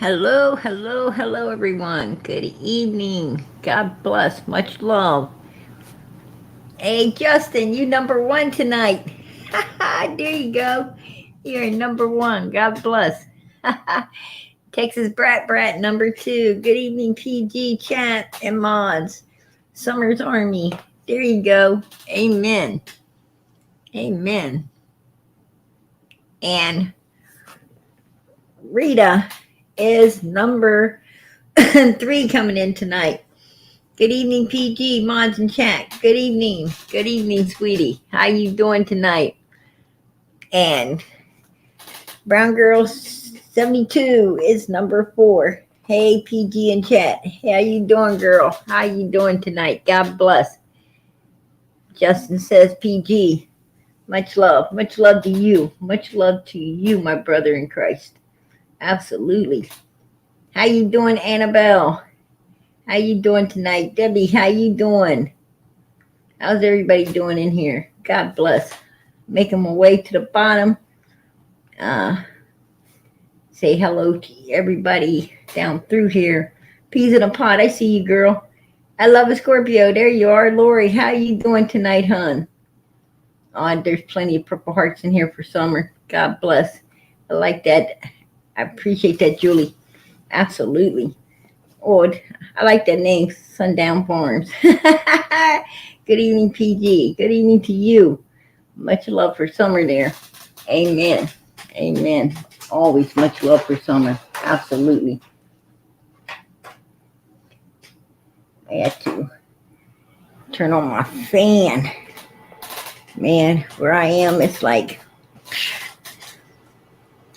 Hello, hello, hello, everyone. Good evening. God bless. Much love. Hey, Justin, you number one tonight. There you go. You're number one. God bless. Texas Brat Brat number two. Good evening, PG chat and mods. Summer's Army. There you go. Amen. Amen. And Rita is number three coming in tonight. Good evening, PG, mods and chat. Good evening. Good evening, sweetie. How you doing tonight? And Brown Girl 72 is number four. Hey, PG and chat. How you doing, girl? How you doing tonight? God bless. Justin says, PG, much love. Much love to you. Much love to you, my brother in Christ. Absolutely. How you doing, Annabelle? How you doing tonight? Debbie, how you doing? How's everybody doing in here? God bless. Making my way to the bottom. Uh, say hello to everybody down through here. Peas in a pot. I see you, girl. I love a Scorpio. There you are. Lori, how you doing tonight, hon? Oh, there's plenty of purple hearts in here for summer. God bless. I like that. I appreciate that, Julie. Absolutely. Oh, I like that name, Sundown Farms. Good evening, PG. Good evening to you. Much love for summer there. Amen. Amen. Always much love for summer. Absolutely. I had to turn on my fan. Man, where I am, it's like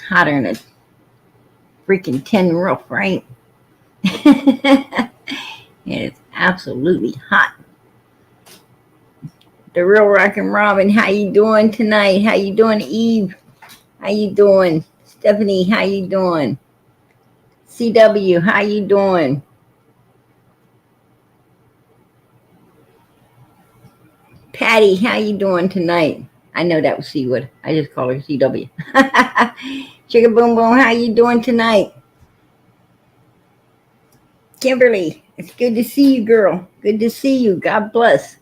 hotter than a freaking tin roof, right? It's absolutely hot. The real Rockin' Robin, how you doing tonight? How you doing, Eve? How you doing? Stephanie, how you doing? CW, how you doing? Patty, how you doing tonight? I know that was Seawood. I just call her CW. Sugar Boom Boom, how you doing tonight? Kimberly, it's good to see you, girl. Good to see you. God bless.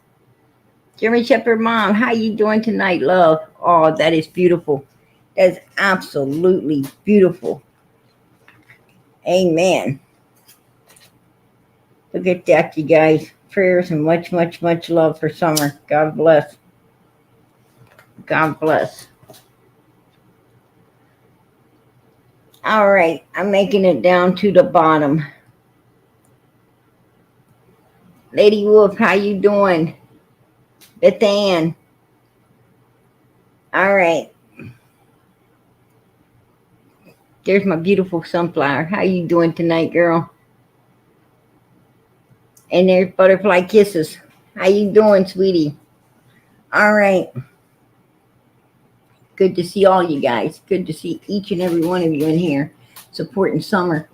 Jeremy Shepherd Mom, how you doing tonight, love? Oh, that is beautiful. That's absolutely beautiful. Amen. Look at that, you guys. Prayers and much, much, much love for summer. God bless. God bless. All right, I'm making it down to the bottom. Lady Wolf, how you doing? Beth Ann. All right. There's my beautiful sunflower. How you doing tonight, girl? And there's Butterfly Kisses. How you doing, sweetie? All right. Good to see all you guys. Good to see each and every one of you in here supporting Summer,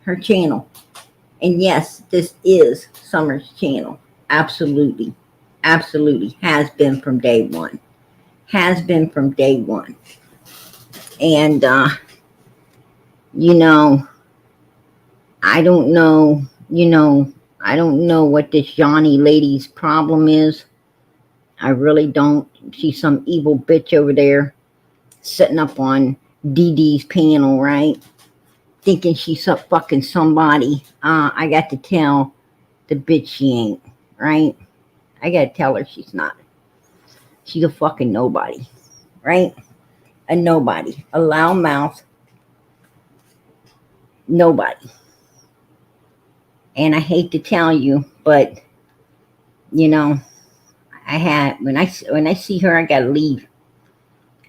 her channel. And yes, this is Summer's channel. Absolutely. Absolutely. Has been from day one. Has been from day one. And, you know, I don't know, I don't know what this Johnny lady's problem is. I really don't. She's some evil bitch over there sitting up on Dee Dee's panel, right? Thinking she's some fucking somebody. I got to tell the bitch she ain't, right? I got to tell her she's not. She's a fucking nobody, right? A nobody. A loudmouth nobody. And I hate to tell you, but, you know, when I see her, I gotta leave.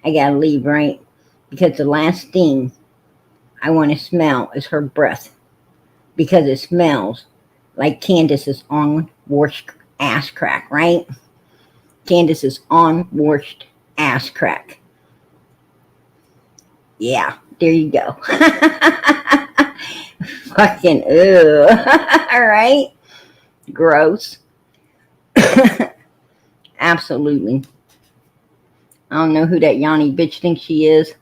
I gotta leave, right? Because the last thing I want to smell is her breath. Because it smells like Candus's unwashed ass crack, right? Candus's unwashed ass crack. Yeah, there you go. Fucking all right. Gross. Absolutely. I don't know who that Yanni bitch thinks she is,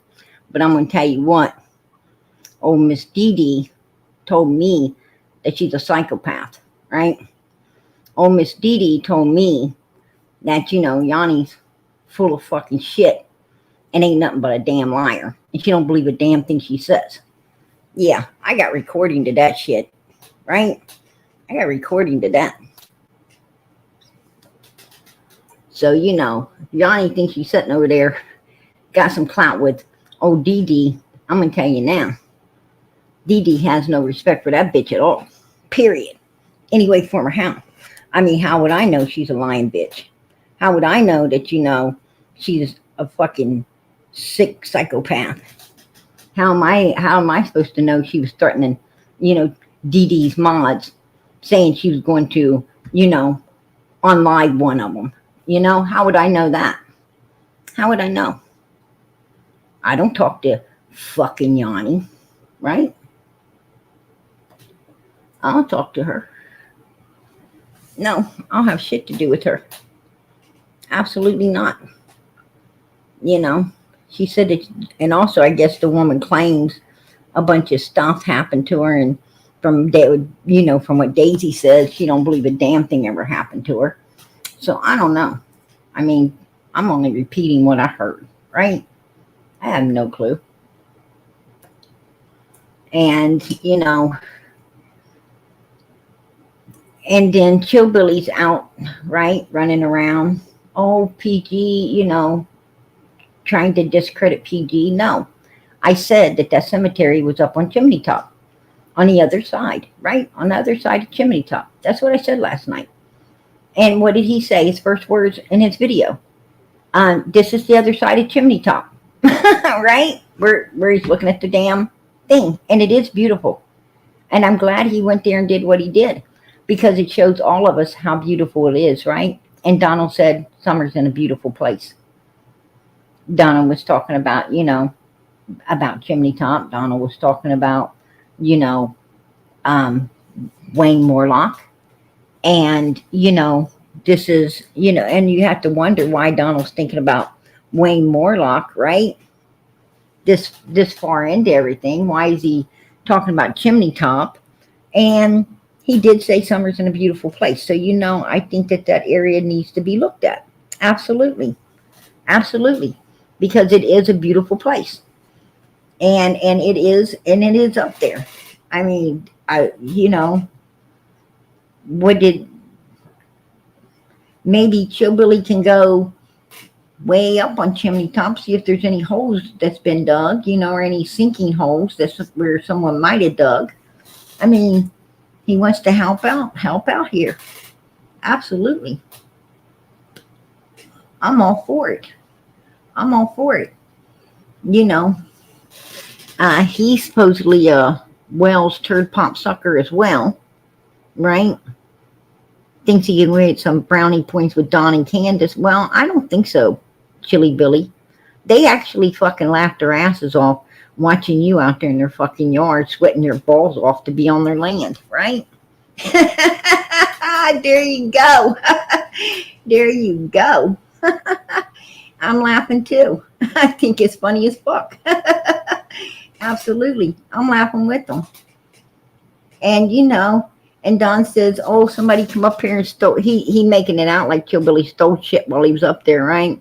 but I'm gonna tell you what. old Miss Dee Dee told me that she's a psychopath, right? Old Miss Dee Dee told me that, Yanni's full of fucking shit and ain't nothing but a damn liar. And she don't believe a damn thing she says. Yeah, I got recording to that shit, right? I got recording to that. So, Yanni thinks she's sitting over there, got some clout with old Dee Dee. I'm going to tell you now, Dee Dee has no respect for that bitch at all. Period. Anyway, form or how. I mean, how would I know she's a lying bitch? How would I know that, she's a fucking sick psychopath? How am I supposed to know she was threatening, Dee Dee's mods, saying she was going to, unlive one of them? How would I know that? How would I know? I don't talk to fucking Yanni, right? I'll talk to her. No, I'll have shit to do with her. Absolutely not. She said that, and also I guess the woman claims a bunch of stuff happened to her, and from what Daisy says, she don't believe a damn thing ever happened to her. So I don't know. I mean, I'm only repeating what I heard, right? I have no clue. And, and then Chillbilly's out, right? Running around. Oh, PG, trying to discredit PG. No. I said that cemetery was up on Chimney Top. On the other side, right? On the other side of Chimney Top. That's what I said last night. And what did he say? His first words in his video. This is the other side of Chimney Top. Right? Where he's looking at the damn thing. And it is beautiful. And I'm glad he went there and did what he did. Because it shows all of us how beautiful it is, right? And Donald said, summer's in a beautiful place. Donald was talking about, about Chimney Top. Donald was talking about, Wayne Morlock. And, this is, and you have to wonder why Donald's thinking about Wayne Morlock, right? This far into everything. Why is he talking about Chimney Top? And he did say summer's in a beautiful place. So, I think that area needs to be looked at. Absolutely. Absolutely. Because it is a beautiful place. And it is up there. I mean, maybe Chillbilly can go way up on Chimney Top, see if there's any holes that's been dug, or any sinking holes that's where someone might have dug. I mean, he wants to help out here. Absolutely. I'm all for it. He's supposedly a Wells turd pop sucker as well, right? Thinks he can get some brownie points with Don and Candus. Well, I don't think so, Chilly Billy. They actually fucking laughed their asses off watching you out there in their fucking yard, sweating your balls off to be on their land, right? There you go. There you go. I'm laughing too. I think it's funny as fuck. Absolutely. I'm laughing with them. And and Don says, oh, somebody come up here and stole. He making it out like Chillbilly stole shit while he was up there, right?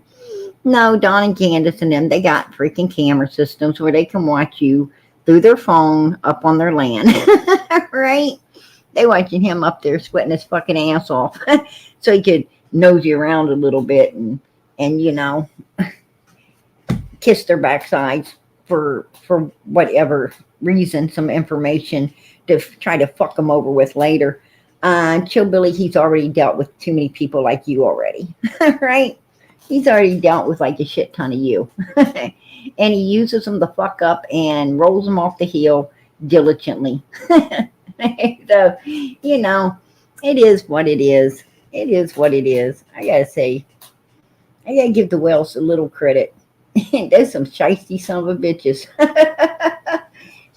No, Don and Candus and them, they got freaking camera systems where they can watch you through their phone up on their land. Right? They watching him up there sweating his fucking ass off. So he could nosy around a little bit and kiss their backsides for whatever reason, some information to try to fuck them over with later. Chillbilly, he's already dealt with too many people like you already, right? He's already dealt with like a shit ton of you. And he uses them to fuck up and rolls them off the hill diligently. So, it is what it is. It is what it is. I gotta say, I gotta give the Wells a little credit. There's some shiesty son of a bitches.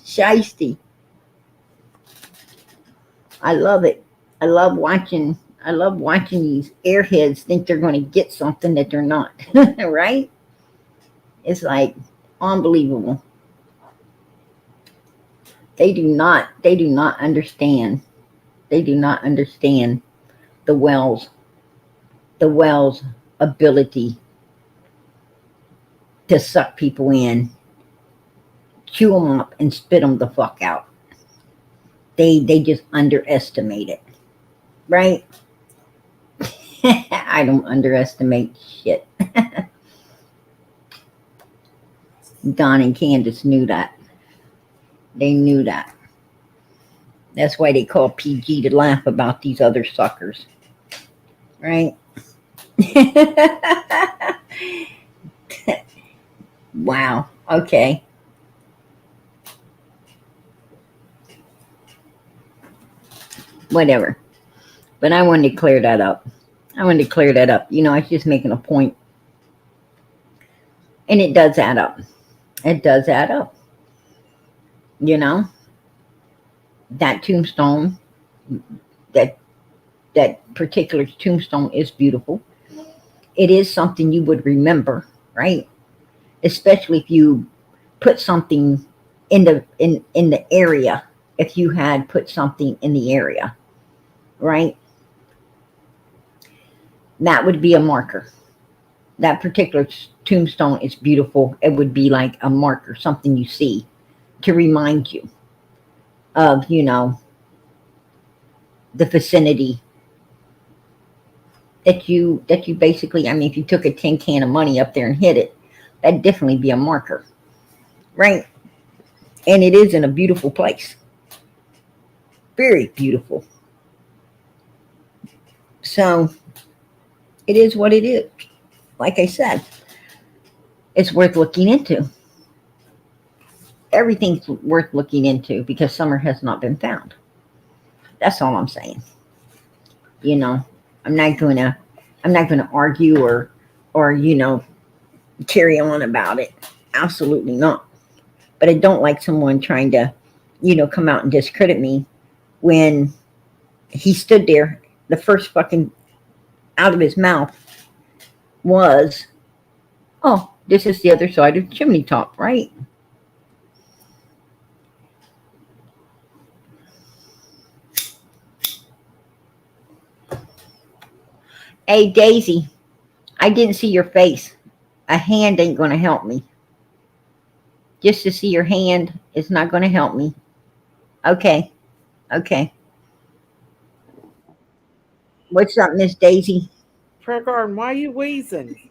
Shiesty. I love it. I love watching these airheads think they're going to get something that they're not. Right? It's like unbelievable. They do not understand. They do not understand the well's ability to suck people in, chew them up, and spit them the fuck out. They just underestimate it, right? I don't underestimate shit. Don and Candus knew that. They knew that. That's why they call PG to laugh about these other suckers, right? Wow. Okay. Whatever. But I wanted to clear that up. I wanted to clear that up. I was just making a point, and it does add up. It does add up. You know, that tombstone, that that particular tombstone is beautiful. It is something you would remember, right? Especially if you put something in the area. If you had put something in the area, right? That would be a marker. That particular tombstone is beautiful. It would be like a marker, something you see to remind you of, the vicinity that you basically. I mean, if you took a tin can of money up there and hit it, that'd definitely be a marker, right? And it is in a beautiful place, very beautiful. So it is what it is. Like I said, it's worth looking into. Everything's worth looking into because summer has not been found. That's all I'm saying. You know, I'm not gonna I'm not gonna argue or carry on about it. Absolutely not. But I don't like someone trying to, come out and discredit me when he stood there. The first fucking out of his mouth was, "Oh, this is the other side of the chimney top, right?" Hey, Daisy, I didn't see your face. A hand ain't going to help me. Just to see your hand is not going to help me. Okay, okay. What's up, Miss Daisy? Prayer Garden, why are you wheezing?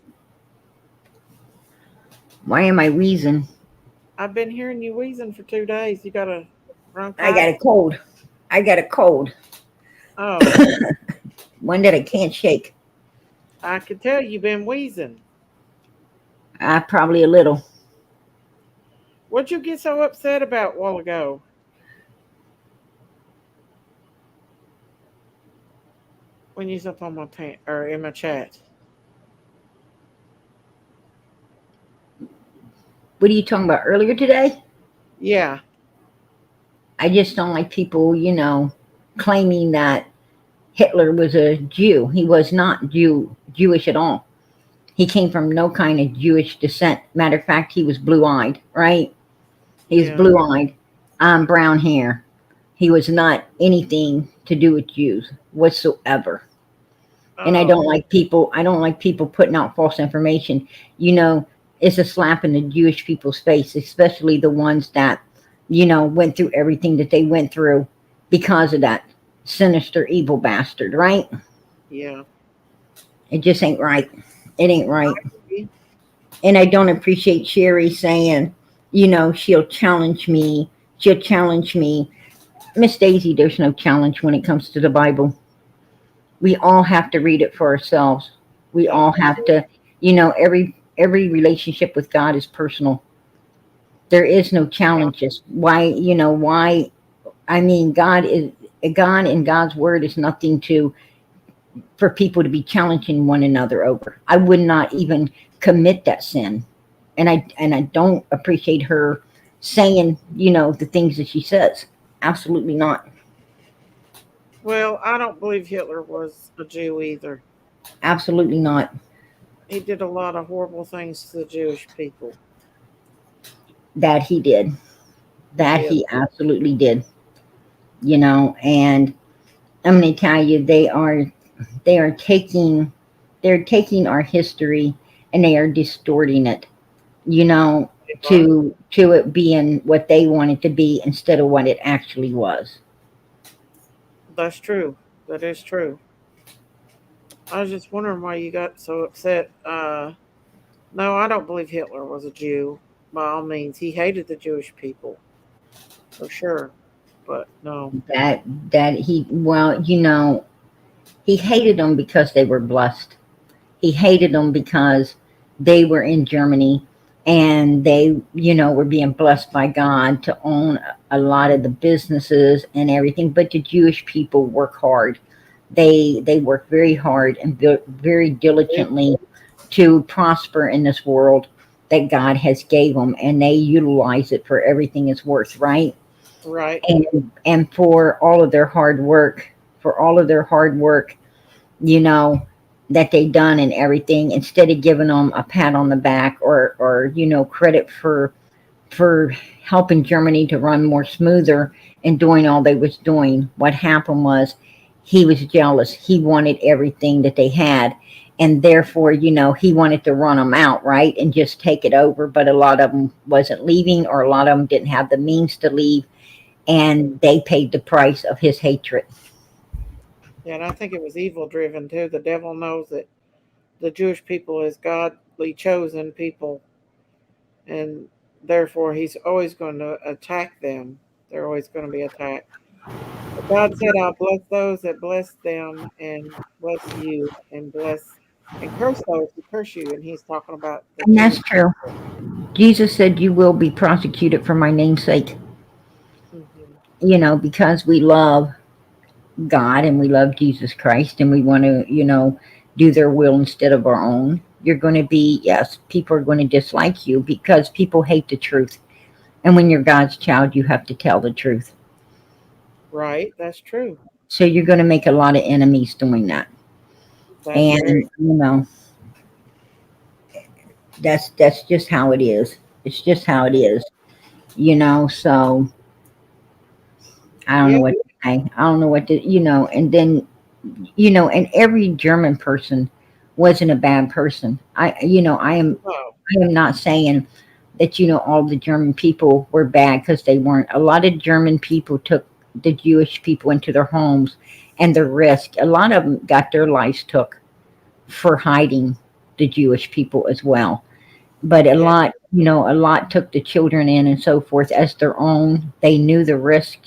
Why am I wheezing? I've been hearing you wheezing for 2 days. You got a I got bronchitis? a cold. I got a cold. Oh, One that I can't shake. I can tell you've been wheezing. Probably a little. What'd you get so upset about a while ago when you was up on my or in my chat? What are you talking about earlier today? Yeah, I just don't like people, claiming that Hitler was a Jew. He was not Jewish at all. He came from no kind of Jewish descent. Matter of fact, he was blue eyed, right? He was yeah. blue eyed, brown hair. He was not anything to do with Jews whatsoever. And I Oh, don't like people. I don't like people putting out false information. You know, it's a slap in the Jewish people's face, especially the ones that, went through everything that they went through because of that sinister, evil bastard. Right? yeah. It just ain't right. It ain't right. And I don't appreciate Sherry saying, she'll challenge me. She'll challenge me. Miss Daisy, there's no challenge when it comes to the Bible. We all have to read it for ourselves. We Yep. all have to, every relationship with God is personal. There is no Yeah. challenges. Why? I mean, God and God's word is nothing to for people to be challenging one another over. I would not even commit that sin. And I don't appreciate her saying, the things that she says. Absolutely not. Well, I don't believe Hitler was a Jew either. Absolutely not. He did a lot of horrible things to the Jewish people. That he did. He That did. he absolutely did. And I'm going to tell you, they are taking they're taking our history and they are distorting it, you know, They are. to it being what they want it to be instead of what it actually was. That's true. That is true. I was just wondering why you got so upset. No, I don't believe Hitler was a Jew. By all means, he hated the Jewish people for sure. But no, That he well, he hated them because they were blessed. He hated them because they were in Germany and they, were being blessed by God to own a lot of the businesses and everything. But the Jewish people work hard. They work very hard and very diligently to prosper in this world that God has gave them, and they utilize it for everything it's worth, right? right, And for all of their hard work, for all of their hard work, you know, that they done and everything, instead of giving them a pat on the back or credit for helping Germany to run more smoother and doing all they was doing. What happened was he was jealous. He wanted everything that they had. And therefore, he wanted to run them out, right? And just take it over. But a lot of them wasn't leaving, or a lot of them didn't have the means to leave. And they paid the price of his hatred. yeah, and I think it was evil driven too. The devil knows that the Jewish people is godly chosen people, and therefore he's always going to attack them. They're always going to be attacked. But God said, "I'll bless those that bless them, and bless you, and curse those who curse you." And He's talking about the And that's Jewish true. people. Jesus said, "You will be prosecuted for my name's sake." Hmm. Because we love God and we love Jesus Christ and we want to, do their will instead of our own. You're going to be, yes, people are going to dislike you because people hate the truth. And when you're God's child, you have to tell the truth. Right? That's true. So you're going to make a lot of enemies doing that. That's And, very that's just how it is. It's just how it is, so I don't yeah. know what to say. I don't know what to, and then, and every German person wasn't a bad person. No, I am not saying that all the German people were bad, because they weren't. A lot of German people took the Jewish people into their homes and the risk. A lot of them got their lives took for hiding the Jewish people as well. But yeah, a lot took the children in and so forth as their own. They knew the risk,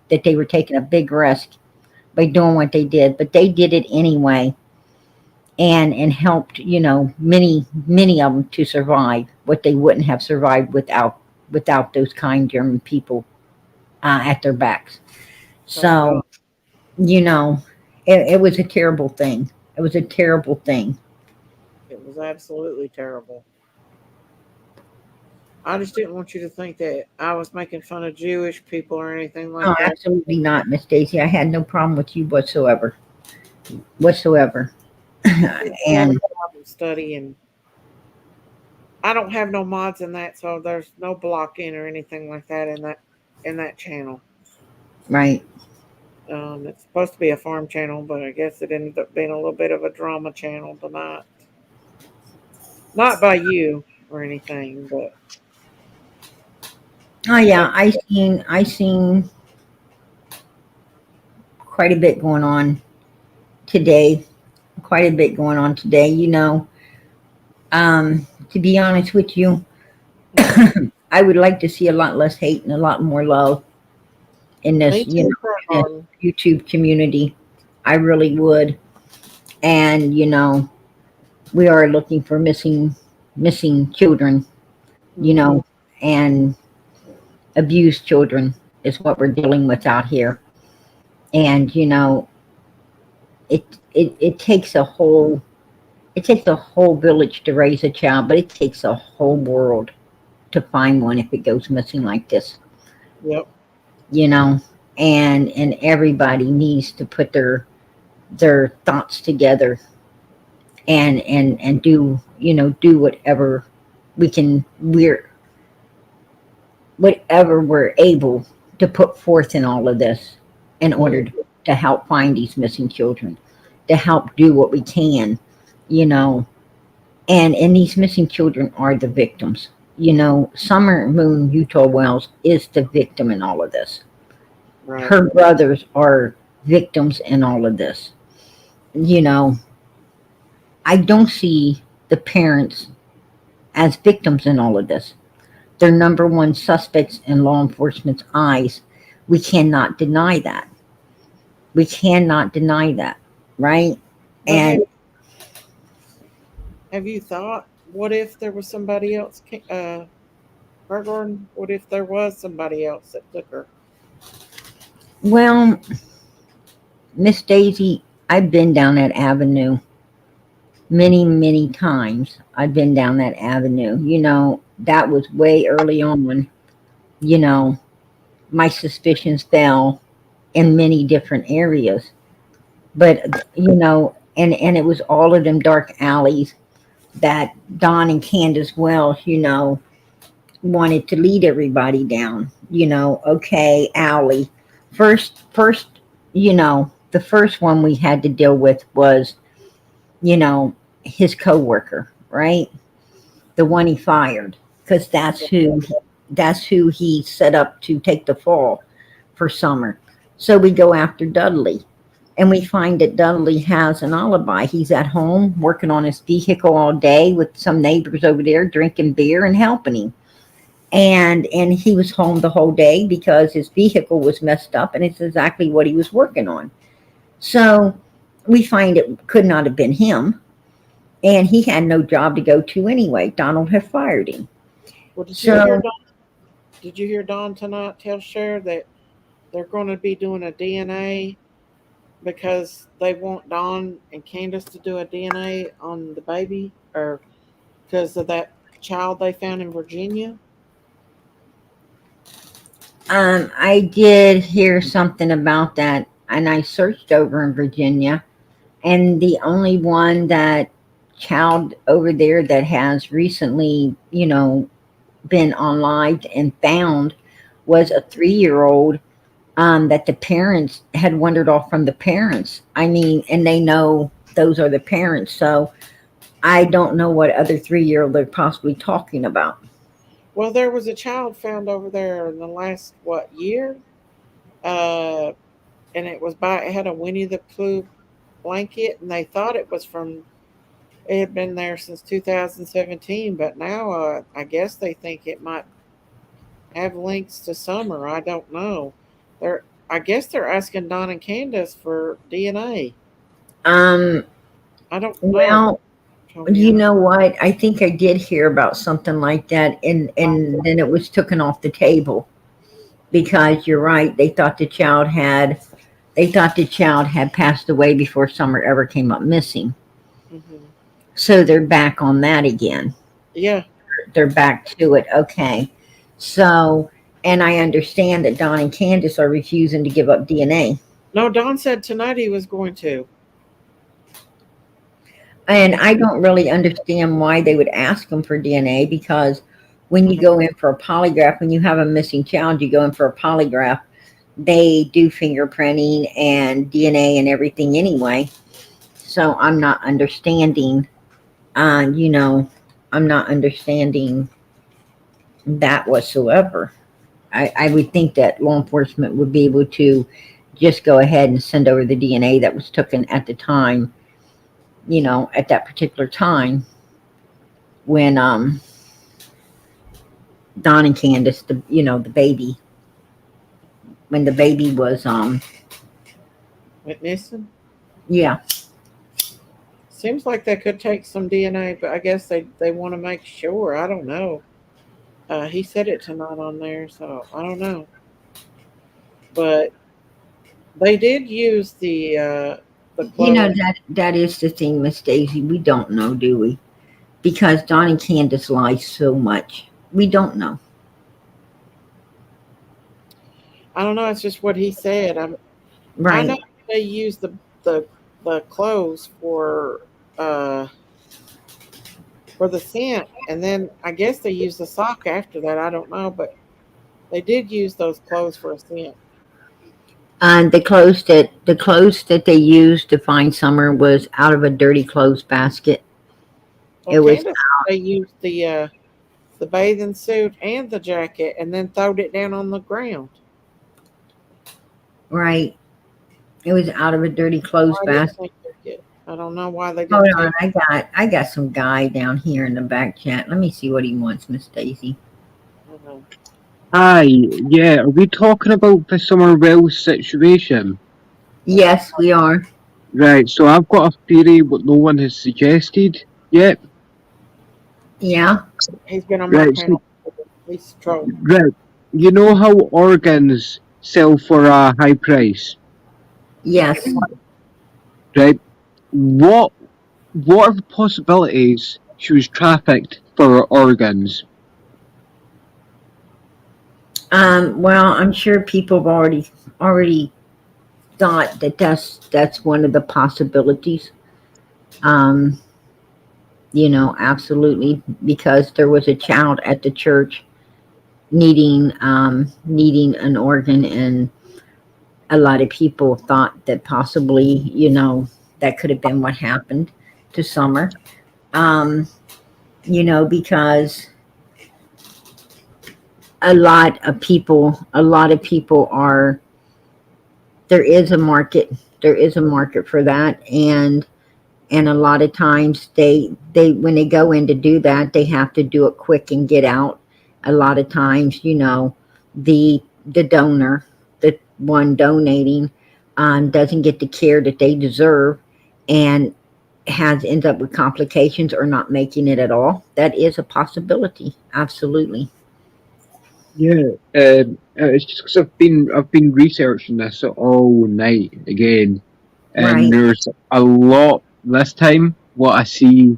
that they were taking a big risk by doing what they did, but they did it anyway, and helped many of them to survive what they wouldn't have survived without those kind German people at their backs. thank God. So you know it was a terrible thing. It was a terrible thing. It was absolutely terrible. I just didn't want you to think that I was making fun of Jewish people or anything Oh, like that. absolutely not, Miss Stacy. I had no problem with you whatsoever. We have And a Bible study, and I don't have no mods in that, so there's no blocking or anything like that in that channel. right. It's supposed to be a farm channel, but I guess it ended up being a little bit of a drama channel tonight. Not by you or anything, but Oh yeah, like, I seen quite a bit going on today. Quite a bit going on today. To be honest with you, mhm. I would like to see a lot less hate and a lot more love in Me this, too, in this Darn. YouTube community. I really would. And we are looking for missing children, you Hmm. know, and abused children is what we're dealing with out here. And it it takes a whole village to raise a child, but it takes a whole world to find one if it goes missing like this. Yep. you know and everybody needs to put their thoughts together and do whatever we can. whatever we're able to put forth in all of this in order Mm, to help find these missing children, to help do what we can, you know. And these missing children are the victims. Summer Moon Utah Wells is the victim in all of this. right. Her brothers are victims in all of this. You know, I don't see the parents as victims in all of this. They're number one suspects in law enforcement's eyes. We cannot deny that. We cannot deny that, right? But And have you thought, what if there was somebody else, Gordon? What if there was somebody else that took her? well, Miss Daisy, I've been down that avenue many, many times. I've been down that avenue. That was way early on. You know, my suspicions fell in many different areas. But and it was all of them dark alleys that Don and Candace Wells, wanted to lead everybody down. Okay, alley. First, the first one we had to deal with was, you know, his coworker, right? The one he fired, because that's who he set up to take the fall for Summer. So we go after Dudley, and we find that Dudley has an alibi. He's at home working on his vehicle all day with some neighbors over there drinking beer and helping him. And he was home the whole day because his vehicle was messed up, and it's exactly what he was working on. So we find it could not have been him, and he had no job to go to anyway. Donald had fired him. Well, So Did you hear Don tonight tell Cher that they're going to be doing a DNA because they want Don and Candace to do a DNA on the baby, or because of that child they found in Virginia? I did hear something about that, and I searched over in Virginia, and the only one that child over there that has recently, been unlived and found was a 3-year old, that the parents had wandered off from the parents. I mean, and they know those are the parents, so I don't know what other 3-year old they're possibly talking about. Well, there was a child found over there in the last year, uh, and it had a Winnie the Pooh blanket, and they thought it was from. It had been there since 2017, but now I guess they think it might have links to Summer. I don't know. I guess they're asking Don and Candace for DNA. Um, I don't know, well, Tony. I you don't. know what? I think I did hear about something like that, and then it was taken off the table because you're right. They thought the child had passed away before Summer ever came up missing. Hmm. So they're back on that again. Yeah. They're back to it. Okay. So, and I understand that Don and Candace are refusing to give up DNA. No, Don said tonight he was going to. And He, I don't really understand why they would ask them for DNA because when you go in for a polygraph, when you have a missing child, you go in for a polygraph. They do fingerprinting and DNA and everything anyway. So I'm not understanding, uh, you know, I'm not understanding that whatsoever. I would think that law enforcement would be able to just go ahead and send over the DNA that was taken at the time, at that particular time when Don and Candace, the baby, when the baby was went missing. yeah. Seems like they could take some DNA, but I guess they want to make sure. I don't know. He said it tonight on there, so I don't know. But they did use the clothes. That is the thing, Miss Daisy. We don't know, do we? Because Don and Candace lie so much. We don't know. I don't know. It's just what he said. I know Right. they used the the clothes uh for the scent, and then I guess they used the sock after that. I don't know, but They did use those clothes for a scent. And the clothes that they used to find Summer was out of a dirty clothes basket. Well, It was Candace, they used the bathing suit and the jacket, and then throwed it down on the ground. right. It was out of a dirty clothes Why didn't basket. they take it? I don't know why they Hold didn't on, take I got some guy down here in the back chat. Let me see what he wants, Miss Daisy. it. Aye, yeah. Are we talking about the Summerwell situation? Yes, we are. Right, so I've got a theory what no one has suggested yet. Yeah. He's been on my Right, so, panel. He's trolling. right. You know how organs sell for a high price, Yes. right? What what are the possibilities she was trafficked for organs? Well, I'm sure people have already thought that that's one of the possibilities. Um, absolutely, because there was a child at the church needing an organ, and a lot of people thought that possibly, that could have been what happened to Summer. Um, because a lot of people are there is a market for that, and a lot of times they when they go in to do that, they have to do it quick and get out. A lot of times, the donor, the one donating, doesn't get the care that they deserve, and ends up with complications or not making it at all. That is a possibility, absolutely. Yeah, it's just because I've been researching this all night again, and Right. there's a lot this time. What I see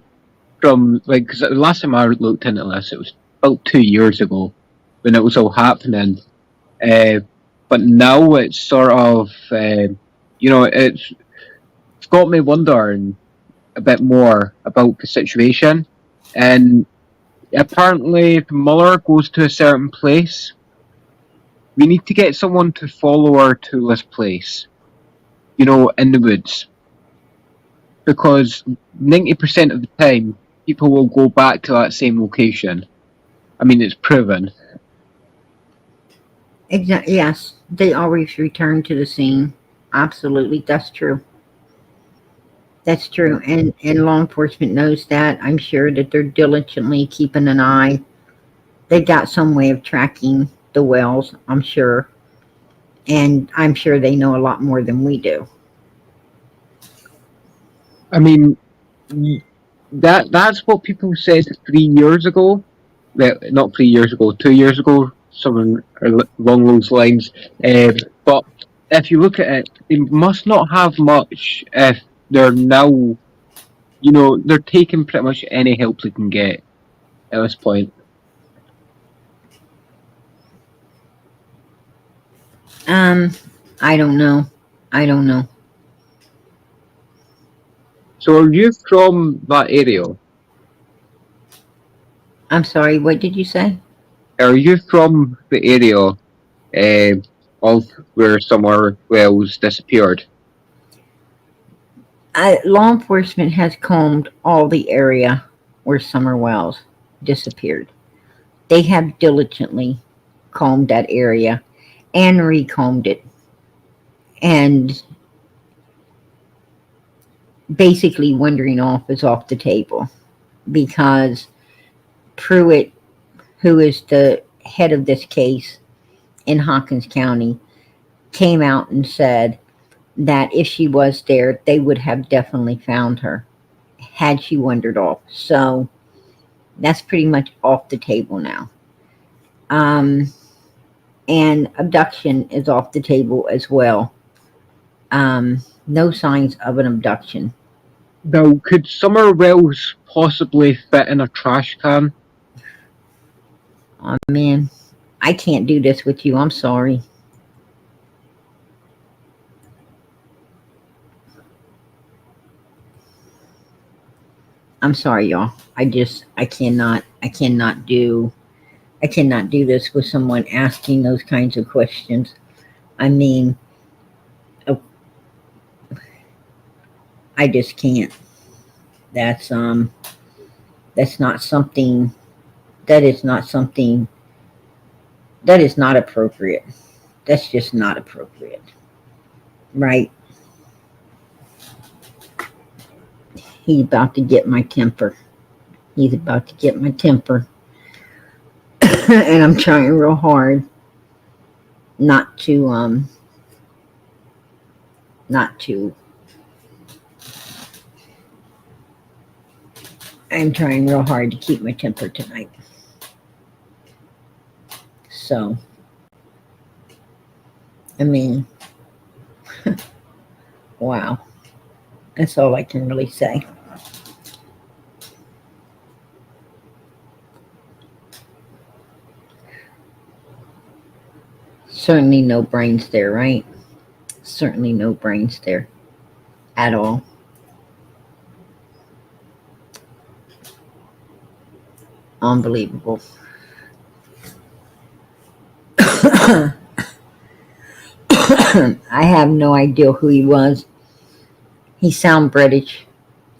from like, because the last time I looked into this, it was about 2 years ago when it was all happening. Uh, but now it's sort of, it's got me wondering a bit more about the situation. And apparently, if Muller goes to a certain place, we need to get someone to follow her to this place, in the woods, because 90% of the time, people will go back to that same location. I mean, it's proven. Exactly. Yes, they always return to the scene. Absolutely, that's true. That's true, and law enforcement knows that. I'm sure that they're diligently keeping an eye. They've got some way of tracking the wells, I'm sure, and I'm sure they know a lot more than we do. I mean, that's what people said 3 years ago. Well, not 3 years ago, 2 years ago, something along those lines. But if you look at it, they must not have much if they're now, they're taking pretty much any help they can get at this point. Um, I don't know. I don't know. So, are you from that area? I'm sorry. What did you say? Are you from the area of where Summer Wells disappeared? Law enforcement has combed all the area where Summer Wells disappeared. They have diligently combed that area and recombed it, and basically wandering off is off the table because Pruitt, who is the head of this case in Hawkins County, came out and said that if she was there, they would have definitely found her had she wandered off. So that's pretty much off the table now. Um, and abduction is off the table as well. No signs of an abduction. Now, could Summer Wells possibly fit in a trash can? Oh man, I can't do this with you. I'm sorry. I'm sorry, y'all. I cannot do I cannot do this with someone asking those kinds of questions. I mean, oh, I just can't. That's that's not something that is not something that is not appropriate. That's just not appropriate. Right? He's about to get my temper. He's about to get my temper. And I'm trying real hard not to not to I'm trying real hard to keep my temper tonight. So, I mean, wow. That's all I can really say. Certainly no brains there, right? Certainly no brains there at all. Unbelievable. I have no idea who he was. He sounds British.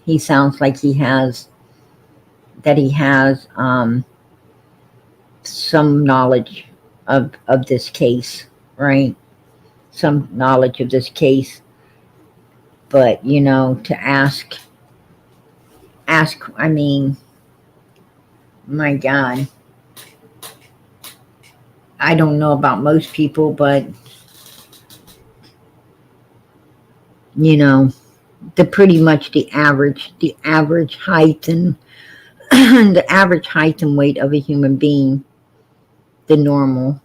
He sounds like he has some knowledge of this case, right? Some knowledge of this case. But to ask, I mean, my God, I don't know about most people, but the pretty much the average height and the average height and weight of a human being, the normal,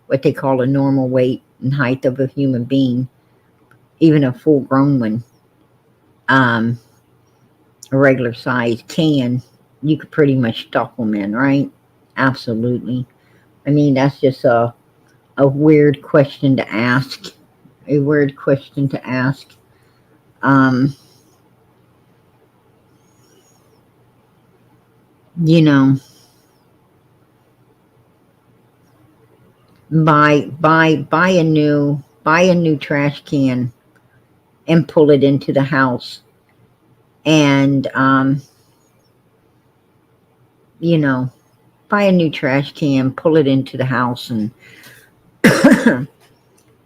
what they call a normal weight and height of a human being, even a full grown one, a regular size you could pretty much stuff them in, right? Absolutely. I mean, that's just a weird question to ask. A weird question to ask. You know, buy a new trash can and pull it into the house, and buy a new trash can, pull it into the house, and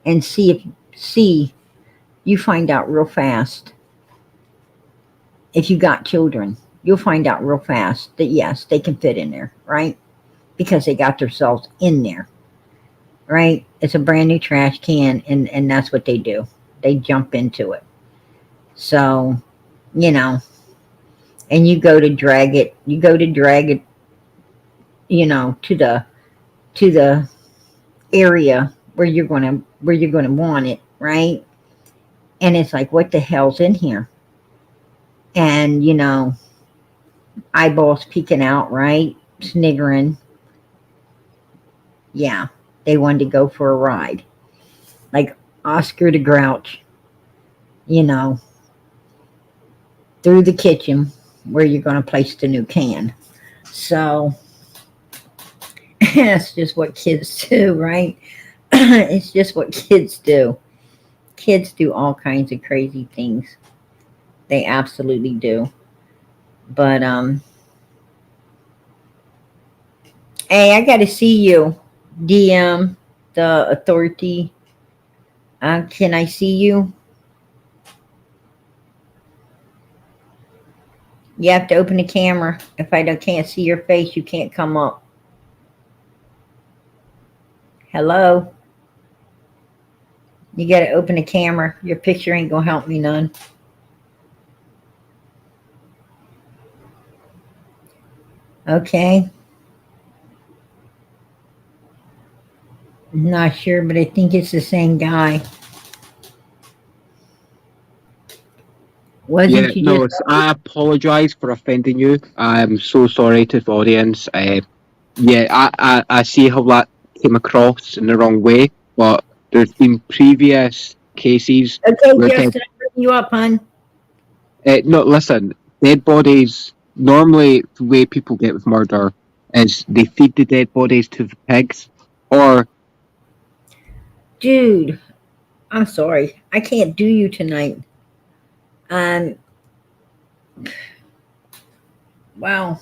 and see you find out real fast. If you got children, you'll find out real fast that yes, they can fit in there, right? Because they got themselves in there, right? It's a brand new trash can, and that's what they do. They jump into it. So, and you go to drag it, to the area where you're gonna want it, right? And it's like, what the hell's in here? And eyeballs peeking out, right? Sniggering. Yeah, they wanted to go for a ride, like Oscar the Grouch, you know, through the kitchen where you're going to place the new can. So that's just what kids do, right? It's just what kids do. Kids do all kinds of crazy things. They absolutely do. But hey, I got to see you, DM, the authority. Can I see you? You have to open the camera. If can't see your face, you can't come up. Hello? You got to open the camera. Your picture ain't going to help me none. Okay. Not sure, but I think it's the same guy. Wasn't you No, just... I apologise for offending you. I'm so sorry to the audience. I see how that came across in the wrong way, but there's been previous cases Okay, where Justin, I'm bringing you up, hon. no, listen, dead bodies, normally the way people get with murder, is they feed the dead bodies to the pigs, or Dude, I'm sorry. I can't do you tonight. Um, wow.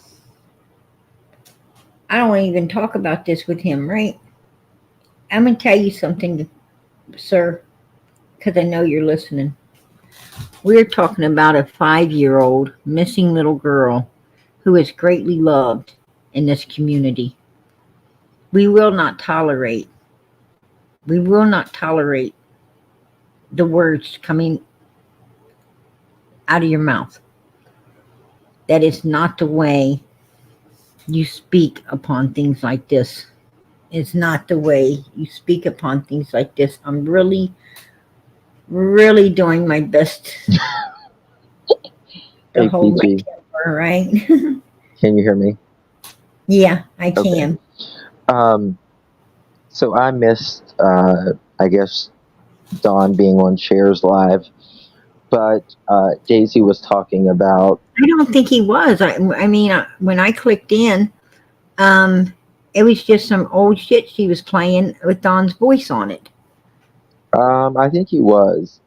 I don't want to even talk about this with him, right? I'm going to tell you something, sir, because I know you're listening. We're talking about a 5-year-old missing little girl who is greatly loved in this community. We will not tolerate, we will not tolerate the words coming out of your mouth. That is not the way you speak upon things like this. It's not the way you speak upon things like this. I'm really, really doing my best to Hey, hold my PG, temper, right? can you hear me? Yeah, I Okay. can. So I missed, I guess, Dawn being on Shares Live, but Daisy was talking about. I don't think he was. I mean, when I clicked in, um, it was just some old shit she was playing with Don's voice on it. I think he was.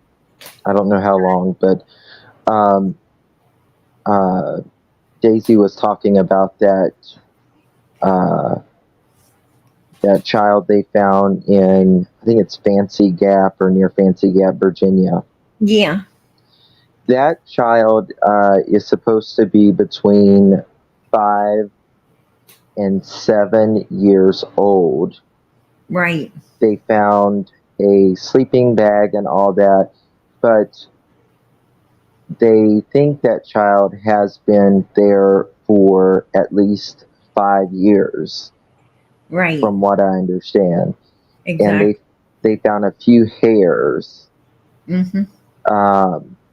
I don't know how long, but um, uh, Daisy was talking about uh, that child they found in, I think it's Fancy Gap or near Fancy Gap, Virginia. Yeah, That child is supposed to be between 5 and 7 years old. right, They found a sleeping bag and all that, but they think that child has been there for at least 5 years, right, from what I understand. And exactly. they found a few hairs, Mm-hmm.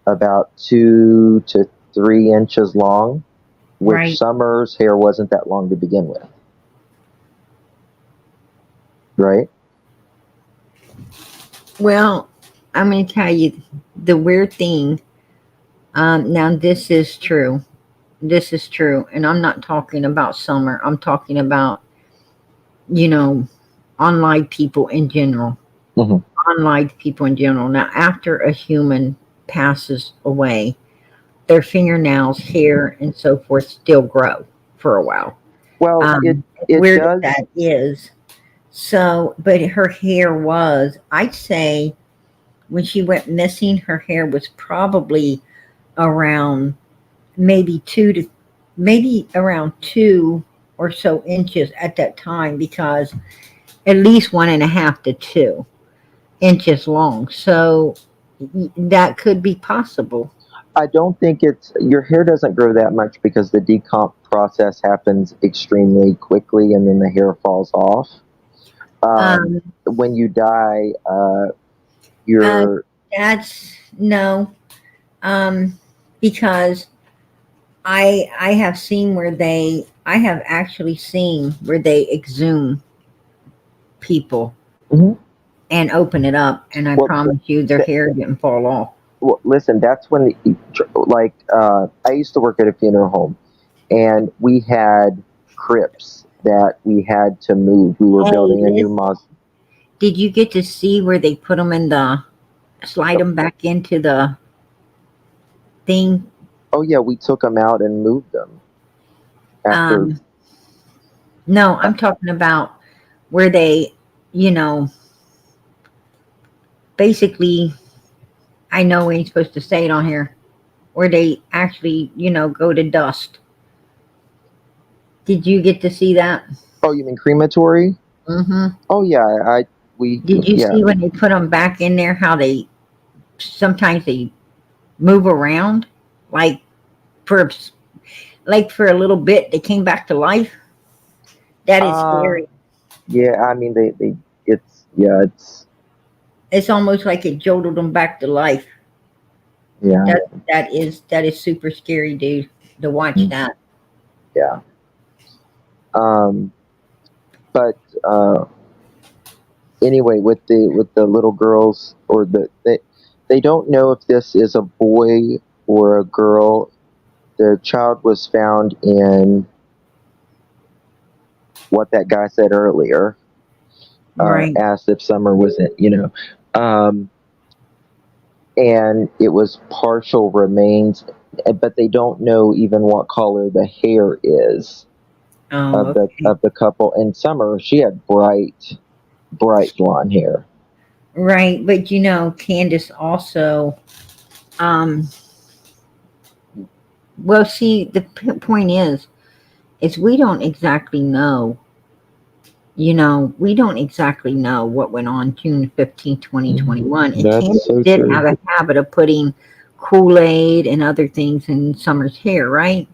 about 2 to 3 inches long, which Right. Summer's hair wasn't that long to begin with, right? Well, I'm going to tell you the weird thing. Now, this is true. This is true. And I'm not talking about Summer. I'm talking about, you know, online people in general. Mm-hmm. Online people in general. Now, after a human passes away, their fingernails, hair, and so forth still grow for a while. Well, As it weird as does. that is. So, but her hair was, I'd say, when she went missing, her hair was probably around maybe maybe around 2 or so inches at that time, because at least 1.5 to 2 inches long. So that could be possible. I don't think it's your hair doesn't grow that much because the decomp process happens extremely quickly and then the hair falls off. Um, When you die, uh, your that's no, um, because I have seen where I have actually seen where they exhume people Mhm. and open it up, and I well, promise you, their th- hair didn't fall off. well, listen, that's when like I used to work at a funeral home, and we had crypts that we had to move. We were Hey, building a new listen, mausoleum. did you get to see where they put them in the slide them back into the thing? Oh yeah, we took them out and moved them after. Um, no, I'm talking about where they, you know, basically, I know we ain't supposed to say it on here, where they actually, go to dust. Did you get to see that? Oh, you mean crematory? Mm-hmm. Oh yeah, I we Did you yeah. see when they put them back in there, how they sometimes they move around, like for for a little bit they came back to life? That is Uh, scary. yeah, I mean they it's yeah, it's It's almost like it jolted them back to life. yeah, That is super scary, dude. To watch that. yeah. Um, but anyway, with the little girls or they don't know if this is a boy or a girl. The child was found in what that guy said earlier. Right. Asked if Summer was in, and it was partial remains, but they don't know even what color the hair is Oh, of the okay. couple. And Summer, she had bright blonde hair. Right. But Candace also, um, well, see, the point is we don't exactly know. We don't exactly know what went on June 15th, 2021. And That's Candace so did true. have a habit of putting Kool-Aid and other things in Summer's hair, right?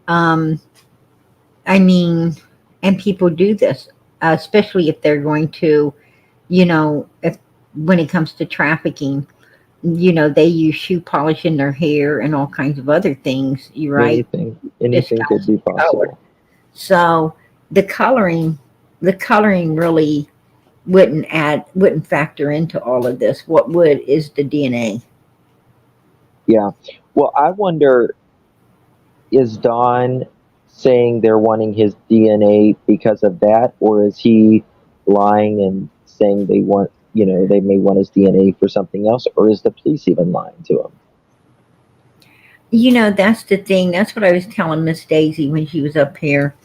Um, I mean, and people do this, especially if they're going to, if when it comes to trafficking, they use shoe polish in their hair and all kinds of other things. You're right, Anything could disguise be the color. possible. So the coloring, the coloring really wouldn't factor into all of this. What would is the DNA. Yeah. Well, I wonder, is Don saying they're wanting his DNA because of that, or is he lying and saying they want, they may want his DNA for something else, or is the police even lying to him? That's the thing. That's what I was telling Miss Daisy when she was up here.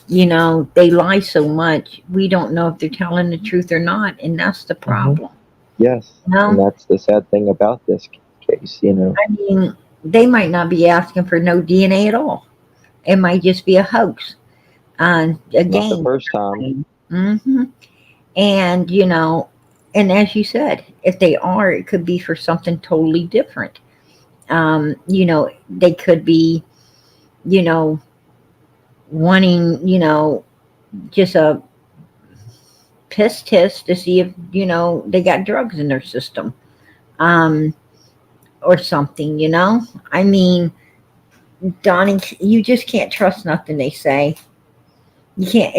They lie so much. We don't know if they're telling the truth or not, and that's the problem. Yes. And No, that's the sad thing about this case. I mean, they might not be asking for no DNA at all. It might just be a hoax, a Not the game. first time. Mm-hmm. And and as you said, if they are, it could be for something totally different. They could be, you know, wanting, just a piss test to see if, they got drugs in their system, um, or something. I mean, Donnie, you just can't trust nothing they say. You can't,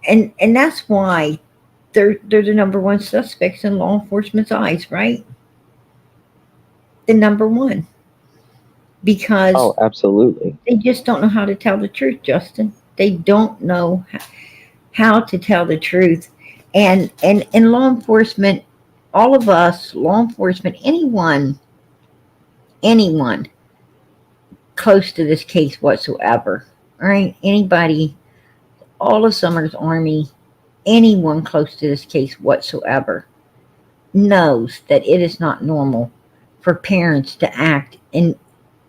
and and that's why they're the number one suspects in law enforcement's eyes, right? The number one, Oh, because absolutely. they just don't know how to tell the truth, Justin. They don't know how to tell the truth. And law enforcement, all of us, law enforcement, anyone close to this case whatsoever, right? Anybody, all of Summer's Army, anyone close to this case whatsoever knows that it is not normal for parents to act and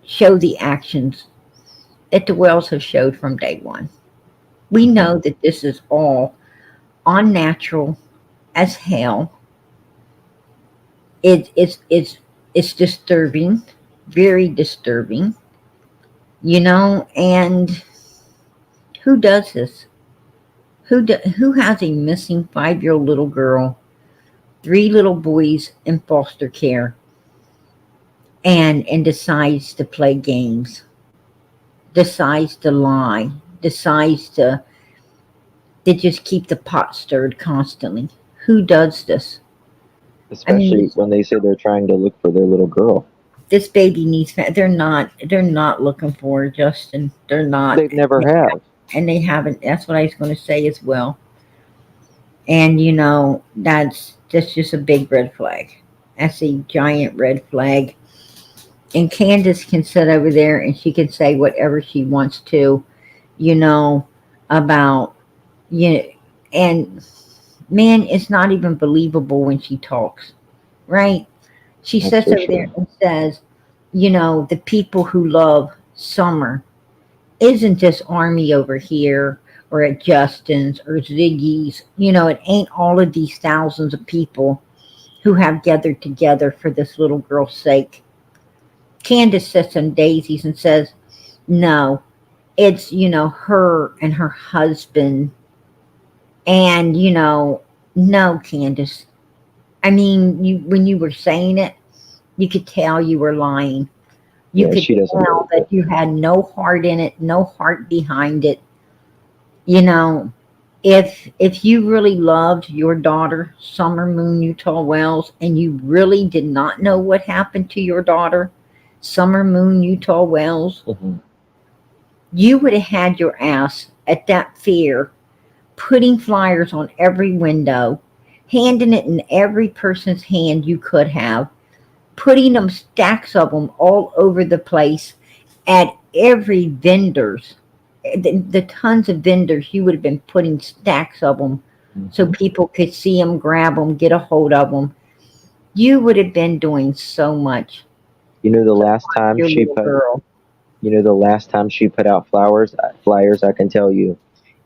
show the actions that the Wells have showed from day one. We know that this is all unnatural as hell. It's disturbing, very disturbing, and who does this? Who has a missing 5-year-old little girl, 3 little boys in foster care, and decides to play games, decides to lie, decides to just keep the pot stirred constantly? Who does this? I mean, Especially when they say they're trying to look for their little girl. this baby needs. They're not looking for her, Justin. They're not, They never have. and they haven't. That's what I was going to say as well. And that's just a big red flag. That's a giant red flag. And Candace can sit over there and she can say whatever she wants to, you know, about you know, and man, it's not even believable when she talks, right? She That's sits for over there sure. and says, the people who love Summer isn't this army over here or at Justin's or Ziggy's. It ain't all of these thousands of people who have gathered together for this little girl's sake. Candace sits on daisies and says, no, it's, her and her husband. And, no, Candace. I mean, when you were saying it, you could tell you were lying. You Yeah, could she doesn't tell believe that it. you had no heart in it, no heart behind it. You know, if you really loved your daughter, Summer Moon Utah Wells, and you really did not know what happened to your daughter, Summer Moon Utah Wells, Hmm. you would have had your ass at that fair, putting flyers on every window, handing it in every person's hand you could have, putting them stacks of them all over the place at every vendor's. The tons of vendors, you would have been putting stacks of them so Mhm. people could see them, grab them, get a hold of them. You would have been doing so much You know the to last time your she little put girl. you know the last time she put out flyers, I can tell you.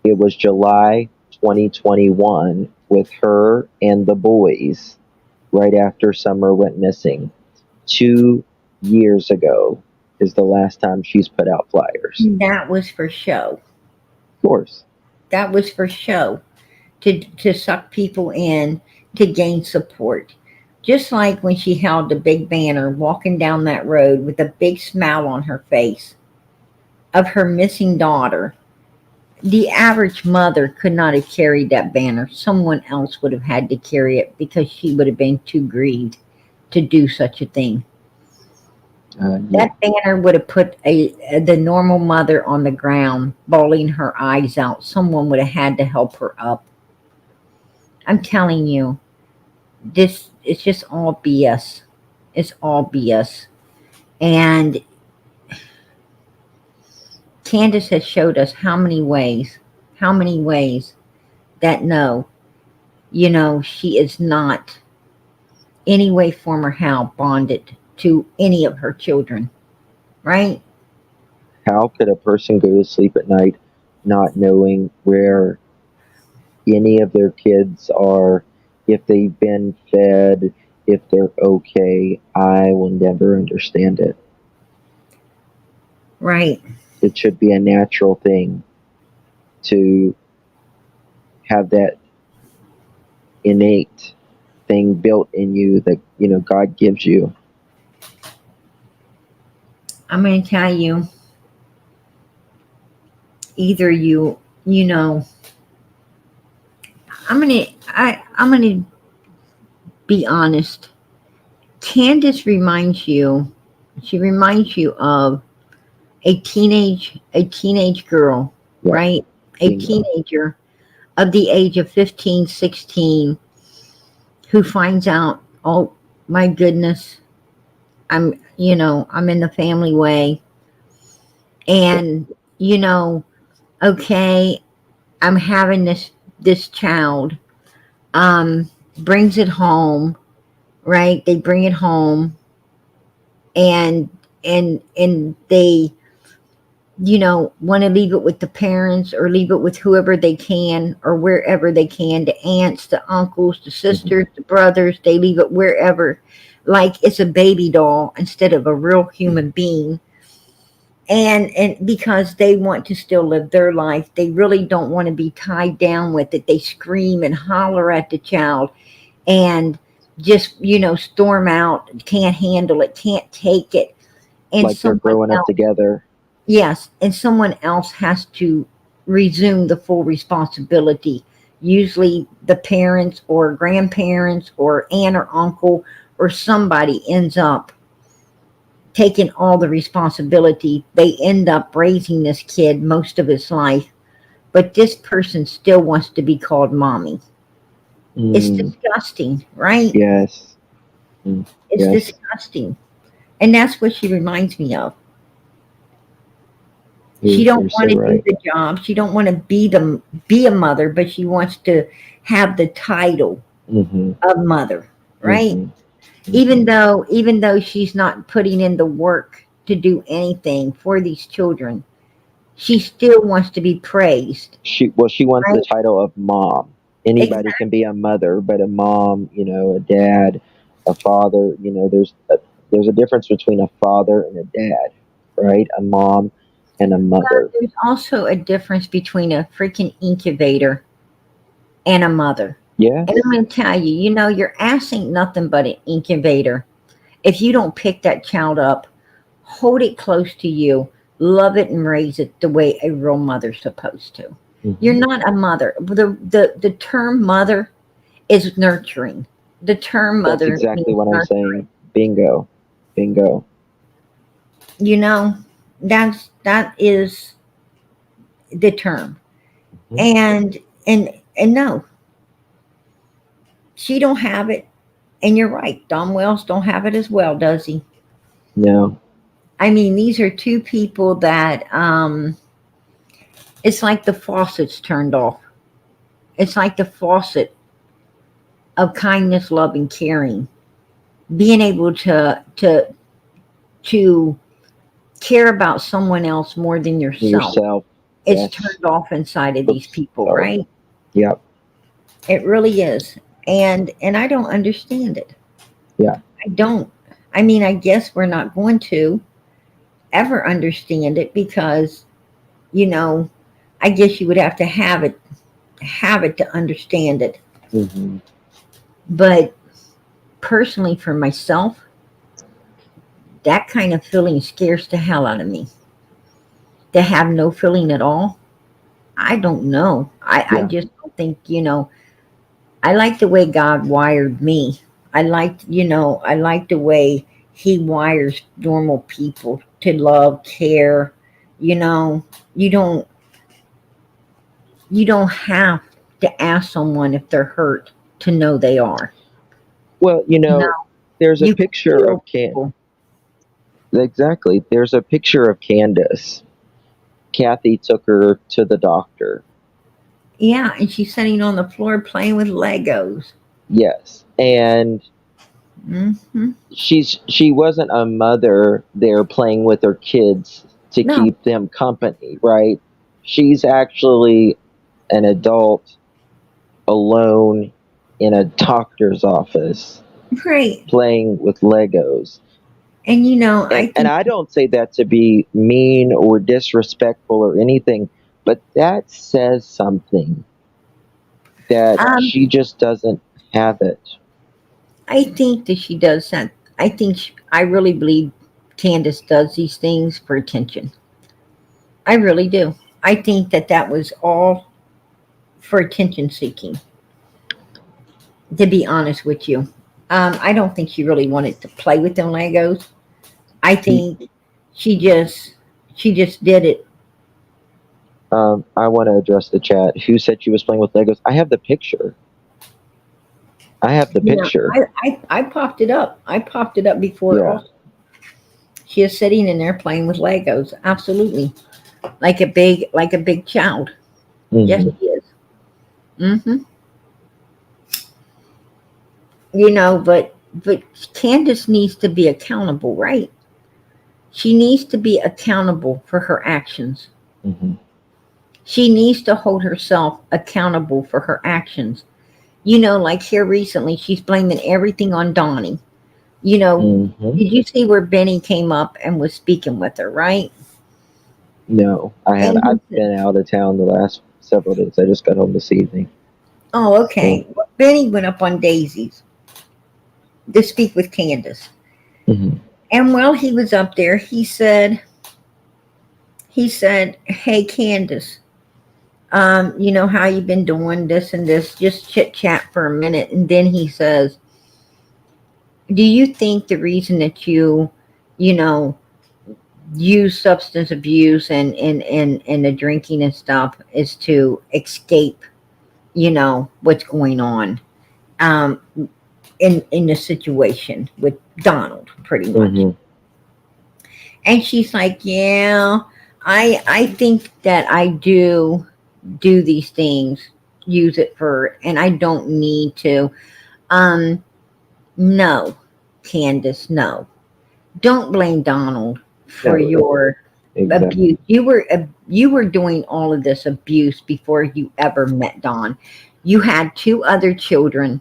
It was July 2021 with her and the boys right after Summer went missing. 2 years ago is the last time she's put out flyers. That was for show. Of course. That was for show to suck people in to gain support. Just like when she held the big banner walking down that road with a big smile on her face of her missing daughter. The average mother could not have carried that banner. Someone else would have had to carry it because she would have been too grieved to do such a thing. Yeah. That banner would have put the normal mother on the ground, bawling her eyes out. Someone would have had to help her up. I'm telling you, this it's just all BS. It's all BS. And Candace has showed us how many ways that no, she is not any way, form, or how bonded to any of her children, right? How could a person go to sleep at night not knowing where any of their kids are, if they've been fed, if they're okay? I will never understand it. Right. It should be a natural thing to have that innate thing built in you that God gives you. I'm going to tell you, either you know, I'm going to be honest. Candace she reminds you of a teenage girl, Yeah, right? A bingo. teenager of the age of 15, 16, who finds out, oh my goodness, I'm in the family way, and you know, okay, I'm having this child, brings it home, right? They bring it home, and they want to leave it with the parents or leave it with whoever they can or wherever they can, the aunts, the uncles, the Mhm. sisters, the brothers. They leave it wherever, like it's a baby doll instead of a real human being. And because they want to still live their life, they really don't want to be tied down with it. They scream and holler at the child and just storm out, can't handle it, can't take it. And Like they're someone growing up else, together. yes, and someone else has to resume the full responsibility. Usually the parents or grandparents or aunt or uncle or somebody ends up taking all the responsibility. They end up raising this kid most of his life, but this person still wants to be called mommy. It's Mm, disgusting, right? yes. Mm, It's yes. disgusting. And that's what she reminds me of. She You're don't so want to do right. the job. She don't want to be a mother, but she wants to have the title Mm-hmm. of mother, right? Mm-hmm. Even Mm-hmm. though even though she's not putting in the work to do anything for these children, she still wants to be praised, She wants the right? title of mom. Anybody Exactly. can be a mother, but a mom, a dad, a father, there's a difference between a father and a dad, right? A mom and a mother. There's also a difference between a freaking incubator and a mother. And I'm Yes. going to tell you, your ass ain't nothing but an incubator. If you don't pick that child up, hold it close to you, love it and raise it the way a real mother's supposed to. You're Hmm. not a mother. The term mother is nurturing. The term That's mother exactly means what I'm nurturing. saying. Bingo. Bingo. You know, that is the term. And no, she don't have it. And you're right, Don Wells don't have it as well, does he? No. I mean, these are two people that it's like the faucet's turned off. It's like the faucet of kindness, love, and caring. Being able to care about someone else more than yourself. Yourself. It's Yes. turned off inside of these Oops. people, Sorry. right? Yep. It really is. And I don't understand it. Yeah. I don't. I mean, I guess we're not going to ever understand it because, you know, I guess you would have to have it to understand it. Hmm. But personally for myself, that kind of feeling scares the hell out of me. To have no feeling at all, I don't know. I Yeah. just don't think, I like the way God wired me. I like the way He wires normal people to love, care. You know, you don't you don't have to ask someone if they're hurt to know they are. Well, No, there's a you can picture feel of Can. people. Exactly. There's a picture of Candus. Kathy took her to the doctor. Yeah, and she's sitting on the floor playing with Legos. Yes. And Hmm. she wasn't a mother there playing with her kids to No, keep them company, right? She's actually an adult alone in a doctor's office right. playing with Legos. And I And think I don't say that to be mean or disrespectful or anything, but that says something that um, she just doesn't have it. I think that she does that. I really believe Candace does these things for attention. I really do. I think that that was all for attention seeking. To be honest with you, I don't think she really wanted to play with them Legos. I think she just she just did it. I want to address the chat. Who said she was playing with Legos? I have the picture. I have the Yeah, picture. I popped it up. I popped it up before. Yeah. Also, she is sitting in there playing with Legos. Absolutely, like a big child. Yes, Hmm. she is. Hmm. But Candace needs to be accountable, right? She needs to be accountable for her actions. Hmm. She needs to hold herself accountable for her actions. Like here recently, she's blaming everything on Donnie. You know, Hmm. did you see where Benny came up and was speaking with her, right? No, I haven't. And he I've said, been out of town the last several days. I just got home this evening. "Oh, So, okay." Well, Benny went up on Daisy's to speak with Candace, mhm. and while he was up there, he said, "Hey, Candace, how you been doing this and this? Just chit chat for a minute." And then he says, "Do you think the reason that you know, use substance abuse and the drinking and stuff is to escape, what's going on um, in the situation with Donald, pretty much?" Mhm. And she's like, "Yeah, I think that I do these things, use it for, and I don't need to." Um, no, Candace, no. Don't blame Donald for No, your exactly. abuse. You were doing all of this abuse before you ever met Don. You had two other children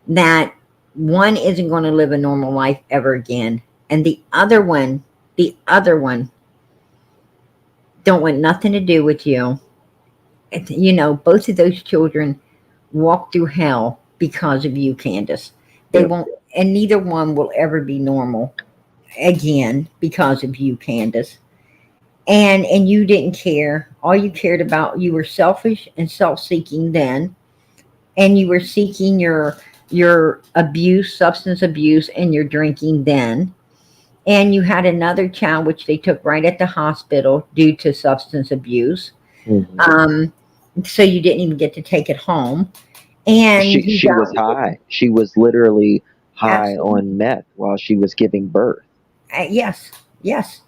that one isn't going to live a normal life ever again, and the other one don't want nothing to do with you. Both of those children walked through hell because of you, Candace. They Yep. won't, and neither one will ever be normal again because of you, Candace. And you didn't care. All you cared about, you were selfish and self-seeking then, and you were seeking your abuse, substance abuse, and your drinking then. And you had another child which they took right at the hospital due to substance abuse. Mhm. So you didn't even get to take it home. And you She was got high. She was literally high absolutely on meth while she was giving birth. yes, yes.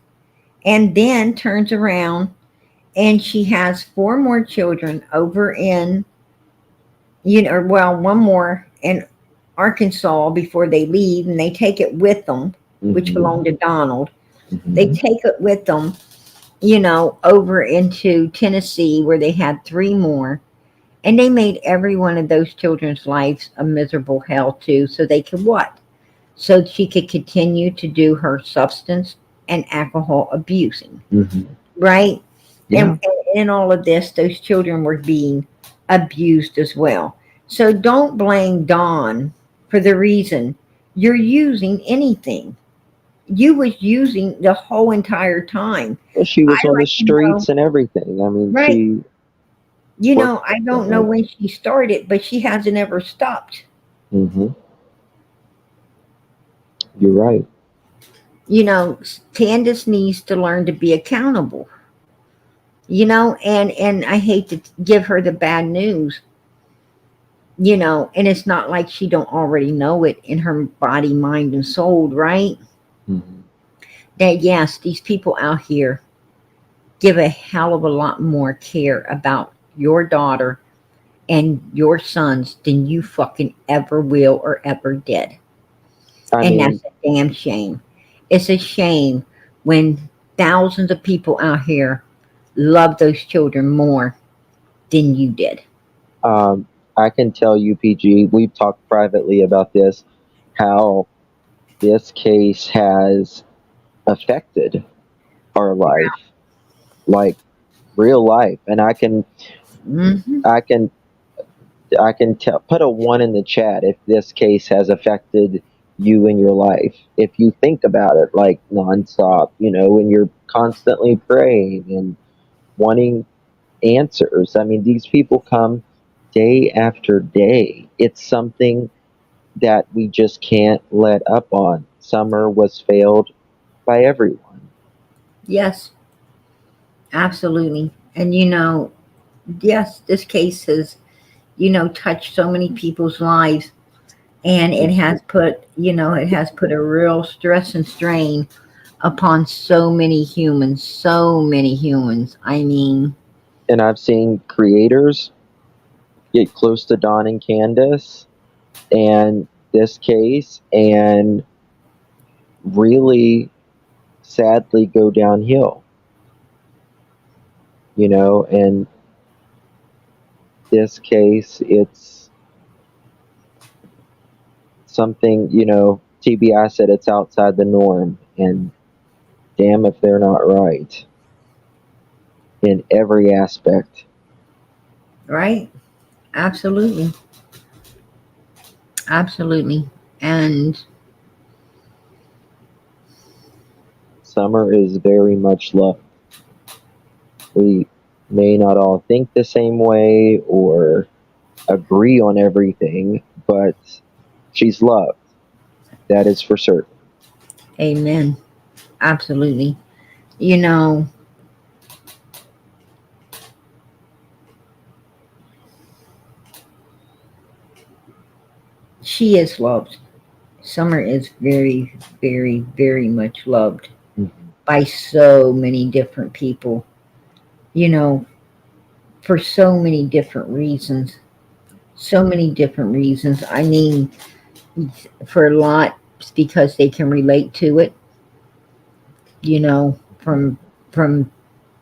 And then turns around and she has four more children over in, well, one more in Arkansas before they leave, and they take it with them, which Hmm. belonged to Donald. They Hmm. take it with them, over into Tennessee where they had three more. And they made every one of those children's lives a miserable hell too, so they could what? So she could continue to do her substance and alcohol abusing, Hmm. right? Yeah. And in all of this, those children were being abused as well. So don't blame Dawn for the reason you're using anything. You was using the whole entire time. Well, she was I'd on the like to know, streets and everything. I mean, right? she worked. I don't know when she started, but she hasn't ever stopped. Hmm. You're right. Candus needs to learn to be accountable. And I hate to give her the bad news, and it's not like she don't already know it in her body, mind, and soul, right? Hmm. That yes, these people out here give a hell of a lot more care about your daughter and your sons than you fucking ever will or ever did. I And mean, that's a damn shame. It's a shame when thousands of people out here love those children more than you did. um, I can tell you, PG, we've talked privately about this, how this case has affected our life, like real life. And Hmm. I can, I can tell, put a one in the chat if this case has affected you in your life. If you think about it like nonstop, when you're constantly praying and wanting answers. I mean, these people come day after day. It's something that we just can't let up on. Summer was failed by everyone. Yes, absolutely. And yes, this case has, touched so many people's lives, and it has put a real stress and strain upon so many humans, so many humans. I mean, And I've seen creators get close to Don and Candace and this case and really sadly go downhill, and this case, it's something, TBI said it's outside the norm, and damn if they're not right in every aspect. right? Absolutely. Absolutely. And Summer is very much loved. We may not all think the same way or agree on everything, but she's loved. That is for certain. amen. Absolutely. You know, she is loved. Summer is very, very, very much loved Mhm. by so many different people, you know, for so many different reasons. So many different reasons. I mean, for a lot, it's because they can relate to it, from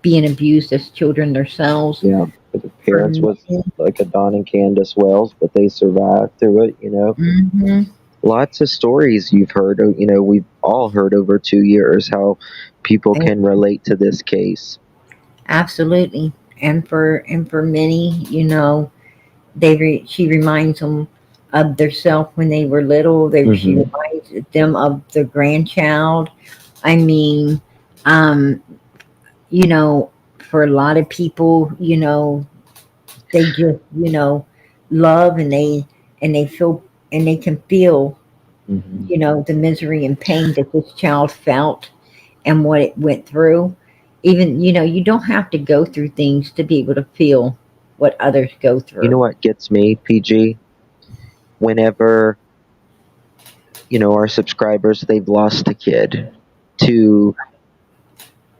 being abused as children themselves. Yeah, but the For parents was many, like a Don and Candace Wells, but they survived through it. hmm Lots of stories you've heard, we've all heard over 2 years how people can relate to this case. absolutely. And for many, she reminds them of themselves when they were little. She Hmm. reminds them of the grandchild. I mean, um, you know, for a lot of people, they just, love, and they feel, and they can feel, Mhm. You know, the misery and pain that this child felt and what it went through. Even, you know, you don't have to go through things to be able to feel what others go You know through. what gets me, PG? Whenever, our subscribers, they've lost a kid to,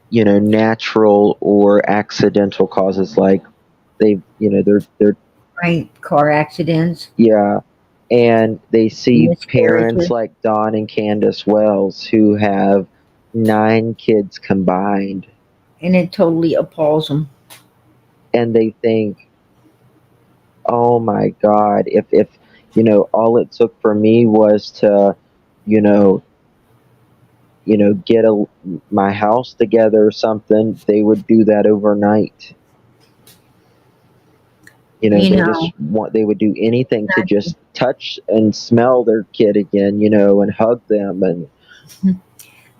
natural or accidental causes, like they're Right? Car accidents, yeah, and they see parents miscarriages, like Don and Candace Wells who have 9 kids combined, and it totally appalls them. and they think, oh my God, if all it took for me was to, you know, get my house together or something, they would do that overnight. You know, They would do anything to just touch and smell their kid again, and hug them. And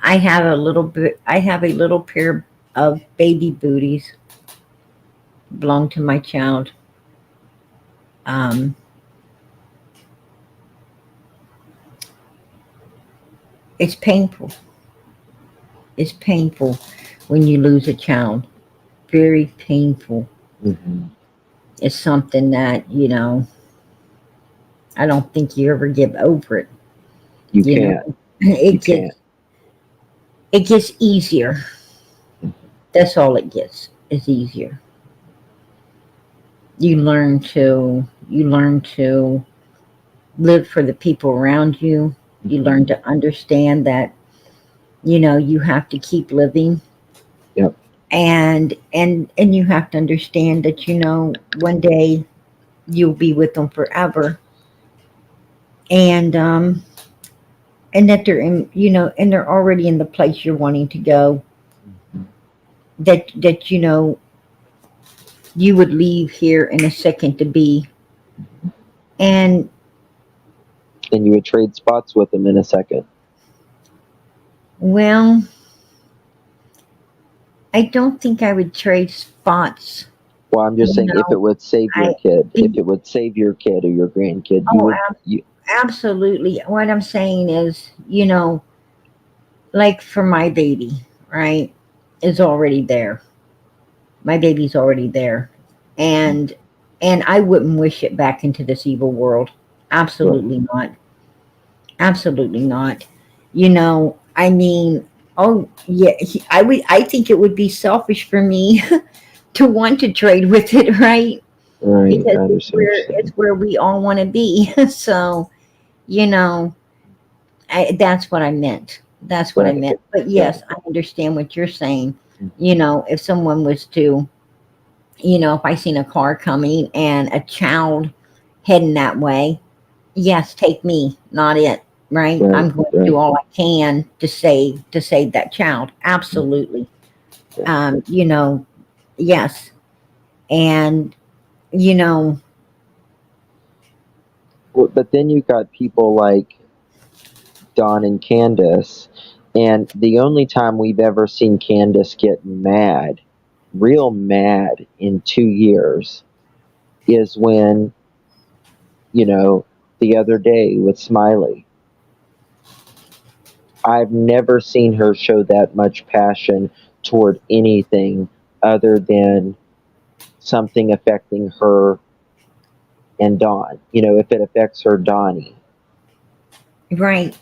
I have a little pair of baby booties belong to my child. Um, it's painful. It's painful when you lose a child. Very painful. Mhm. It's something that, you know, I don't think you ever get over it. You You can't. know, You can't. it gets easier. That's all it gets. It's easier. You learn to live for the people around you. You learn Mhm. to understand that, you know, you have to keep living, Yep. and you have to understand that, you know, one day you'll be with them forever, and and that they're in, you know, and they're already in the place you're wanting to go, Mhm. that you know you would leave here in a second to be. And And you would trade spots with them in a second. well, I don't think I would trade spots. Well, I'm just You saying, if know, it would save your I kid, if the it would save your kid or your grandkid, you oh, would. You absolutely. What I'm saying is, you know, like for my baby, right, is already there. My baby's already there, and I wouldn't wish it back into this evil world. Right. Absolutely not. Absolutely not. You know, I mean, oh yeah, I would. I think it would be selfish for me to want to trade with it, right? Right. Because I understand what you're it's saying. where we all want to be. So, you know, that's what I meant. That's what I Right. meant. But Right. yes, I understand what you're saying. You know, if someone was to, you know, if I seen a car coming and a child heading that way, yes, take me, not it. Right? Right. I'm going to do Right. all I can to save that child. Absolutely. Right. You know, yes, and you know, Well, but then you got people like Don and Candace, and the only time we've ever seen Candace get mad, real mad, in 2 years is when, you know, the other day with Smiley. I've never seen her show that much passion toward anything other than something affecting her and Don. If it affects her, Donnie. right,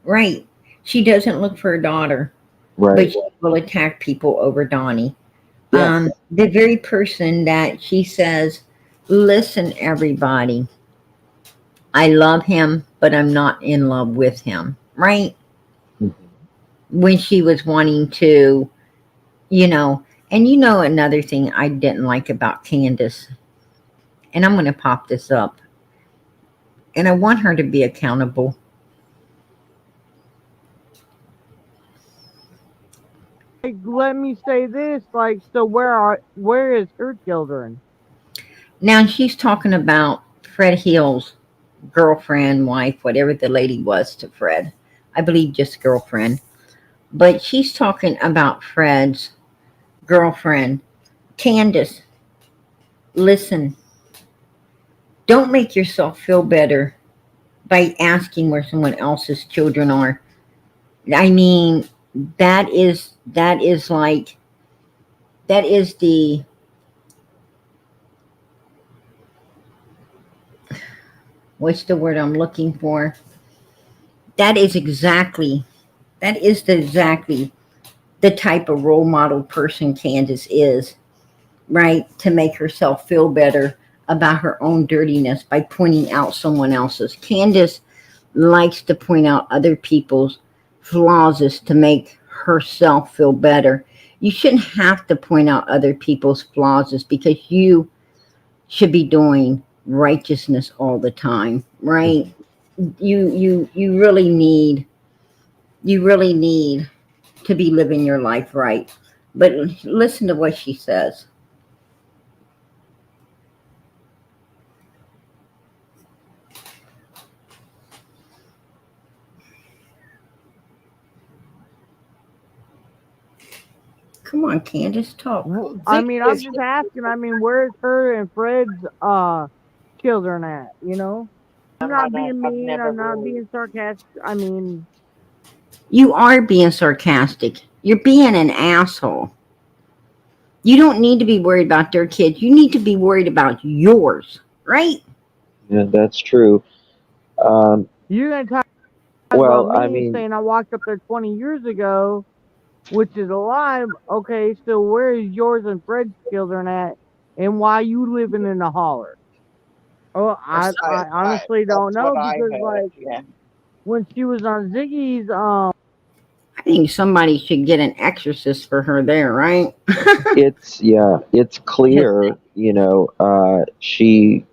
right. She doesn't look for her daughter, but Right. she will attack people over Donnie. Yes. The very person that she says, "Listen, everybody, I love him, but I'm not in love with him." Right? Mhm. When she was wanting to, you know, and you know another thing I didn't like about Candace, and I'm going to pop this up, and I want her to be accountable. Like, let me say this. Like, so where is her children? Now she's talking about Fred Hill's girlfriend, wife, whatever the lady was to Fred. I believe just girlfriend. But she's talking about Fred's girlfriend, Candus. Listen, don't make yourself feel better by asking where someone else's children are. I mean, that is like that is the what's the word I'm looking for? That is exactly that is the exactly the type of role model person Candace is, right? To make herself feel better about her own dirtiness by pointing out someone else's. Candace likes to point out other people's flaws to make herself feel better. You shouldn't have to point out other people's flaws because you should be doing righteousness all the time, right? You really need to be living your life right. But listen to what she says. Come on, Candace, talk. I mean, I'm just asking. I mean, where's her and Fred's children at? You know, I'm not being mean. I'm not being sarcastic. I mean, You are being sarcastic. You're being an asshole. You don't need to be worried about their kids. You need to be worried about yours, right? Yeah, that's true. Um, you're gonna talk about well, I me mean, saying I walked up there 20 years ago, which is a lie. Okay, so where is yours and Fred's children at, and why you living in the holler? Oh, I honestly don't know because like when she was on Ziggy's I think somebody should get an exorcist for her there, right? it's clear, she,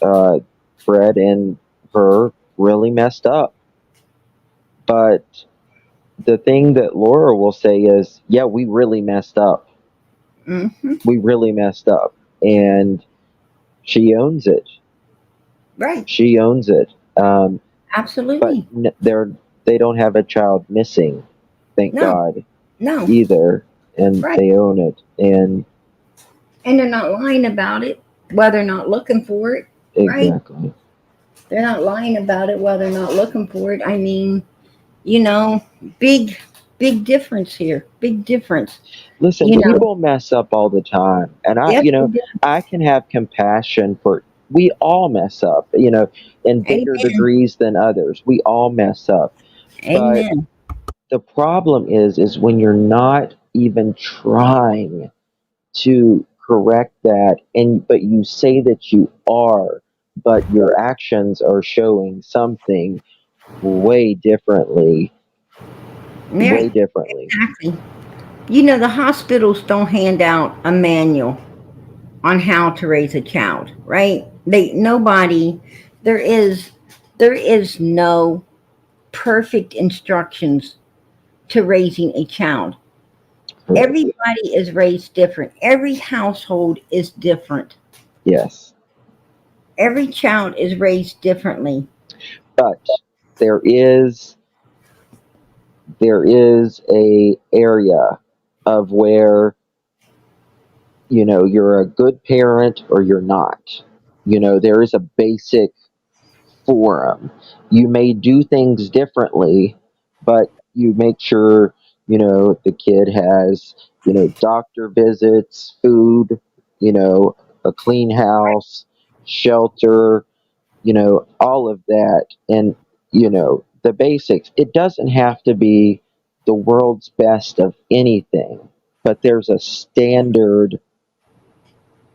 uh, Fred and her really messed up. But the thing that Laura will say is, yeah, we really messed up. Hmm. We really messed up. And she owns it. Right. She owns it. But Absolutely. they don't have a child missing, thank No, God, no. either. And Right. they own it. And And they're not lying about it while they're not looking for it, right? exactly. They're not lying about it while they're not looking for it. I mean, you know, big, big difference here. Big difference. Listen, You know, people mess up all the time. And yes, they do. I can have compassion for, we all mess up, in bigger Amen. degrees than others. We all mess up. But Amen. the problem is when you're not even trying to correct that, but you say that you are, but your actions are showing something way differently, way Right. differently. Exactly. You know, the hospitals don't hand out a manual on how to raise a child, right? They nobody there is there is no perfect instructions to raising a child. Correct. Everybody is raised different. Every household is different. Yes. Every child is raised differently. But there is a area of where, you're a good parent or you're not. There is a basic forum. You may do things differently, but you make sure, the kid has, doctor visits, food, a clean house, shelter, all of that. And, the basics. It doesn't have to be the world's best of anything, but there's a standard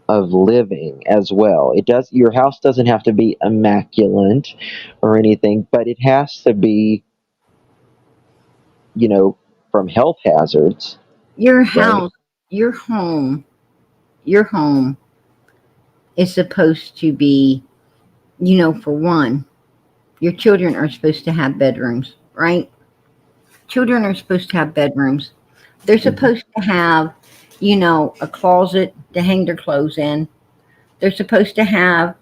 of living as well. Your house doesn't have to be immaculate or anything, but it has to be, you know, from health hazards, Your right? house, your home, your home is supposed to be, for one, your children are supposed to have bedrooms, right? Children are supposed to have bedrooms. They're Mhm. supposed to have, a closet to hang their clothes in. They're supposed to have,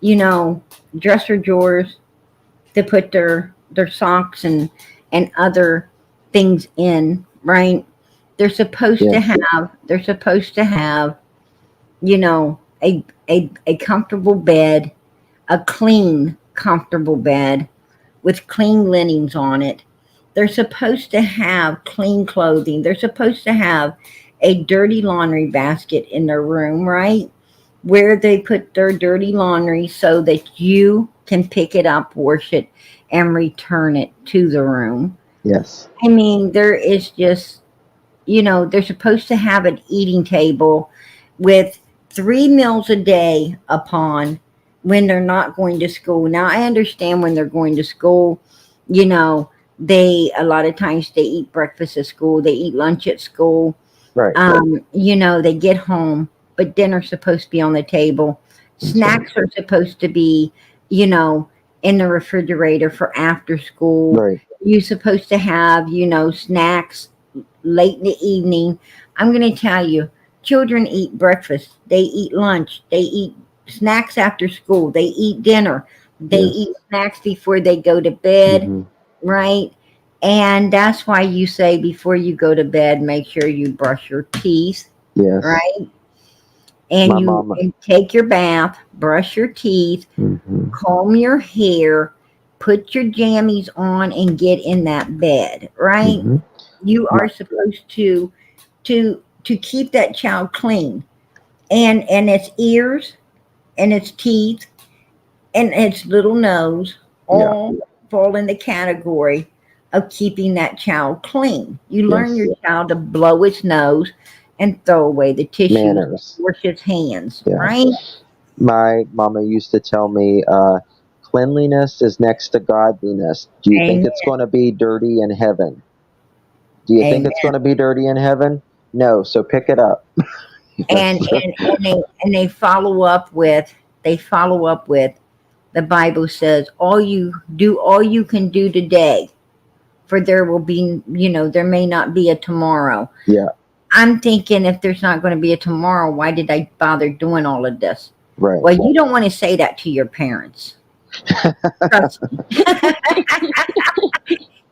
you know, dresser drawers to put their socks and other things in, right? Yes. They're supposed to have, a comfortable bed, a clean comfortable bed with clean linens on it. They're supposed to have clean clothing. They're supposed to have a dirty laundry basket in their room, right? Where they put their dirty laundry so that you can pick it up, wash it, and return it to the room. Yes. I mean, there is just, they're supposed to have an eating table with 3 meals a day upon when they're not going to school. Now, I understand when they're going to school, you know, a lot of times they eat breakfast at school, they eat lunch at school. Right. They get home, but dinner's supposed to be on the table. That's Snacks are supposed to be, you know, in the refrigerator for after school. Right. You're supposed to have, snacks late in the evening. I'm going to tell you, children eat breakfast, they eat lunch, they eat snacks after school, they eat dinner, they Yes. eat snacks before they go to bed, Mhm. right? And that's why you say before you go to bed, make sure you brush your teeth, Yes. right? And My you mama. and take your bath, brush your teeth, Mhm. comb your hair, put your jammies on, and get in that bed, right? Mhm. You My, are supposed to keep that child clean, and its ears and its teeth and its little nose yeah. all fall in the category of keeping that child clean. You learn Yes. your child to blow its nose and throw away the tissues, Manners. wash its hands, Yeah. right? My mama used to tell me, cleanliness is next to godliness. Do you think Amen. it's going to be dirty in heaven? Do you think Amen. it's going to be dirty in heaven? No. So pick it up. And Yes. they follow up with the Bible says all you can do today, for there will be, there may not be a tomorrow. Yeah. I'm thinking, if there's not going to be a tomorrow, why did I bother doing all of this? Right. Well, you don't want to say that to your parents. Trust me.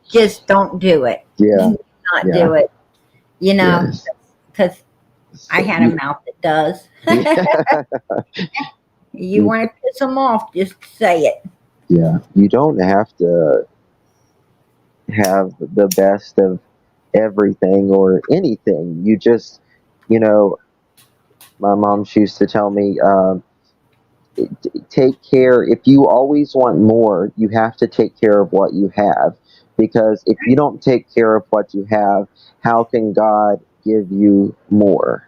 Just don't do it. Yeah. Do not Yeah. do it. Yes. Because I So had a mouth that does. You you, want to piss them off, just say it. yeah. You don't have to have the best of everything or anything. You just, you know, my mom, she used to tell me, take care. If you always want more, you have to take care of what you have. Because if you don't take care of what you have, how can God give you more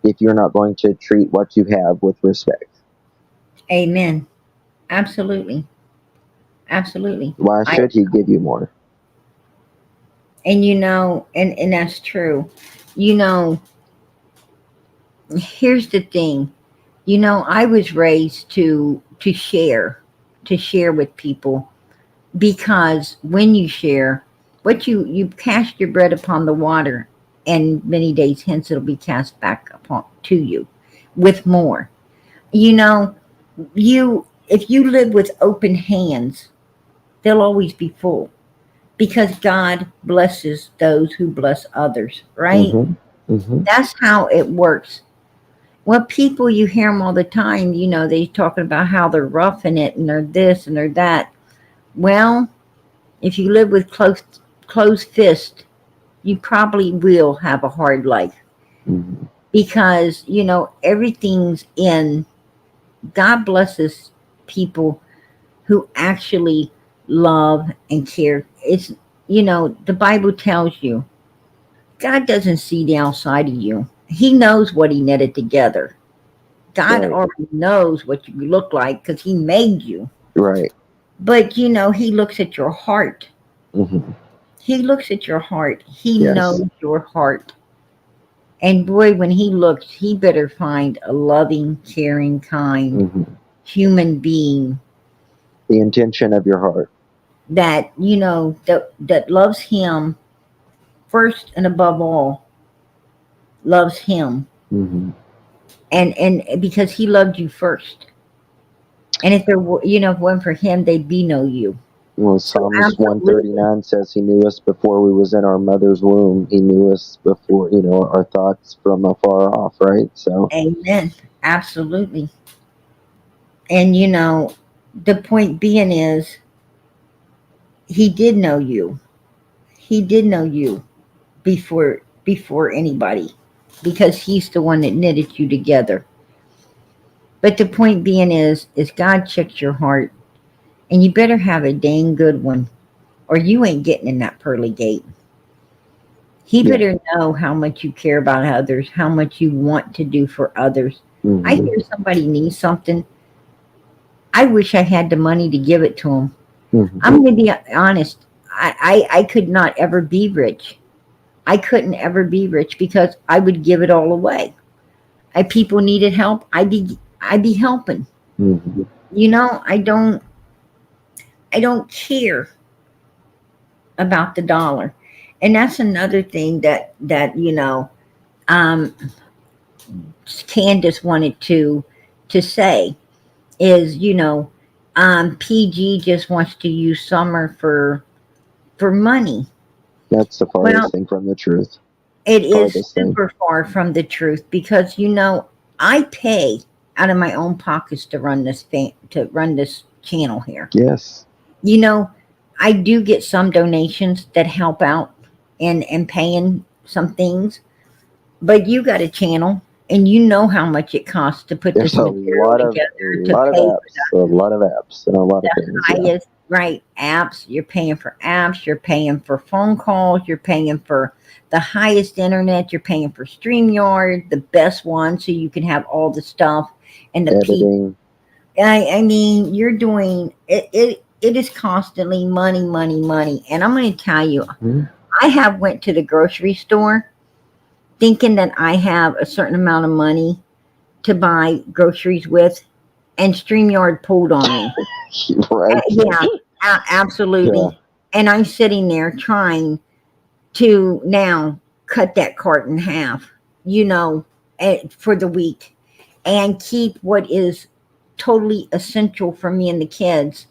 if you're not going to treat what you have with respect? Amen. Absolutely. Absolutely. Why I should He give you more? and and that's true. You know, here's the thing. I was raised to share with people, because when you share, what you cast your bread upon the water, and many days hence it'll be cast back upon to you with more. You know, you if you live with open hands, they'll always be full, because God blesses those who bless others, right? Mm-hmm. Mm-hmm. That's how it works. Well, people, you hear them all the time, they talking about how they're roughing it and they're this and they're that. Well, if you live with closed fist, you probably will have a hard life, Mm-hmm. because, everything's in. God blesses people who actually love and care. The Bible tells you God doesn't see the outside of you. He knows what he knitted together. God Right. already knows what you look like because he made you. Right. But he looks at your heart. Mm-hmm. He looks at your heart. He Yes. knows your heart. And boy, when he looks, he better find a loving, caring, kind Mm-hmm. human being The intention of your heart. that, that loves him first and above all, loves him. Mm-hmm. And because he loved you first. And if there were, if it weren't for him, they'd be no you. Well, So Psalms absolutely. 139 says He knew us before we was in our mother's womb. He knew us before, our thoughts from afar off, right? So, Amen. Absolutely. And The point being is, he did know you. He did know you before anybody, because he's the one that knitted you together. But the point being is God checks your heart, and you better have a dang good one, or you ain't getting in that pearly gate. He Yeah. better know how much you care about others, how much you want to do for others. I Hmm. hear somebody needs something. I wish I had the money to give it to them. Hmm. I'm going to be honest. I could not ever be rich. I couldn't ever be rich because I would give it all away. People needed help. I'd be helping. Hmm. I don't care about the dollar. And that's another thing that um Candus wanted to say is, PG just wants to use Summer for money. That's the Well, farthest thing from the truth. it is Farthest thing. super far from the truth because I pay out of my own pockets to run this channel here. Yes. You know, I do get some donations that help out and paying some things, but you got a channel and you know how much it costs to put There's this a material together, to pay apps, a lot of apps, and a lot of the things. Yeah. highest, right, apps. You're paying for apps, you're paying for phone calls, you're paying for the highest internet, you're paying for StreamYard, the best one, so you can have all the stuff and the people. Editing. I mean, you're doing it, it is constantly money, money, money. And I'm going to tell you, Hmm. I have went to the grocery store thinking that I have a certain amount of money to buy groceries with, and StreamYard pulled on me. Right. Yeah, Yeah. absolutely. And I'm sitting there trying to now cut that cart in half, you know, for the week, and keep what is totally essential for me and the kids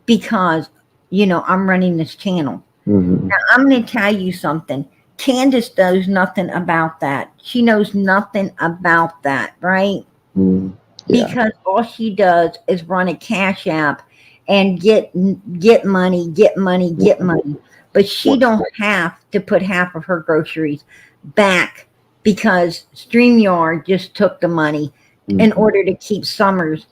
because, I'm running this channel. Hmm. Now, I'm going to tell you something. Candace knows nothing about that. She knows nothing about that, right? Mm. Yeah. Because all she does is run a cash app and get money, get money, get money. But she don't have to put half of her groceries back because StreamYard just took the money in Hmm. order to keep Summers,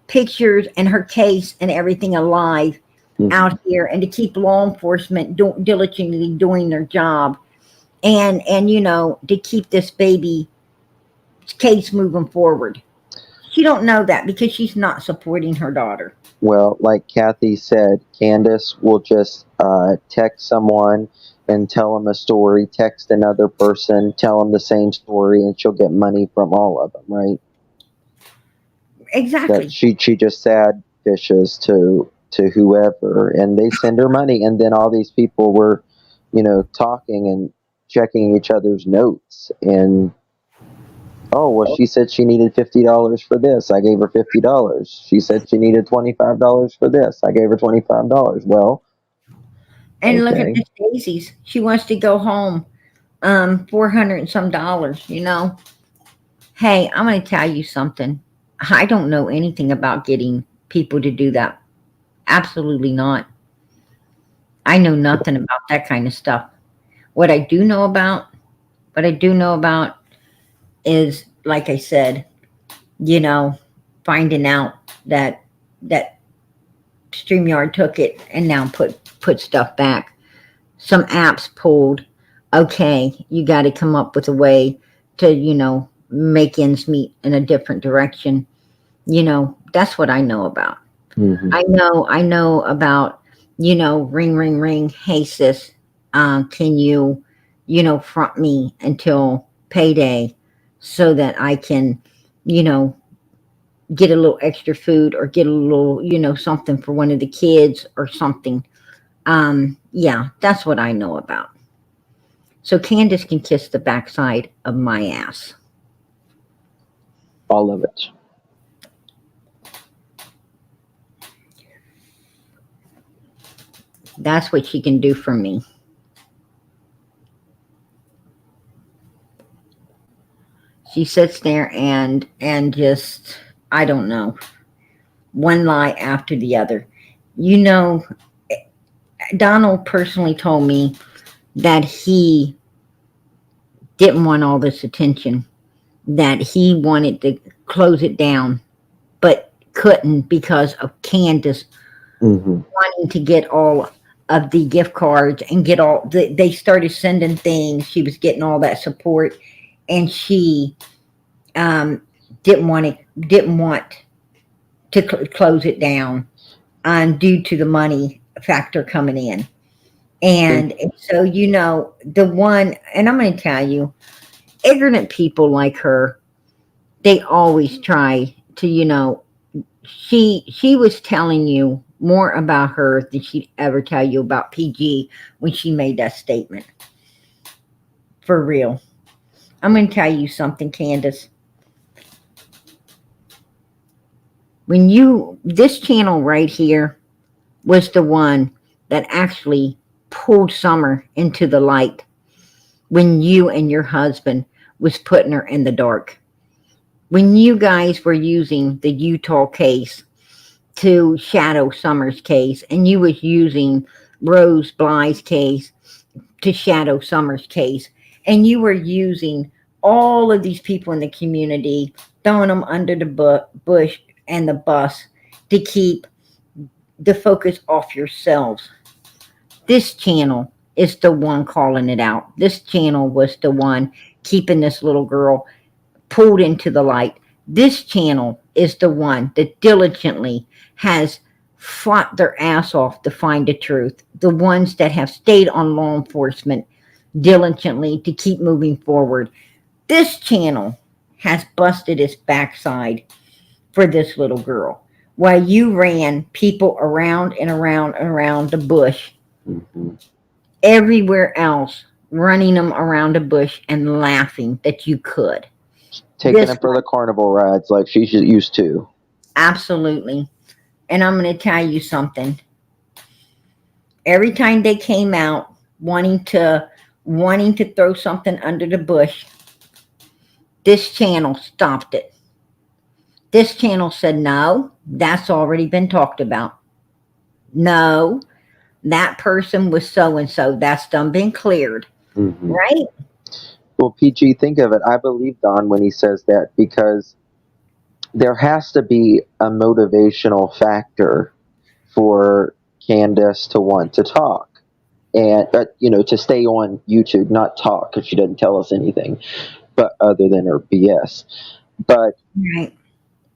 pictures and her case and everything alive Hmm. out here, and to keep law enforcement diligently doing their job, and to keep this baby case moving forward. She don't know that because she's not supporting her daughter. Well, like Kathy said, Candace will just text someone and tell them a story, text another person, tell them the same story, and she'll get money from all of them, right? That Exactly. she just sad fishes to whoever, and they send her money, and then all these people were, talking and checking each other's notes, and oh, well, she said she needed $50 for this. I gave her $50. She said she needed $25 for this. I gave her $25. Well, And look at okay. this Daisy's. She wants to go home. 400 and some dollars. Hey, I'm gonna tell you something. I don't know anything about getting people to do that. Absolutely not. I know nothing about that kind of stuff. What I do know about, what I do know about is, like I said, you know, finding out that StreamYard took it and now put stuff back. Some apps pulled. Okay, you got to come up with a way to make ends meet in a different direction. That's what I know about. Hmm. I know about ring ring ring. Hey sis, can you front me until payday so that I can you know get a little extra food or get a little something for one of the kids or something. Yeah, that's what I know about. So Candace can kiss the backside of my ass. All of it. That's what she can do for me. She sits there and just, I don't know. one lie after the other. You know, Donald personally told me that he didn't want all this attention, that he wanted to close it down, but couldn't because of Candus Mm-hmm. wanting to get all of the gift cards and get all they started sending things. She was getting all that support, and she um, didn't want to close it down due to the money factor coming in. And so, the one, and I'm going to tell you, ignorant people like her, they always try to, she was telling you more about her than she'd ever tell you about PG when she made that statement. For real. I'm going to tell you something, Candace. This channel right here was the one that actually pulled Summer into the light when you and your husband was putting her in the dark. When you guys were using the Utah case to shadow Summer's case, and you was using Rose Bly's case to shadow Summer's case, and you were using all of these people in the community, throwing them under the bush and the bus to keep the focus off yourselves. This channel is the one calling it out. This channel was the one keeping this little girl pulled into the light. This channel is the one that diligently has fought their ass off to find the truth. The ones that have stayed on law enforcement diligently to keep moving forward. This channel has busted its backside for this little girl, while you ran people around and around and around the bush, Mm-hmm. everywhere else, running them around the bush and laughing that you could. Taking This them for the carnival rides like she's used to. Absolutely. And I'm going to tell you something. Every time they came out wanting to throw something under the bush, this channel stopped it. This channel said, no, that's already been talked about. No, that person was so and so. That's done been cleared. Mm-hmm. Right? Well, PG, think of it. I believe Don when he says that because there has to be a motivational factor for Candace to want to talk and to stay on YouTube, not talk because she doesn't tell us anything, but other than her BS. But Right.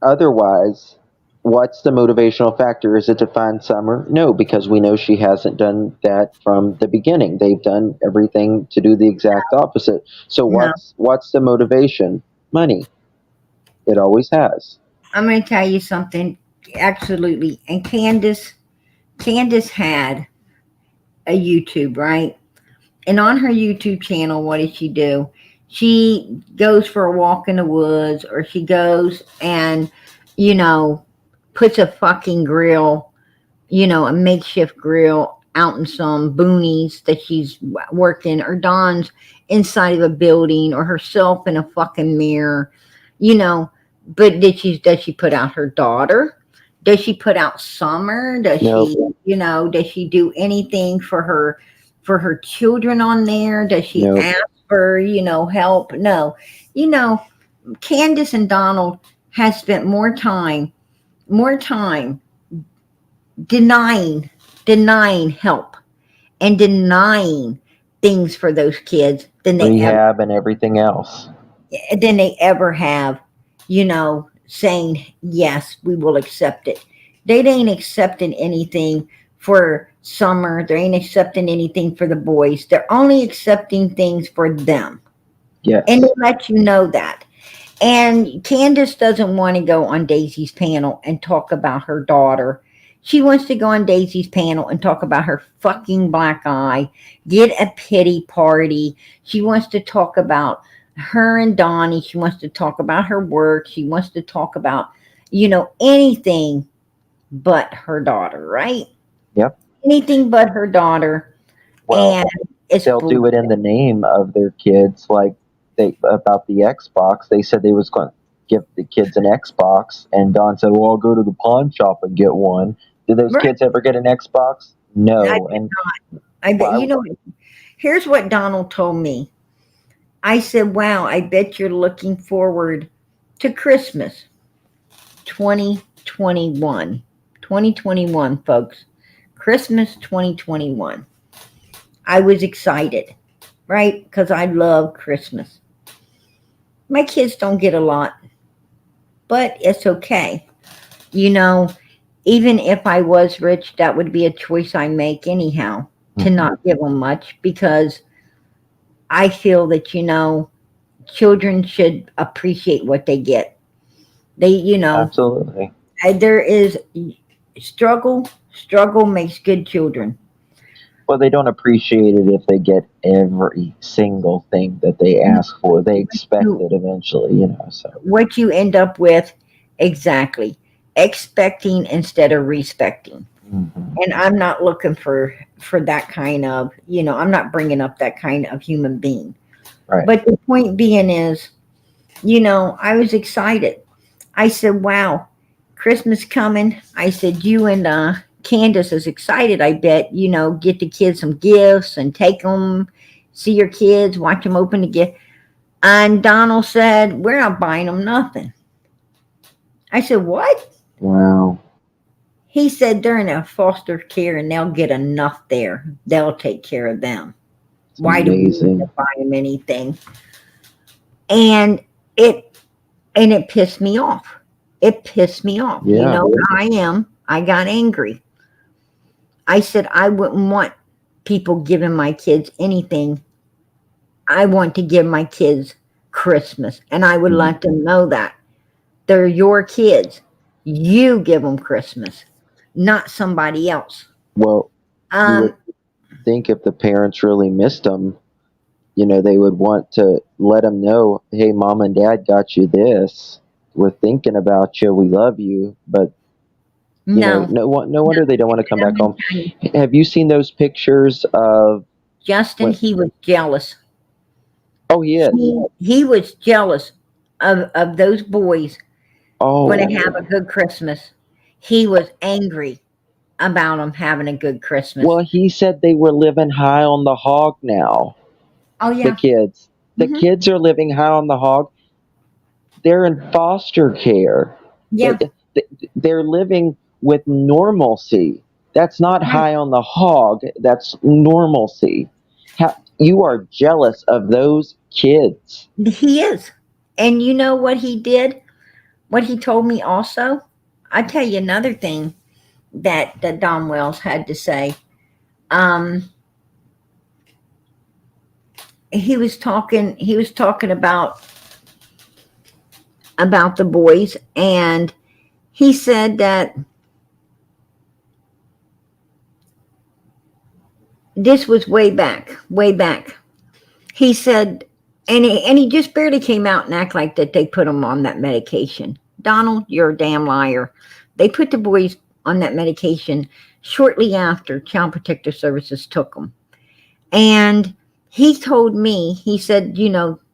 otherwise, what's the motivational factor? Is it to find Summer? No, because we know she hasn't done that from the beginning. They've done everything to do the exact opposite. So No. what's the motivation? Money. It always has. I'm going to tell you something. Absolutely. And Candace had a YouTube, right? And on her YouTube channel, what does she do? She goes for a walk in the woods, or she goes and, puts a fucking grill, a makeshift grill out in some boonies that she's working, or Dawn's inside of a building, or herself in a fucking mirror, But does she put out her daughter? Does she put out Summer? Does No. she, does she do anything for her children on there? Does she No. ask for, help? No. Candace and Donald has spent more time denying help and denying things for those kids Rehab and everything else. than they ever have, saying, yes, we will accept it. They ain't accepting anything for Summer. They ain't accepting anything for the boys. They're only accepting things for them. Yes. And they let you know that. And Candace doesn't want to go on Daisy's panel and talk about her daughter. She wants to go on Daisy's panel and talk about her fucking black eye, get a pity party. She wants to talk about her and Donnie. She wants to talk about her work. She wants to talk about, anything but her daughter, right? Yep. Anything but her daughter. Well, and it's they'll do it in the name of their kids, like about the Xbox. They said they was going. give the kids an Xbox, and Don said, "Well, I'll go to the pawn shop and get one." Did those Right. kids ever get an Xbox? I No. bet And not. I bet, well, here's what Donald told me. I said, wow, I bet you're looking forward to Christmas 2021. 2021, folks. Christmas 2021. I was excited, right? Because I love Christmas. My kids don't get a lot, but it's okay. You know, even if I was rich, that would be a choice I make anyhow to not give them much, because I feel that, children should appreciate what they get. absolutely. There is struggle. Struggle makes good children. Well, they don't appreciate it if they get every single thing that they ask for. They expect it eventually, So What you end up with, exactly, expecting instead of respecting. And I'm not looking for that kind of, I'm not bringing up that kind of human being. right. But the point being is, I was excited. I said, wow, Christmas coming. I said, you and Candus is excited. I bet, get the kids some gifts and take them, see your kids, watch them open the gift. And Donald said, we're not buying them nothing. I said, what? Wow. He said, they're in a foster care and they'll get enough there. They'll take care of them. It's Why do we need amazing. to buy them anything? And it pissed me off. It pissed me off. Yeah. I got angry. I said, I wouldn't want people giving my kids anything. I want to give my kids Christmas. And I would let them know that. They're your kids. You give them Christmas, not somebody else. Well, you Um, would think if the parents really missed them, they would want to let them know, hey, mom and dad got you this. We're thinking about you. We love you. But, no, no wonder they don't want to come back home. no. Have you seen those pictures of Justin, when, he was jealous. oh, he is. He was jealous of those boys going to Oh, have a good Christmas. He was angry about them having a good Christmas. well, he said they were living high on the hog now. Oh, The yeah. kids. The Mhm. kids are living high on the hog. They're in foster care. Yeah. They're living with normalcy. That's not Right. high on the hog. That's normalcy. You are jealous of those kids. He is. And you know what he did? What he told me also? I'll tell you another thing that Don Wells had to say. He was talking about the boys, and he said that this was way back. He said, and he just barely came out and act like that they put him on that medication. Donald, you're a damn liar. They put the boys on that medication shortly after Child Protective Services took them. And he told me, he said,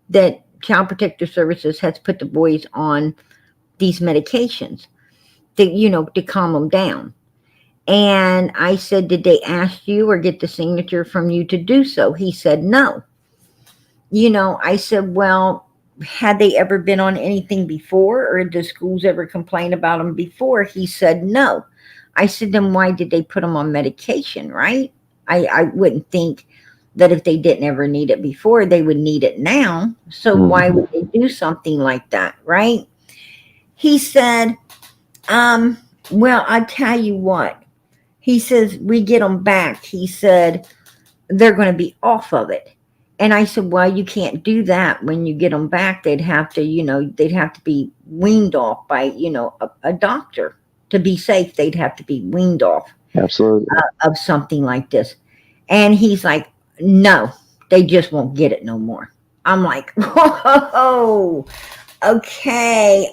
that Child Protective Services has put the boys on these medications to calm them down. And I said, did they ask you or get the signature from you to do so? He said, no. I said, well, had they ever been on anything before, or did schools ever complain about them before? He said, no. I said, then why did they put them on medication, right? I wouldn't think that if they didn't ever need it before, they would need it now. So why would they do something like that, right? He said, well, I tell you what. He says, we get them back. He said, they're going to be off of it. And I said, well, you can't do that. When you get them back, they'd have to be weaned off by, a doctor to be safe. They'd have to be weaned off Absolutely. of something like this. And he's like, no, they just won't get it no more. I'm like, whoa, okay.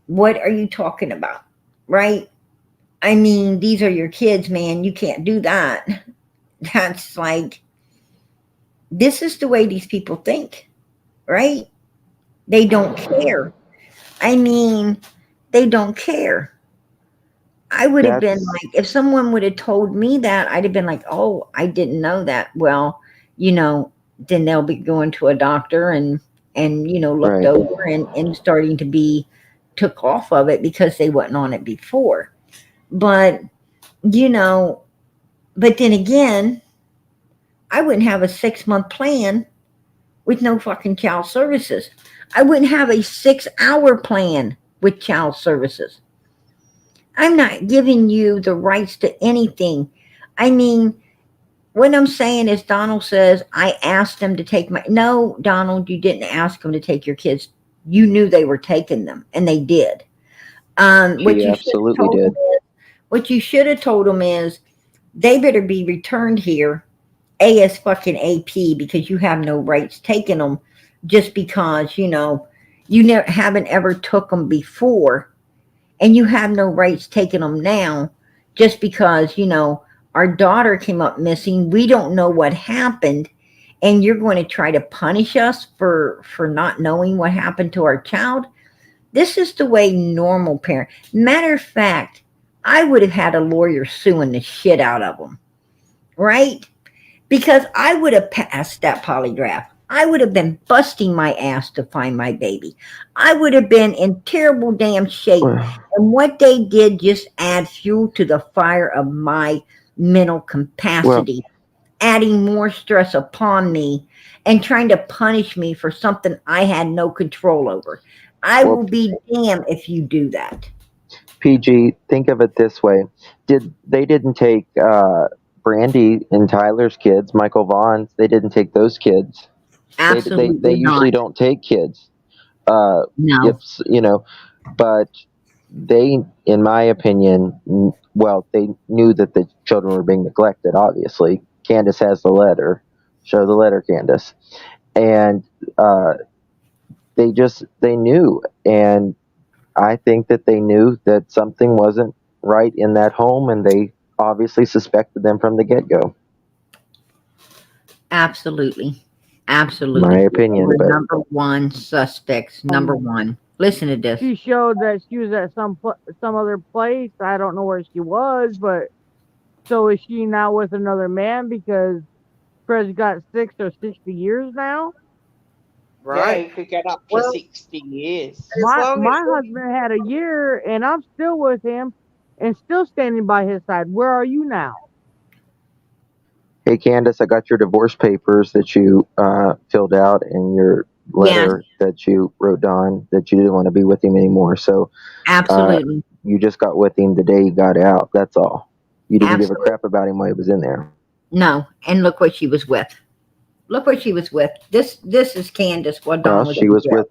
What are you talking about? Right? I mean, these are your kids, man. You can't do that. That's like, this is the way these people think, right? They don't care. I mean, they don't care. I would have been That's like, if someone would have told me that, I'd have been like, oh, I didn't know that. Well, you know, then they'll be going to a doctor and looked right. over and starting to be took off of it because they wasn't on it before. But you know, but then again, I wouldn't have a 6 month plan with no fucking child services. I wouldn't have a 6 hour plan with child services. I'm not giving you the rights to anything. I mean, what I'm saying is, Donald says, I asked them to take my. No, Donald, you didn't ask them to take your kids. You knew they were taking them, and they did. She absolutely did. What you should have told them is, they better be returned here AS fucking AP because you have no rights taking them just because, you never haven't ever took them before and you have no rights taking them now just because, our daughter came up missing. We don't know what happened and you're going to try to punish us for not knowing what happened to our child. This is the way normal parent. Matter of fact, I would have had a lawyer suing the shit out of them, right? Because I would have passed that polygraph. I would have been busting my ass to find my baby. I would have been in terrible damn shape. Well, And what they did just add fuel to the fire of my mental well, capacity, adding more stress upon me and trying to punish me for something I had no control over. I well, will be damned if you do that. PG, think of it this way: they didn't take Brandy and Tyler's kids, Michael Vaughn's? They didn't take those kids. They Absolutely usually not. don't take kids. Uh, if No. but they, in my opinion, well, they knew that the children were being neglected. Obviously, Candus has the letter. Show the letter, Candus. And they knew, and I think that they knew that something wasn't right in that home, and they obviously suspected them from the get go. Absolutely. My Absolutely. They opinion, were but number one suspects. Number one. Listen to this. She showed that she was at some other place. I don't know where she was, but so is she now with another man because Fred's got 6 or 60 years now? Yeah, Right. it could get up to Well, 60 years. as My long as my husband had a year, and I'm still with him, and still standing by his side. Where are you now? hey, Candace, I got your divorce papers that you filled out and your Yes, letter that you wrote Don that you didn't want to be with him anymore. So uh, absolutely. you just got with him the day he got out. That's all. You didn't give a Absolutely. crap about him while he was in there. No. And look what she was with. Look what she was with. This is Candace while Well, Don was she in was jail. with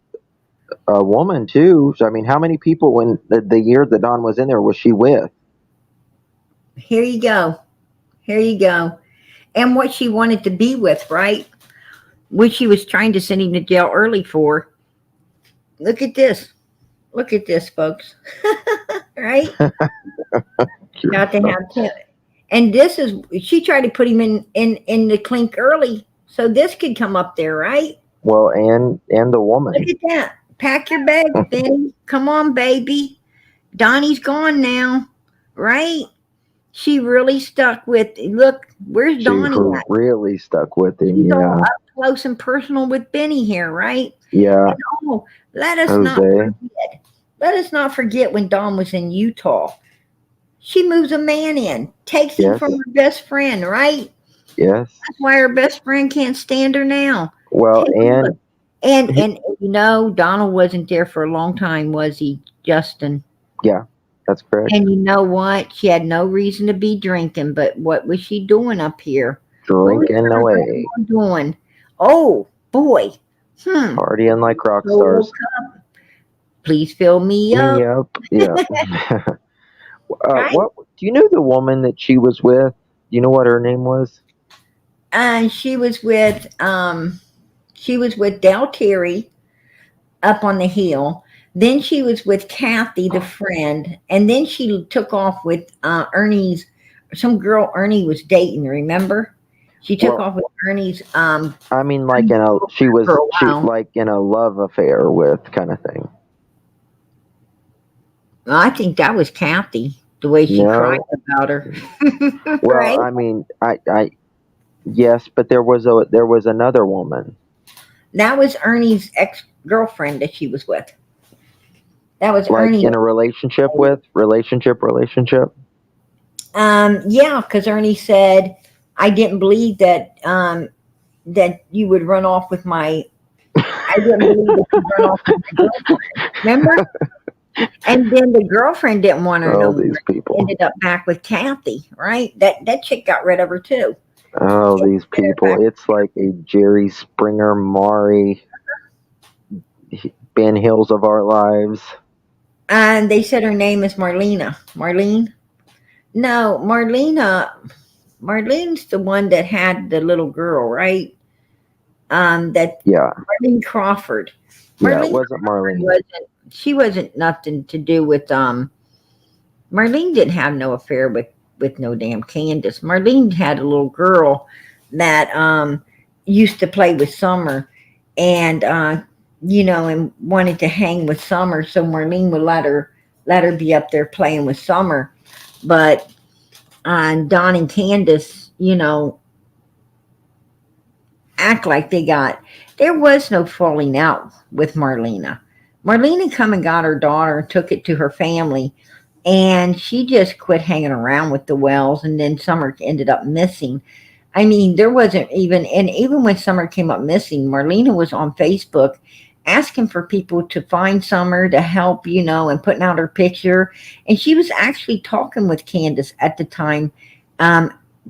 a woman too. So, I mean, how many people when the year that Don was in there was she with? Here you go. Here you go. And what she wanted to be with, right? Which she was trying to send him to jail early for. Look at this. Look at this, folks. Right? Got to have 10. And this is she tried to put him in the clink early so this could come up there, right? Well, and the Look woman. at that. Pack your bags, Benny. Come on, baby. Donnie's gone now, right? She really stuck with. Look, where's She Donnie at? really stuck with him. She's all Yeah, up close and personal with Benny here, right? yeah. And oh, let us not Jose. forget. Let us not forget when Don was in Utah. She moves a man in, takes him Yes, from her best friend, right? yes. That's why her best friend can't stand her now. Well, Take a look. and he, And Donald wasn't there for a long time, was he, Justin? yeah, that's correct. And you know what? She had no reason to be drinking, but what was she doing up here? What was Drinking her away, grandma doing? Oh boy. partying like rock So stars. please fill me up. Me up. Yeah. Right? What do you know the woman that she was with? Do you know what her name was? And she was with Del Terry up on the hill. Then she was with Kathy, the friend, and then she took off with Ernie's some girl Ernie was dating, remember? She took Well, off with Ernie's I mean, like in a for a while. like in a love affair with kind of thing. Well, I think that was Kathy, the way she cried No, about her. well, Right? I mean, I yes, but there was another woman. That was Ernie's ex-girlfriend that she was with. That was Like Ernie. in a relationship relationship. Yeah, because Ernie said, I didn't believe that that you would run off with my. I didn't believe that you'd run off with my girlfriend. Remember? And then the girlfriend didn't want her no Oh, more. these people. Ended up back with Kathy, right? That chick got rid of her too. Oh, these people. It's like a Jerry Springer, Maury, Ben Hills of our lives. And they said her name is Marlena. Marlene? No, Marlena. Marlene's the one that had the little girl, right? That Yeah. Marlene Crawford. Yeah, it Marlene wasn't Crawford Marlene. wasn't nothing to do with Marlene didn't have no affair with no damn Candus. Marlene had a little girl that used to play with Summer and and wanted to hang with Summer, so Marlene would let her be up there playing with Summer. But Don and Candace, act like there was no falling out with Marlena. Marlena come and got her daughter and took it to her family, and she just quit hanging around with the Wells, and then Summer ended up missing. I mean, there wasn't even when Summer came up missing, Marlena was on Facebook asking for people to find Summer to help, and putting out her picture. And she was actually talking with Candace at the time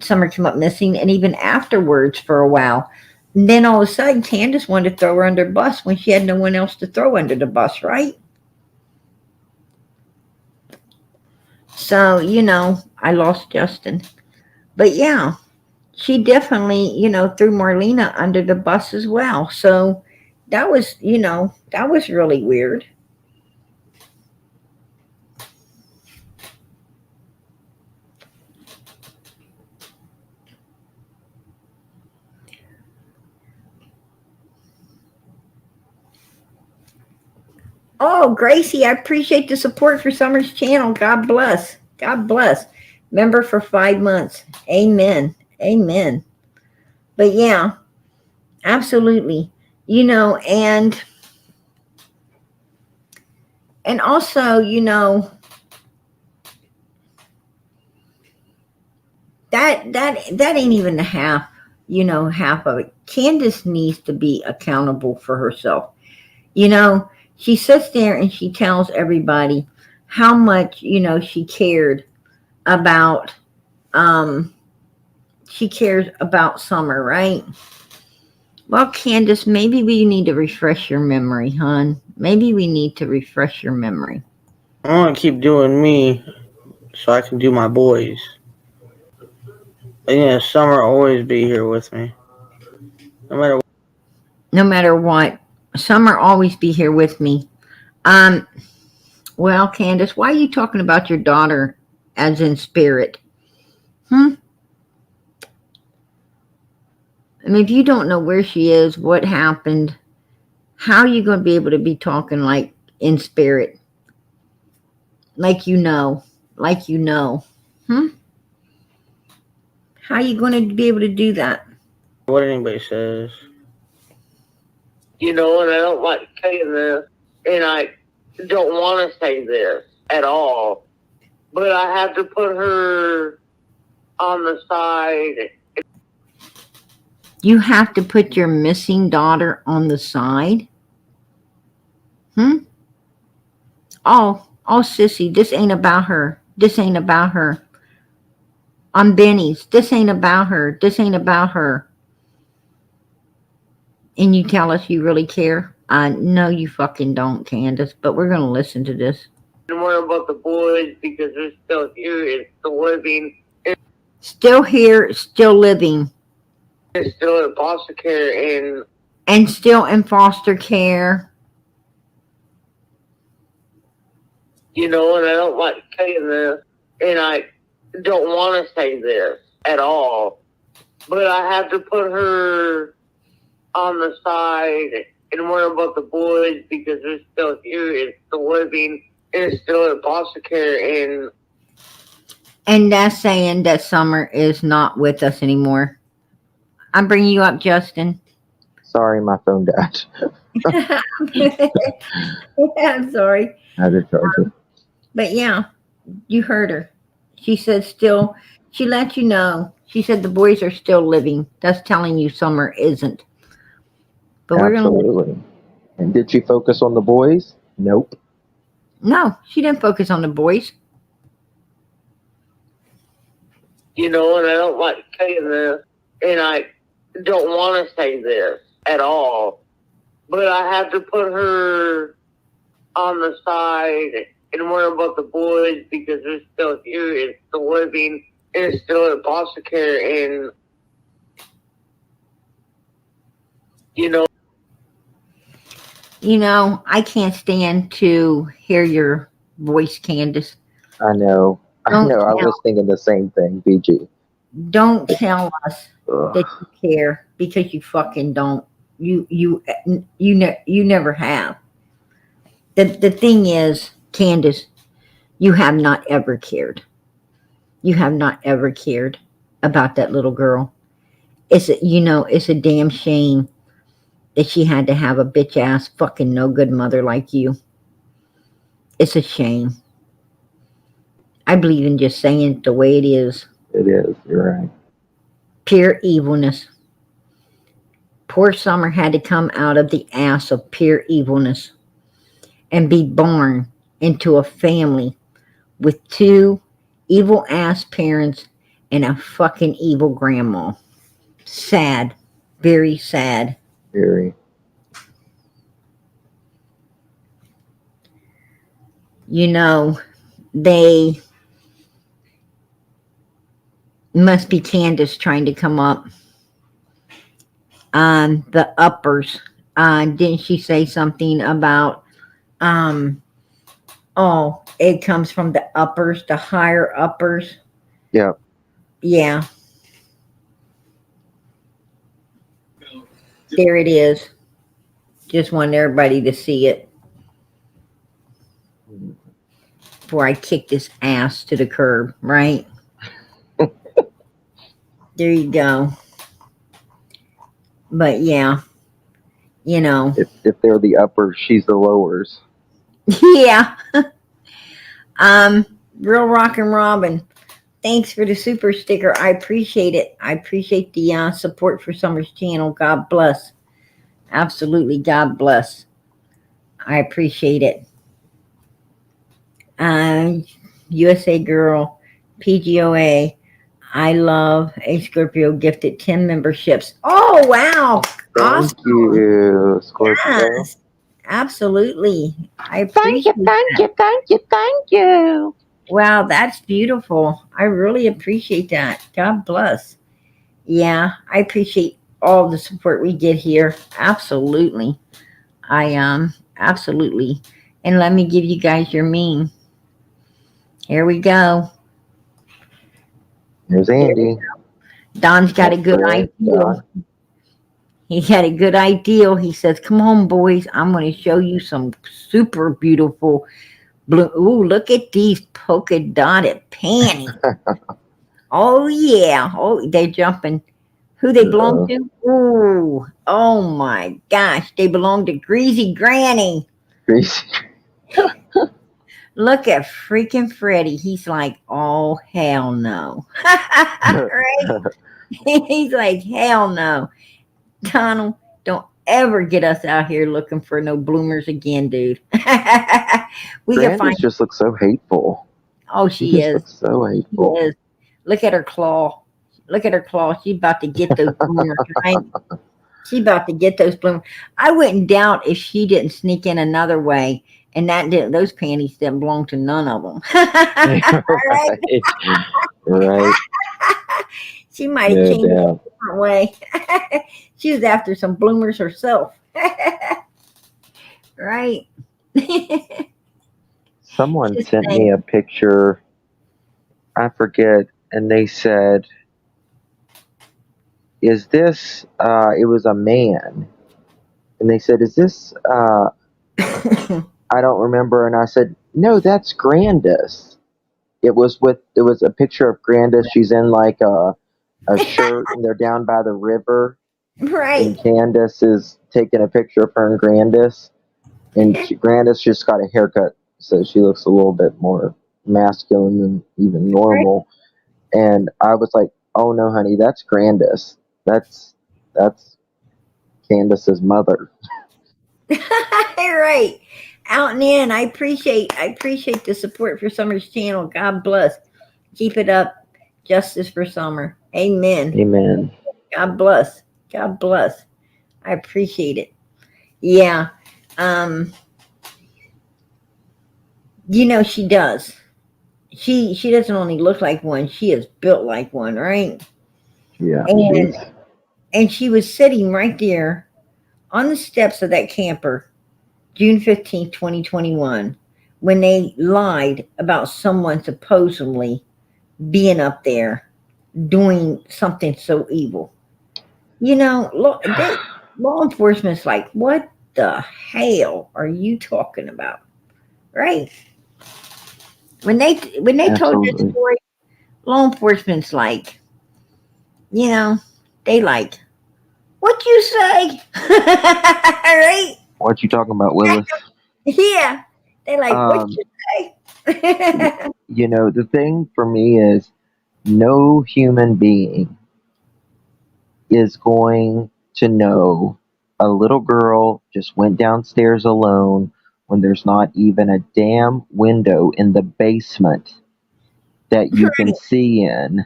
Summer came up missing, and even afterwards for a while. And then all of a sudden, Candace wanted to throw her under the bus when she had no one else to throw under the bus, right? So, I lost Justin. But yeah, she definitely, threw Marlena under the bus as well. So that was really weird. Oh, Gracie, I appreciate the support for Summer's channel. God bless. God bless. Member for 5 months. Amen. Amen. But yeah, absolutely. And also, that ain't even the half of it. Candace needs to be accountable for herself. She sits there and she tells everybody how much, she cared about she cares about Summer, right? Well, Candace, maybe we need to refresh your memory, hon. Maybe we need to refresh your memory. I want to keep doing me so I can do my boys. But yeah, Summer always be here with me. No matter what. No matter what. Summer always be here with me. Um, well, Candace, why are you talking about your daughter as in spirit? Hmm? I mean, if you don't know where she is, what happened, how are you going to be able to be talking like in spirit? Like you know. Like you know. Hmm? How are you going to be able to do that? What anybody says. And I don't like saying this, and I don't want to say this at all, but I have to put her on the side. You have to put your missing daughter on the side? Hmm? Oh, sissy, this ain't about her. This ain't about her. I'm Benny's. This ain't about her. This ain't about her. And you tell us you really care? No, you fucking don't, Candace, but we're going to listen to this. And worry about the boys because they're still here and still living. Still here, still living. They're still in foster care and still in foster care. And I don't like saying this, and I don't want to say this at all, but I have to put her on the side and worry about the boys because they're still here and still living and still in foster care. And that's saying that Summer is not with us anymore. I'm bringing you up, Justin. Sorry, my phone died. I'm sorry. I had to charge it. But yeah, you heard her. She said still, she let you know. She said the boys are still living. That's telling you Summer isn't. But we're going to Absolutely. And did she focus on the boys? Nope. No, she didn't focus on the boys. And I don't like saying this, and I don't want to say this at all, but I have to put her on the side and worry about the boys because they're still here and still living and still in foster care. I can't stand to hear your voice, Candus. I know. I Don't know. I tell, was thinking the same thing, BG. don't tell us that Ugh. you care because you fucking don't. You never have. The thing is, Candace, you have not ever cared. You have not ever cared about that little girl. It's a damn shame that she had to have a bitch ass fucking no good mother like you. It's a shame. I believe in just saying it the way it is. It is. You're right. Pure evilness. Poor Summer had to come out of the ass of pure evilness and be born into a family with two evil ass parents and a fucking evil grandma. Sad. Very sad. Very. They must be Candace trying to come up. On the uppers. Didn't she say something about it comes from the uppers, the higher uppers? Yeah. Yeah. There it is. Just want everybody to see it before I kick this ass to the curb, right? There you go. But yeah, If they're the uppers, she's the lowers. yeah. Real Rockin' Robin. Thanks for the super sticker. I appreciate it. I appreciate the support for Summer's channel. God bless. Absolutely, God bless. I appreciate it. USA Girl, PGOA. I love a Scorpio gifted 10 memberships. Oh, wow. Thank Awesome. you, Scorpio. Yes, absolutely. I appreciate Thank you. Wow, that's beautiful. I really appreciate that. God bless. Yeah, I appreciate all the support we get here. Absolutely. Absolutely. And let me give you guys your meme. Here we go. Here's Andy. Don's got a good idea. He had a good idea. He says, "Come on, boys. I'm going to show you some super beautiful blue. Ooh, look at these polka dotted panties. Oh, yeah. Oh, they're jumping. Who they belong to? Ooh, oh my gosh. They belong to Greasy Granny. Greasy. Look at freaking Freddy. He's like, oh, hell no. Right? He's like, hell no. Donald, don't ever get us out here looking for no bloomers again, dude. We can find. Just looks so hateful. Oh, she is. Looks so hateful. She is. Look at her claw. Look at her claw. She's about to get those bloomers, right? She's about to get those bloomers. I wouldn't doubt if she didn't sneak in another way, and those panties didn't belong to none of them. Right. She might have changed it a different way. She was after some bloomers herself. Right. Someone sent me a picture. I forget, and they said is this, it was a man. And they said, is this, I don't remember. And I said, no, that's Grandis. It was a picture of Grandis. She's in like a shirt and they're down by the river. Right. And Candace is taking a picture of her and Grandis. And Grandis just got a haircut. So she looks a little bit more masculine than even normal. And I was like, oh no, honey, that's Grandis. That's Candace's mother. Right. Out and in. I appreciate the support for Summer's channel. God bless. Keep it up. Justice for Summer. Amen. Amen. God bless. God bless. I appreciate it. Yeah. She does. She doesn't only look like one, she is built like one, right? Yeah. And she was sitting right there on the steps of that camper, June 15th, 2021, when they lied about someone supposedly being up there doing something so evil. Law enforcement's like, what the hell are you talking about? Right? When they told this Absolutely. story, law enforcement's like, they like, what you say? Right? What you talking about, Willis? Yeah. They like, what Um, you say? the thing for me is no human being is going to know a little girl just went downstairs alone when there's not even a damn window in the basement that you can see in.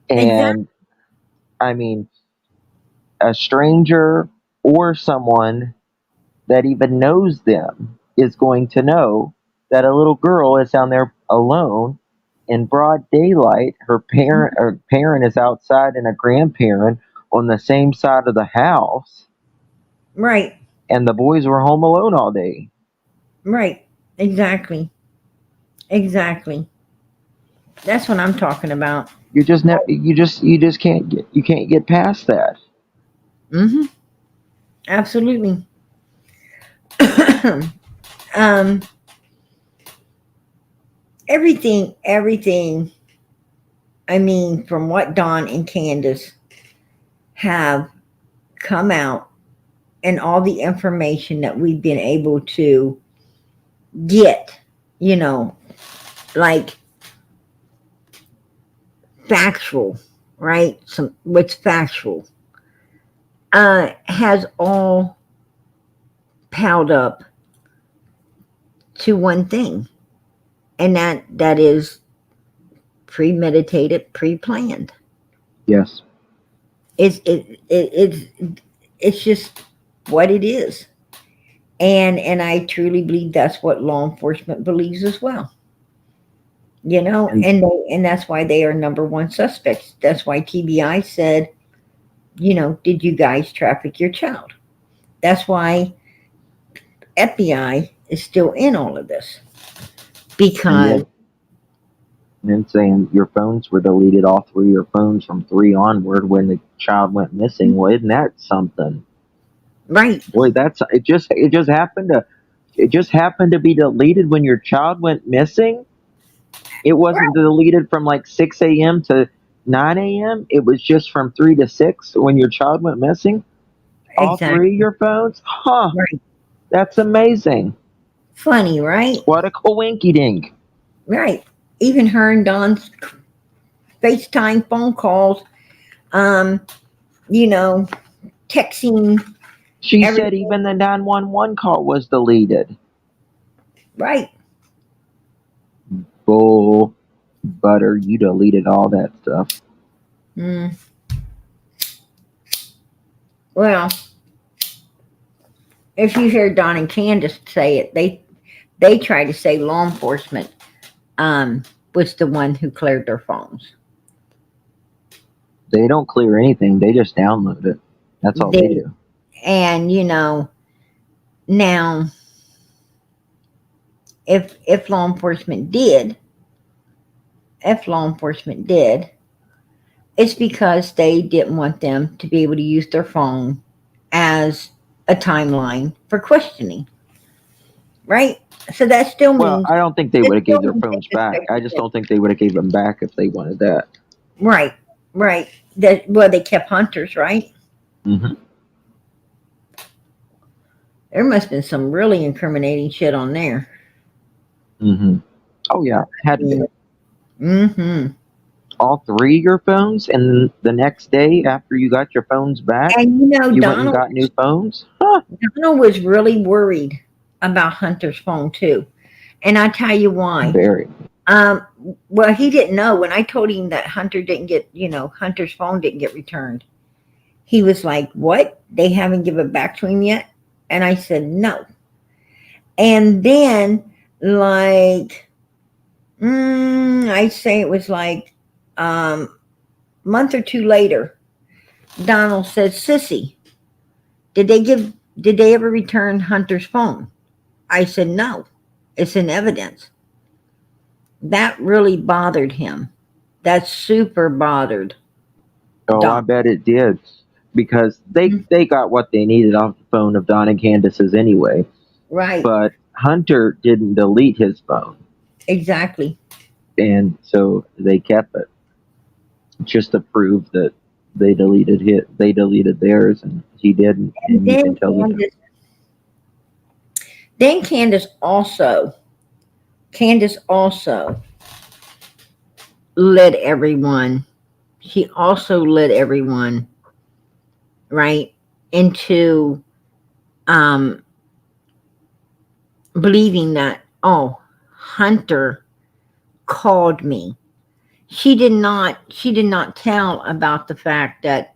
Exactly. And I mean, a stranger or someone that even knows them is going to know that a little girl is down there alone in broad daylight. Her parent is outside and a grandparent on the same side of the house, Right. and the boys were home alone all day. Right. Exactly. Exactly. That's what I'm talking about. You just can't get past that. Mm-hmm. Absolutely. um, everything. I mean, from what Don and Candace have come out and all the information that we've been able to get, like factual, right? What's factual, has all piled up to one thing, and that is premeditated, pre-planned. Yes. It's just what it is, and I truly believe that's what law enforcement believes as well. And And that's why they are number one suspects. That's why TBI said, did you guys traffic your child? That's why FBI is still in all of this, and because then saying your phones were deleted, all three of your phones from 3 onward when the child went missing. Well, isn't that something? right, Boy, it just happened to be deleted when your child went missing. It wasn't right, deleted from like 6 a.m. to 9 a.m. It was just from 3 to 6 when your child went missing. All three of exactly, your phones? Huh. right. That's amazing. Funny, right? What a coinky dink. Right. Even her and Don's FaceTime phone calls, um, you know, texting, She said everything. even the 911 call was deleted. Right. Bull butter, you deleted all that stuff. Mm. Well, if you hear Don and Candace say it, they try to say law enforcement was the one who cleared their phones. They don't clear anything, they just download it. That's all they They do. and now if law enforcement did, It's because they didn't want them to be able to use their phone as a timeline for questioning, right? So that still Well, means I don't think they that would have still gave their means they phones back. I just suspected don't think they would have gave them back if they wanted that. right, right. That well, they kept Hunters, right? Hmm. There must have been some really incriminating shit on there. Hmm. Oh yeah, had to be. Mm-hmm. All three of your phones, and the next day after you got your phones back, And you went and got new phones. Huh. Donald was really worried about Hunter's phone too, and I tell you why. Very. Um, well, he didn't know when I told him that Hunter didn't get, Hunter's phone didn't get returned. He was like, "What? They haven't given it back to him yet?" And I said, "No." And then, like, I'd say it was like month or two later, Donald said, "Sissy, did they ever return Hunter's phone?" I said, "No, it's in evidence." That really bothered him. That super bothered Oh, I Don. bet it did, because they got what they needed off the phone of Don and Candace's anyway. Right, But Hunter didn't delete his phone, exactly. and so they kept it just to prove that they deleted theirs, and he didn't, And and you can tell the difference. Candace also led everyone. She also led everyone right into um, believing that Hunter called me. She did not. She did not tell about the fact that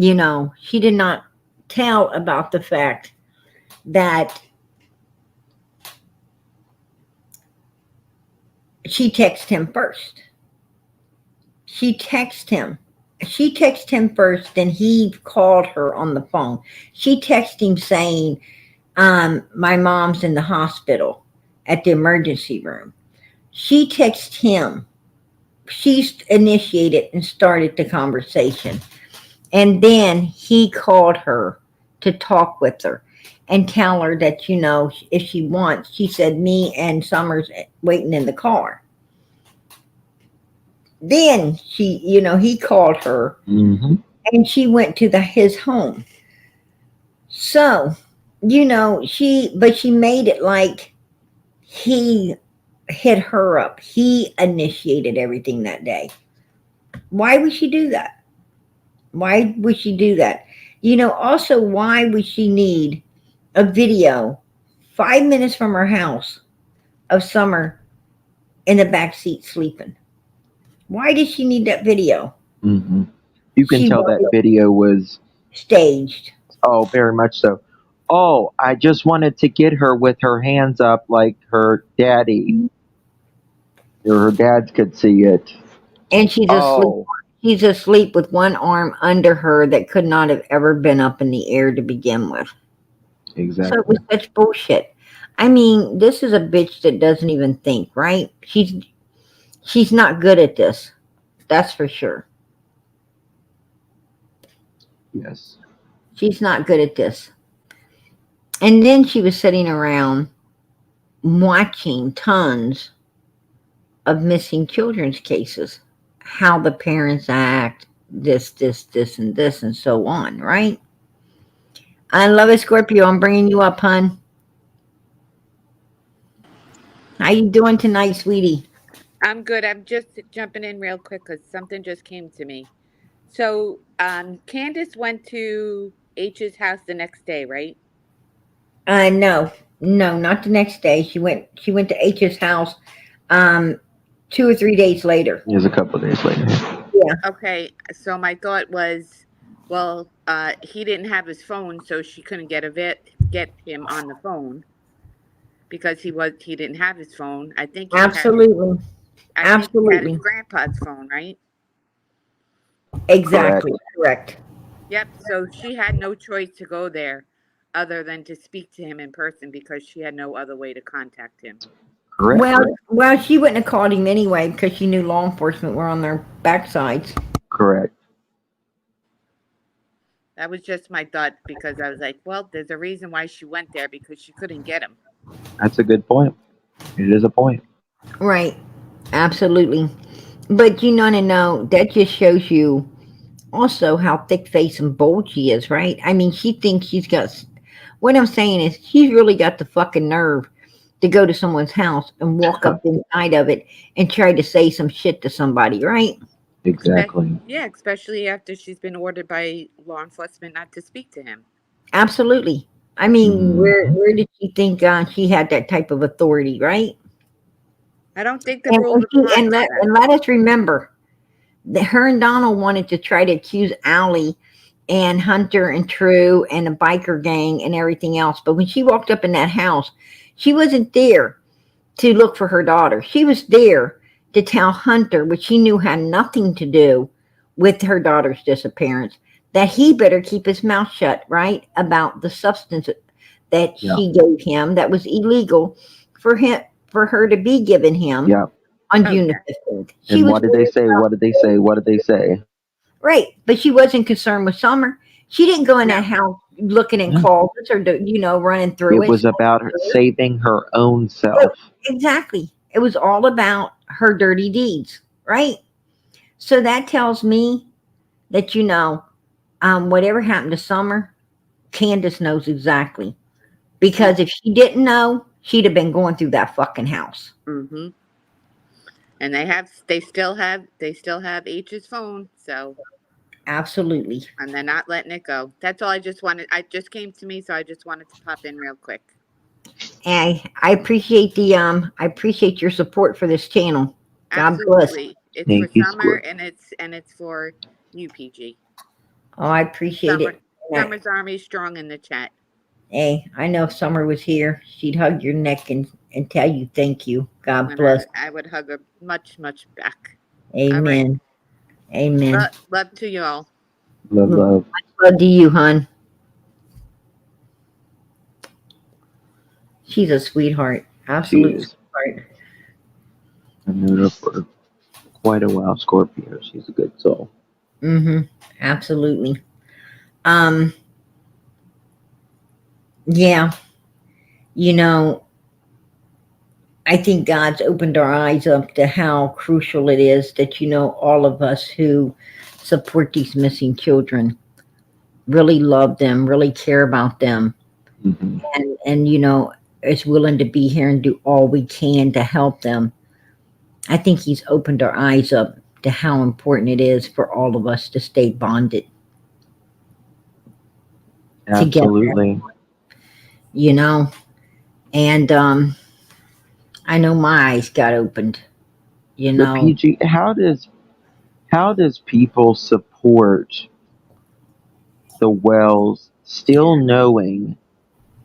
she did not tell about the fact that she texted him first. She texted him. She texted him first, then he called her on the phone. She texted him saying, my mom's in the hospital at the emergency room. She texted him. She initiated and started the conversation. And then he called her to talk with her and tell her that, if she wants, she said, me and Summers waiting in the car. Then he called her Hmm. and she went to his home. So, but she made it like he hit her up. He initiated everything that day. Why would she do that? Why would she do that? Also, why would she need a video 5 minutes from her house of Summer in the back seat sleeping? Why did she need that video? Hmm. You can She tell that was video was, staged. oh, very much so. Oh, I just wanted to get her with her hands up like her daddy, or her dad could see it. And she's asleep. Oh, She's asleep with one arm under her that could not have ever been up in the air to begin with. So it exactly. was such bullshit. I mean, this is a bitch that doesn't even think, right? She's not good at this. That's for sure. Yes. She's not good at this. And then she was sitting around watching tons of missing children's cases, how the parents act, this, and so on, right? I love it, Scorpio. I'm bringing you up, hun. How you doing tonight, sweetie? I'm good. I'm just jumping in real quick because something just came to me. So, Candace went to H's house the next day, right? No, no, not the next day. She went. She went to H's house, um, 2 or 3 days later. It was a couple of days later. Yeah, Okay. So my thought was, well, he didn't have his phone, so she couldn't get him on the phone because he didn't have his phone. absolutely, I think he had his absolutely, grandpa's phone, right? Correct. exactly, correct. Yep. So she had no choice to go there other than to speak to him in person because she had no other way to contact him. Correct. Well, she wouldn't have called him anyway because she knew law enforcement were on their backsides. Correct. That was just my thought because I was like, well, there's a reason why she went there because she couldn't get him. That's a good point. It is a point. Right. Absolutely. But you know, that just shows you also how thick faced and bold she is, right? I mean, she thinks she's got. What I'm saying is, she's really got the fucking nerve to go to someone's house and walk up inside of it and try to say some shit to somebody, right? Exactly. Yeah, especially after she's been ordered by law enforcement not to speak to him. Absolutely. I mean, where Mhm. where did she think she had that type of authority, right? I don't think the And rules and, she, apply and to let her. and let us remember that her and Donald wanted to try to accuse Allie and Hunter and True and the biker gang and everything else. But when she walked up in that house, she wasn't there to look for her daughter. She was there to tell Hunter, which she knew had nothing to do with her daughter's disappearance, that he better keep his mouth shut, right? About the substance that Yeah. she gave him that was illegal for her to be given him Yeah. on Oh June the yeah. 15th. She And was what did they worried say? about What did they say? What did they say? right, but she wasn't concerned with Summer. She didn't go in No. that house looking in No. closets or running through It it. was about her saving her own It- self. exactly. It was all about her dirty deeds, right? So that tells me that whatever happened to Summer, Candus knows exactly. Because if she didn't know, she'd have been going through that fucking house. Mm-hmm. And they still have H's phone, so Absolutely. and they're not letting it go. That's all I just wanted. I just came to me, so I just wanted to pop in real quick. And I appreciate I appreciate your support for this channel. God bless. Absolutely, it's for Thank you, summer, Squirt. and it's for UPG. Oh, I appreciate Summer, it. And Summer's Army strong in the chat. hey, I know if Summer was here, she'd hug your neck and tell you thank you. God And bless. I would hug her much back. All right, Amen. Amen. love to you all. Love, Much love. love to you, hon. She's a sweetheart. She Absolute is. sweetheart. I've known her for quite a while, Scorpio. She's a good soul. Mm-hmm. Absolutely. Um, yeah, you know, I think God's opened our eyes up to how crucial it is that, all of us who support these missing children really love them, really care about them, Hmm. and is willing to be here and do all we can to help them. I think he's opened our eyes up to how important it is for all of us to stay bonded together, Absolutely. you know. And I know my eyes got opened, you But know. PG, how does people support the Wells still knowing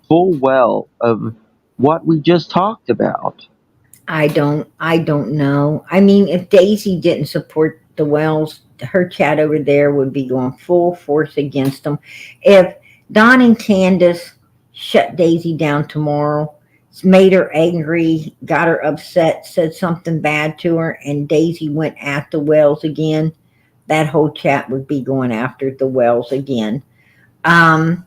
full well of what we just talked about? I don't know. I mean, if Daisy didn't support the Wells, her chat over there would be going full force against them. If Don and Candace shut Daisy down tomorrow, made her angry, got her upset, said something bad to her, and Daisy went at the Wells again, that whole chat would be going after the Wells again. Um,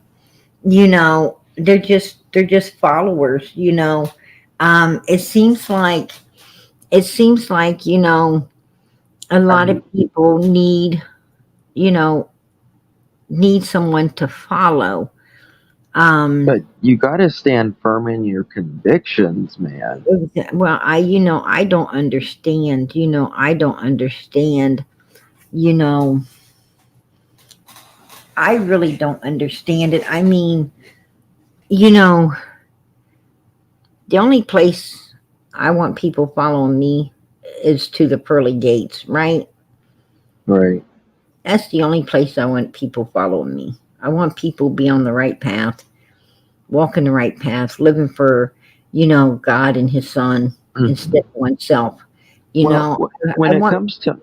they're just followers, it seems like a lot of Um, people you know need someone to follow. um but you got to stand firm in your convictions, man. well, I don't understand. I don't understand. you know I really don't understand it. I mean, you know the only place I want people following me is to the pearly gates, right? Right. That's the only place I want people following me. I want people to be on the right path, walking the right path, living for, God and His Son instead Hmm. of oneself. You Well, know, when I it want, comes to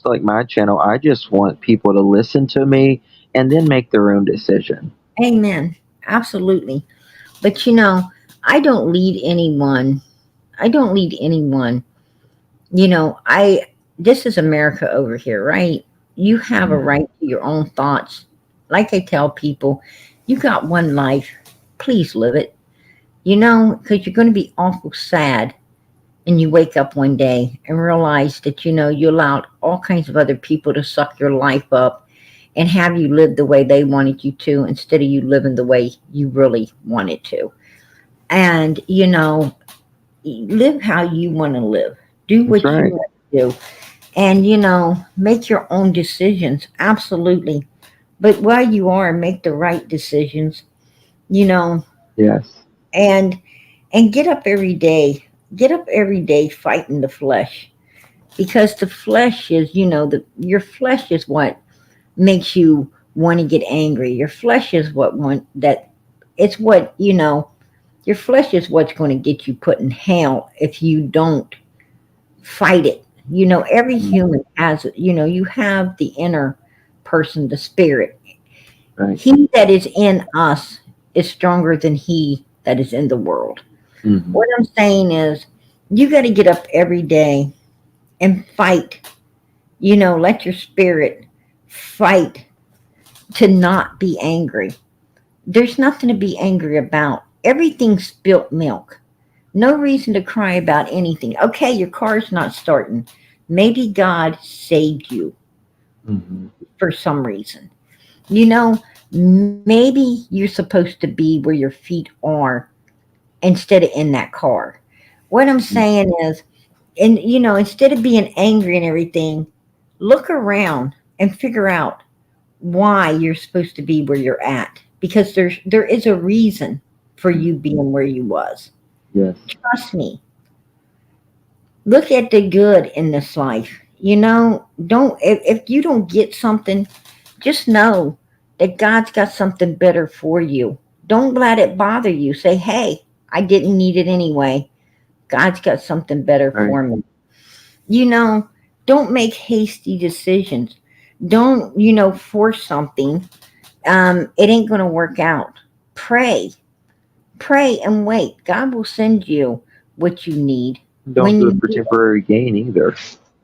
like my channel, I just want people to listen to me and then make their own decision. amen, absolutely. But I don't lead anyone. I don't lead anyone. This is America over here, right? you have a right to your own thoughts. Like I tell people, you got one life. Please live it. Because you're going to be awful sad, and you wake up one day and realize that you allowed all kinds of other people to suck your life up and have you live the way they wanted you to instead of you living the way you really wanted to. And live how you want to live. Do That's what you right. want to do. And make your own decisions, absolutely. But while you are, make the right decisions, you know Yes. and and get up every day fighting the flesh, because the flesh is your flesh is what makes you want to get angry. Your flesh is what want that it's what your flesh is what's going to get you put in hell if you don't fight it. Every human has it. You have the inner person, the spirit. Right. He that is in us is stronger than he that is in the world. Hmm. What I'm saying is, you got to get up every day and fight. Let your spirit fight to not be angry. There's nothing to be angry about. Everything's spilt milk. No reason to cry about anything. Okay, your car's not starting. Maybe God saved you Hmm. for some reason. You know, Maybe you're supposed to be where your feet are instead of in that car. What I'm saying is, and instead of being angry and everything, look around and figure out why you're supposed to be where you're at, because there is a reason for you being where you was. Yes. Trust me. Look at the good in this life. Don't if you don't get something, just know that God's got something better for you. Don't let it bother you. Say, hey, I didn't need it anyway. God's got something better Right. for me. You know, don't make hasty decisions. Don't, force something. It ain't going to work out. Pray. Pray and wait. God will send you what you need Don't when do you it for need it. temporary gain either.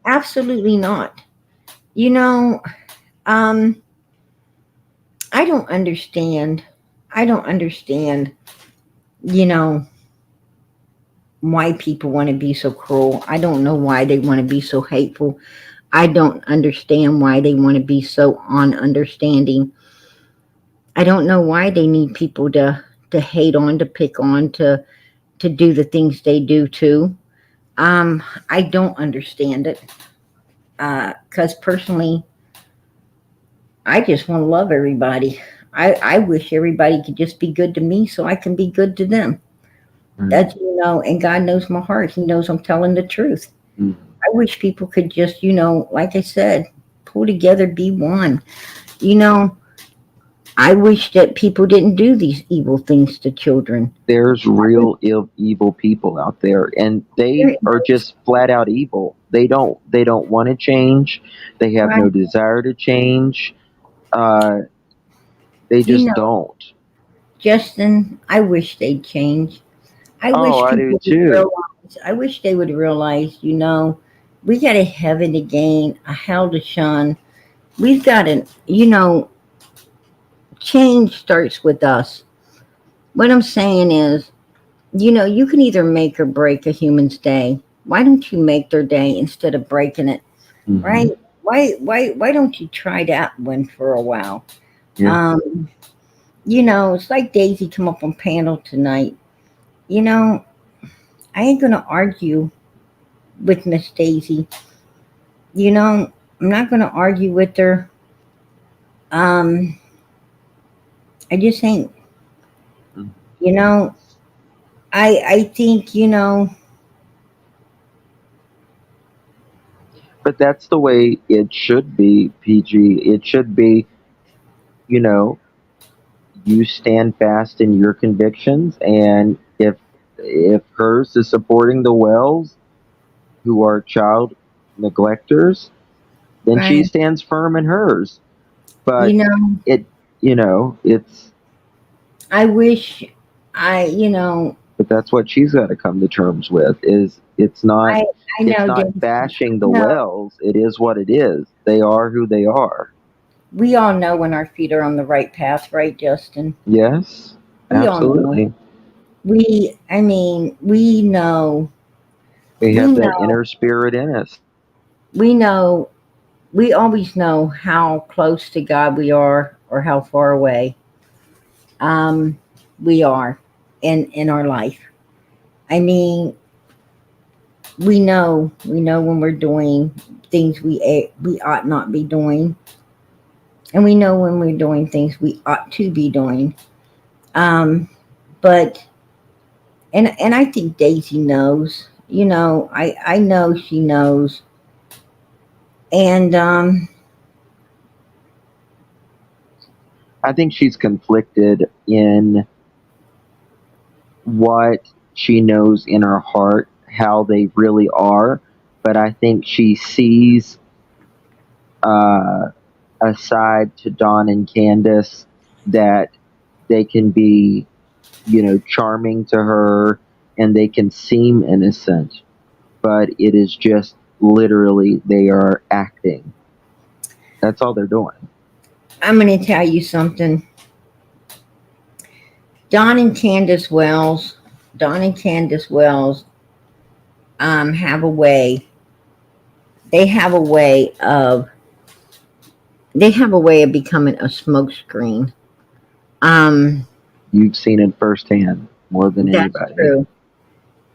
Absolutely not. You know, um, I don't understand. I don't understand, you know, why people want to be so cruel. I don't know why they want to be so hateful. I don't understand why they want to be so ununderstanding. I don't know why they need people to hate on, to pick on, to do the things they do too. I don't understand it. Because personally, I just want to love everybody. I wish everybody could just be good to me so I can be good to them. Right. And God knows my heart. He knows I'm telling the truth. Mhm. I wish people could just, like I said, pull together, be one. You know, I wish that people didn't do these evil things to children. There's real evil people out there, and they There- are just flat out evil. They don't want to change. They have Right? no desire to change. Uh, they You just know, don't. Justin, I wish they'd change. I Oh, wish I do people would too. realize, I wish they would realize, we got a heaven to gain, a hell to shun. We've got change starts with us. What I'm saying is, you can either make or break a human's day. Why don't you make their day instead of breaking it, Hmm. right? Why don't you try that one for a while? Yeah. Um, it's like Daisy come up on panel tonight. I ain't gonna argue with Miss Daisy. I'm not gonna argue with her. Um, I just ain't. Mhm. You know, I think But that's the way it should be, PG. It should be, you know, you stand fast in your convictions, and if hers is supporting the Wells, who are child neglectors, then she right. stands firm in hers. You But know, it, it's I wish I. but But that's what she's got to come to terms with. Is it's not I I it's know, not Dave. bashing the No, Wells. It is what it is. They are who they are. we all know when our feet are on the right path, right, Justin? Yes, We all know. absolutely. I mean, we know. We We have that know. inner spirit in us. We know. We always know how close to God we are, or how far away um, we are in our life. I mean, we know when we're doing things we ought not be doing, and we know when we're doing things we ought to be doing. Um, but and I think Daisy knows. You know, I know she knows, and I think she's conflicted in what she knows in her heart, how they really are. But I think she sees uh, a side to Dawn and Candace that they can be, charming to her and they can seem innocent, but it is just literally they are acting. That's all they're doing. I'm going to tell you something. Don and Candace Wells, Don and Candace Wells, have a way. They have a way of. They have a way of becoming a smokescreen. Um, You've seen it firsthand more than that's anybody. true.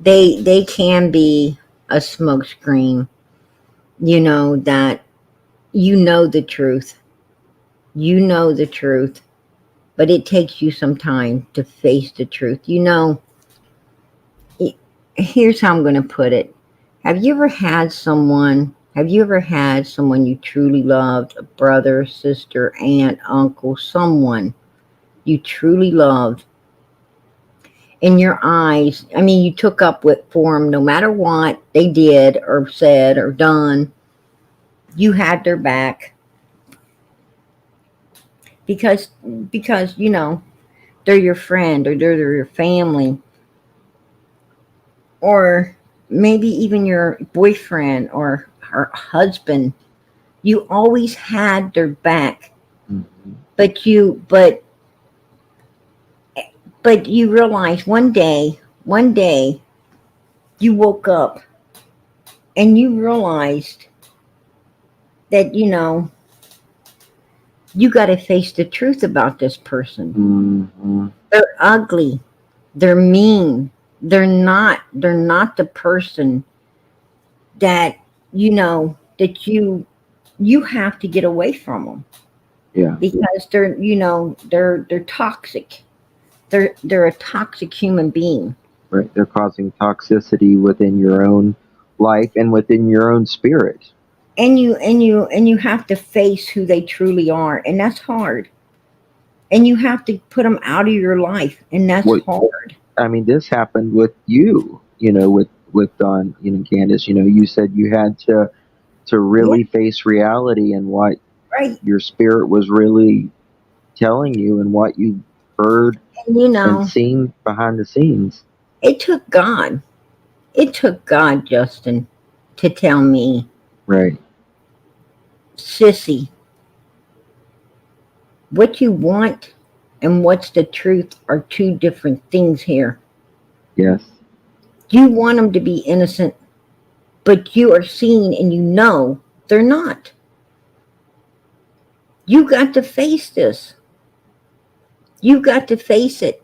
They can be a smokescreen. You know that you know the truth. You know the truth, but it takes you some time to face the truth. You know, here's how I'm going to put it. Have you ever had someone? Have you ever had someone you truly loved, a brother, sister, aunt, uncle, someone you truly loved? In your eyes, I mean, you took up with for them no matter what they did or said or done. You had their back because because you know they're your friend or they're your family or maybe even your boyfriend or her husband. You always had their back, Mm-hmm. but but you realize one day you woke up and you realized that you got to face the truth about this person. Mm-hmm. They're ugly. They're mean. They're not the person that that you have to get away from them Yeah, because they're toxic. They're a toxic human being. right. They're causing toxicity within your own life and within your own spirit. And you have to face who they truly are, and that's hard. And you have to put them out of your life, and that's What hard. I mean, this happened with you. With Don, Candace. You said you had to Yeah, really face reality and what right. your spirit was really telling you and what you heard And and seen behind the scenes. it took God. It took God, Justin, to tell me, Right. sissy, what you want and what's the truth are two different things here. Yes. You want them to be innocent, but you are seeing and you know they're not. You got to face this. You got to face it.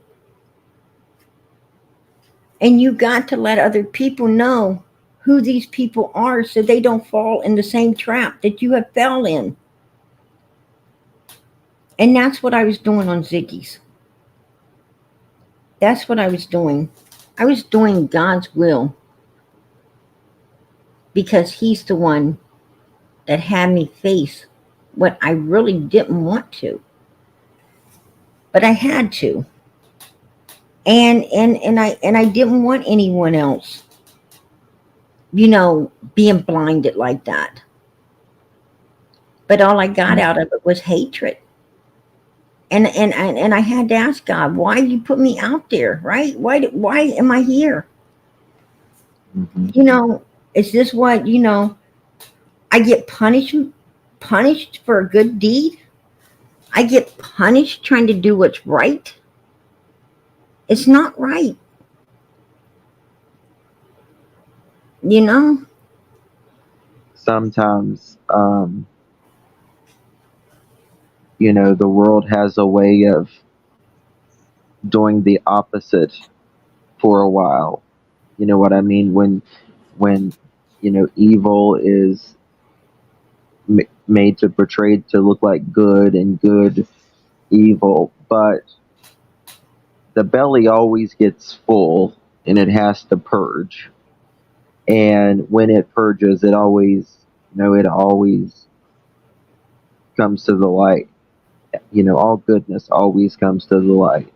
And you got to let other people know who these people are so they don't fall in the same trap that you have fell in. And that's what I was doing on Ziggy's. That's what I was doing. I was doing God's will because He's the one that had me face what I really didn't want to, but I had to. And I didn't want anyone else, being blinded like that. But all I got out of it was hatred. And I had to ask God, why you put me out there, right? Why am I here? Hmm. You know, is this what, I get punished for a good deed? I get punished trying to do what's right? It's not right, you know? Sometimes, the world has a way of doing the opposite for a while. You know what I mean? When evil is made to portray to look like good and good evil, but the belly always gets full and it has to purge. And when it purges, it always comes to the light. All goodness always comes to the light.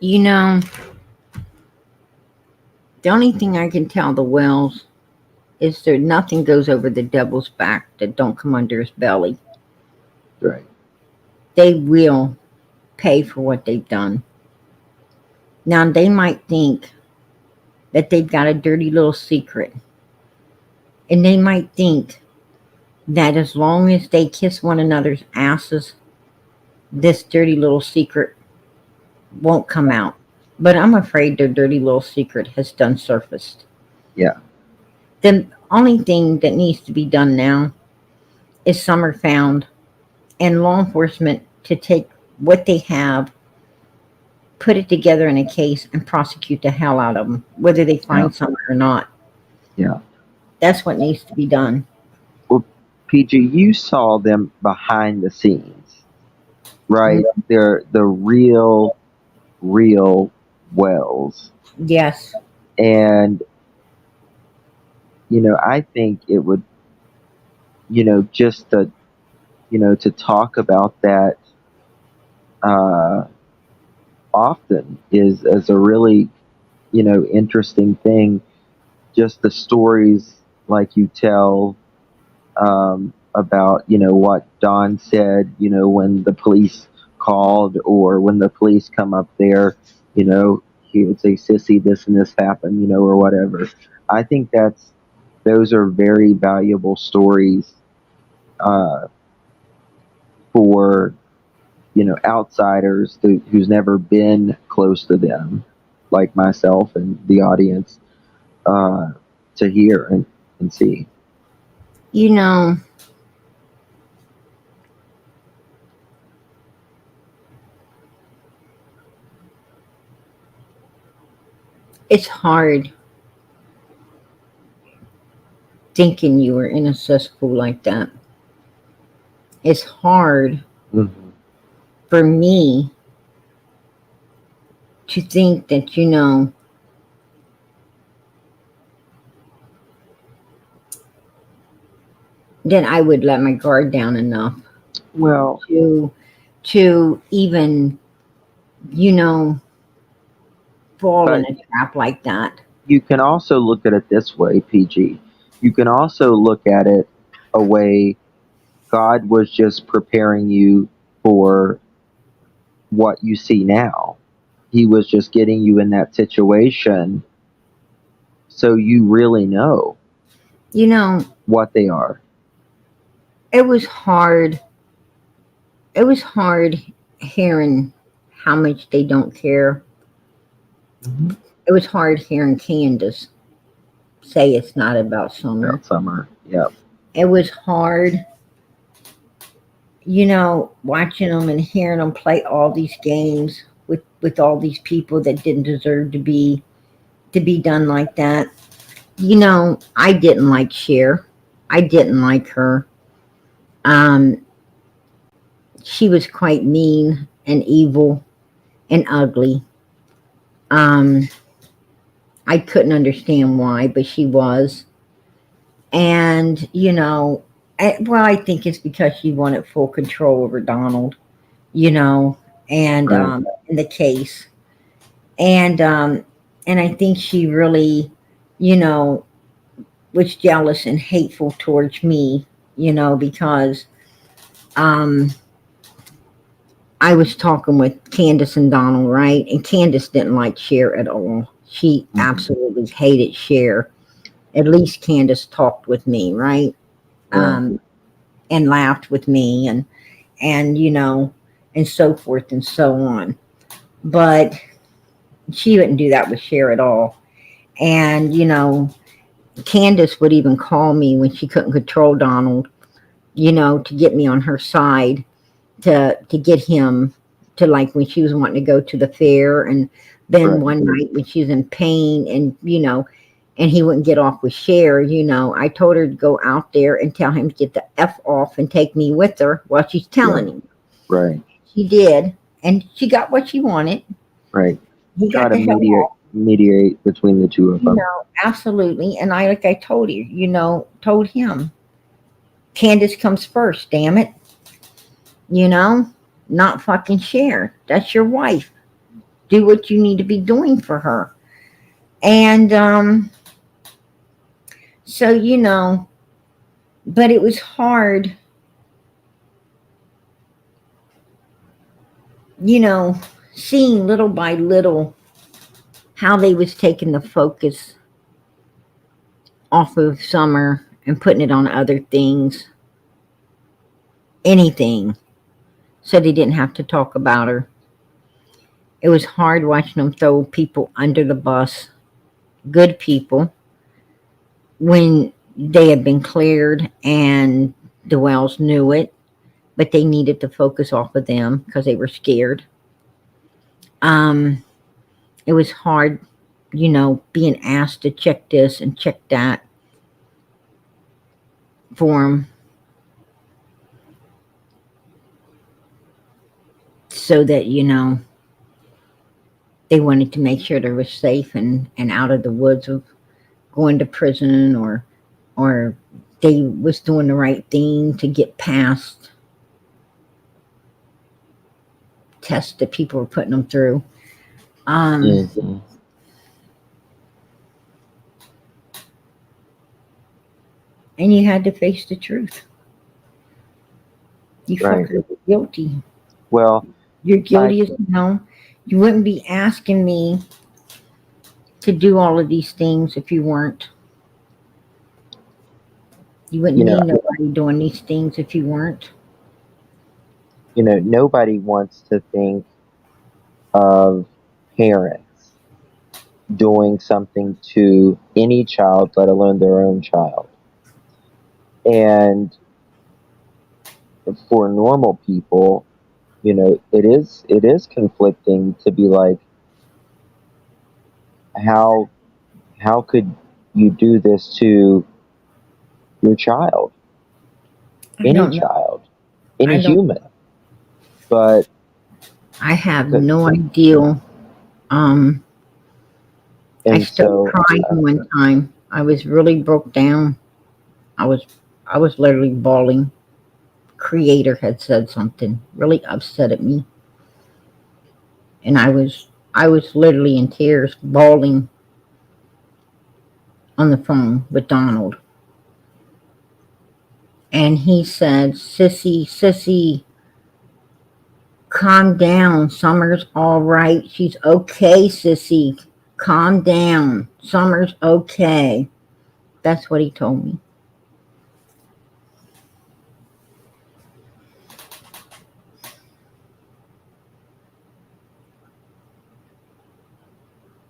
You know, the only thing I can tell the Wells is there nothing goes over the devil's back that don't come under his belly. Right. They will pay for what they've done. Now they might think that they've got a dirty little secret. And they might think that as long as they kiss one another's asses, this dirty little secret won't come out. But I'm afraid their dirty little secret has done surfaced. Yeah. The only thing that needs to be done now is Summer found and law enforcement to take what they have, put it together in a case, and prosecute the hell out of them, whether they Yeah. find Summer or not. Yeah. That's what needs to be done. Well, PG, you saw them behind the scenes, right? They're the real Wells. Yes. And, I think it would, just to talk about that uh, often is a really, interesting thing. Just the stories like you tell about, what Don said, when the police called or when the police come up there, he would say, "Sissy, this and this happened," or whatever. I think those are very valuable stories uh, for, outsiders who's never been close to them, like myself and the audience, uh, to hear and see. You know, it's hard thinking you were in a cesspool like that. It's hard Hmm. for me to think that, that I would let my guard down enough Well, to even, you know, fall in but a trap like that. you can also look at it this way, PG. You can also look at it a way God was just preparing you for what you see now. He was just getting you in that situation so you really know You know, what they are. it was hard. It was hard hearing how much they don't care. Hmm. It was hard hearing Candace say it's not about Summer. About summer. Yeah. It was hard, watching them and hearing them play all these games with all these people that didn't deserve to be done like that. I didn't like Cher. I didn't like her. Um, she was quite mean and evil and ugly. Um, I couldn't understand why, but she was. And, well, I think it's because she wanted full control over Donald, you know, and Right. in the case. And I think she really, you know, was jealous and hateful towards me, because um I was talking with Candus and Donald, right? And Candus didn't like Cher at all. She absolutely hated Cher. At least Candus talked with me, right? Right. And laughed with me and and so forth and so on. But she wouldn't do that with Cher at all. And Candace would even call me when she couldn't control Donald, to get me on her side, to get him to, like, when she was wanting to go to the fair. And then Right. one night when she was in pain and and he wouldn't get off with Cher, I told her to go out there and tell him to get the F off and take me with her while she's telling him. Right. She did, and she got what she wanted. Right. He Try got to the hell off. mediate between the two of them. Absolutely. And like I told you, told him, Candace comes first, damn it. Not fucking Cher. That's your wife. Do what you need to be doing for her. And so but it was hard, seeing little by little how they was taking the focus off of Summer and putting it on other things, anything, so they didn't have to talk about her. It was hard watching them throw people under the bus, good people, when they had been cleared and the Wells knew it, but they needed to focus off of them because they were scared. It was hard, being asked to check this and check that for them, so that they wanted to make sure they were safe and out of the woods of going to prison, or they was doing the right thing to get past tests that people were putting them through. Mhm. And you had to face the truth. You Right. fuckers are guilty. Well, You're guilty as you wouldn't be asking me to do all of these things if you weren't. You wouldn't you know, need nobody doing these things if you weren't. nobody wants to think of parents doing something to any child, let alone their own child. And for normal people, it is conflicting to be like, how could you do this to your child, I any don't know. child, any I don't. human? But I have no idea. Um, I and started so crying one time. I was really broke down. I was I was literally bawling. Creator had said something really upset at me, and I was literally in tears, bawling on the phone with Donald. And he said, "Sissy, sissy, calm down. Summer's all right. She's okay, sissy. Calm down. Summer's okay." That's what he told me.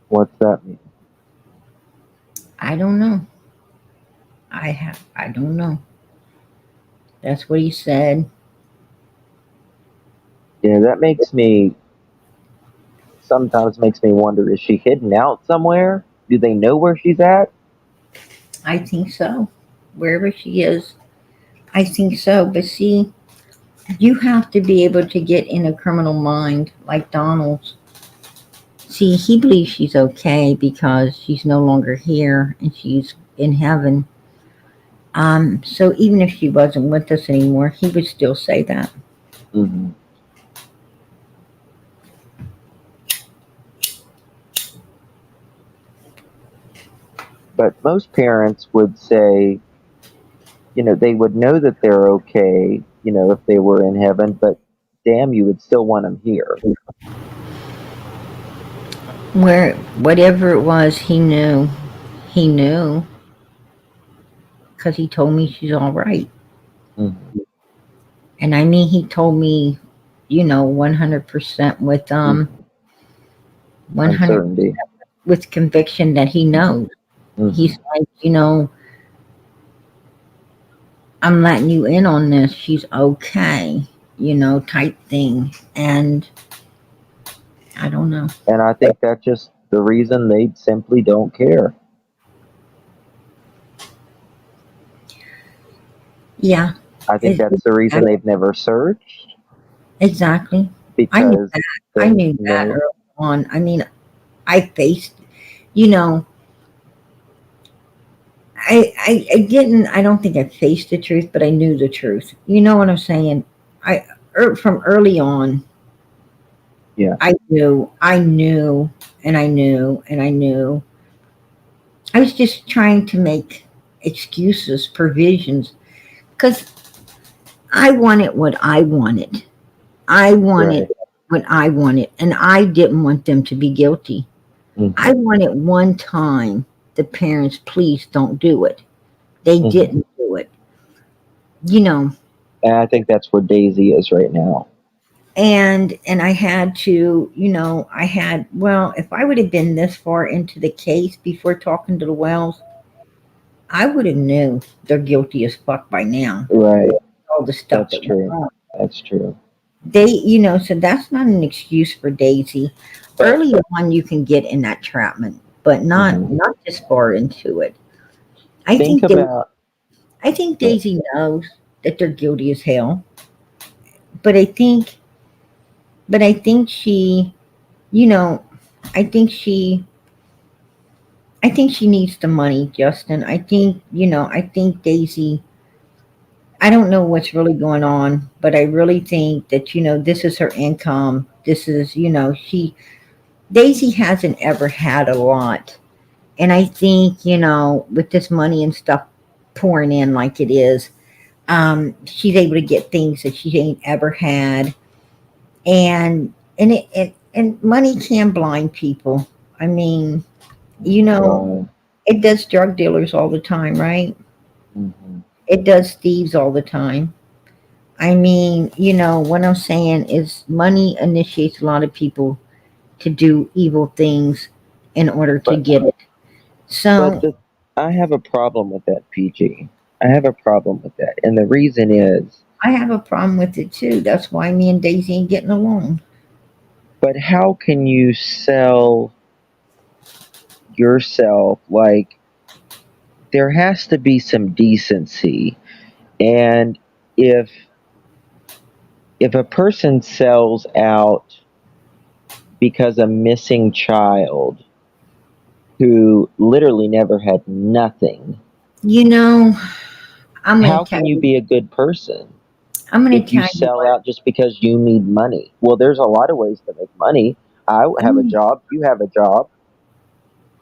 what's that mean? I don't know. I don't know. That's what he said. That sometimes makes me wonder, is she hidden out somewhere? Do they know where she's at? I think so. Wherever she is, I think so. But see, you have to be able to get in a criminal mind like Donald's. See, he believes she's okay because she's no longer here and she's in heaven. So even if she wasn't with us anymore, he would still say that. Hmm. But most parents would say, they would know that they're okay, if they were in heaven, but damn, you would still want him here. Where whatever it was, he knew. He knew because he told me she's all right. Mhm. And I mean, he told me, 100% with Mhm. 100 Uncertainty. with conviction that he knows. He's Mhm. like, I'm letting you in on this. She's okay, type thing. And I don't know. And I think that's just the reason they simply don't care. Yeah, I think it, that's the reason they've never searched, exactly. I knew because that. I they knew that know. early on. I mean, I faced, you know, I didn't. I don't think I faced the truth, but I knew the truth. You know what I'm saying? From early on, Yeah. I knew, and I knew, and I knew. I was just trying to make excuses, provisions, because I wanted what I wanted. I wanted Right. what I wanted, and I didn't want them to be guilty. I Mhm. wanted one time the parents, please don't do it. They Mhm. didn't do it. You know, And I think that's where Daisy is right now. and I had to, well, if I would have been this far into the case before talking to the Wells, I would have knew they're guilty as fuck by now. Right. All the stuff That's that went true. on. That's true. So that's not an excuse for Daisy. But Early on, you can get in that trapment, but not mhm. not this far into it. I Think think about. I think But Daisy knows that they're guilty as hell, but I think she, you know, I think she, I think she needs the money, Justin. I think Daisy. I don't know what's really going on, but I really think that this is her income. This is she Daisy hasn't ever had a lot. And I think, with this money and stuff pouring in like it is, she's able to get things that she ain't ever had. And money can blind people. I mean, you know, right. it does drug dealers all the time, right? Mhm. It does thieves all the time. I mean, what I'm saying is money initiates a lot of people to do evil things in order to But get it. but So the I have a problem with that, PG. I have a problem with that, and the reason is, I have a problem with it too. That's why me and Daisy ain't getting along. but how can you sell yourself? Like, there has to be some decency. And if a person sells out because a missing child who literally never had nothing, You know, I'm gonna how tell can you you. be a good person I'm gonna if you tell you sell what. out just because you need money? Well, there's a lot of ways to make money. I have a I'm, job, you have a job.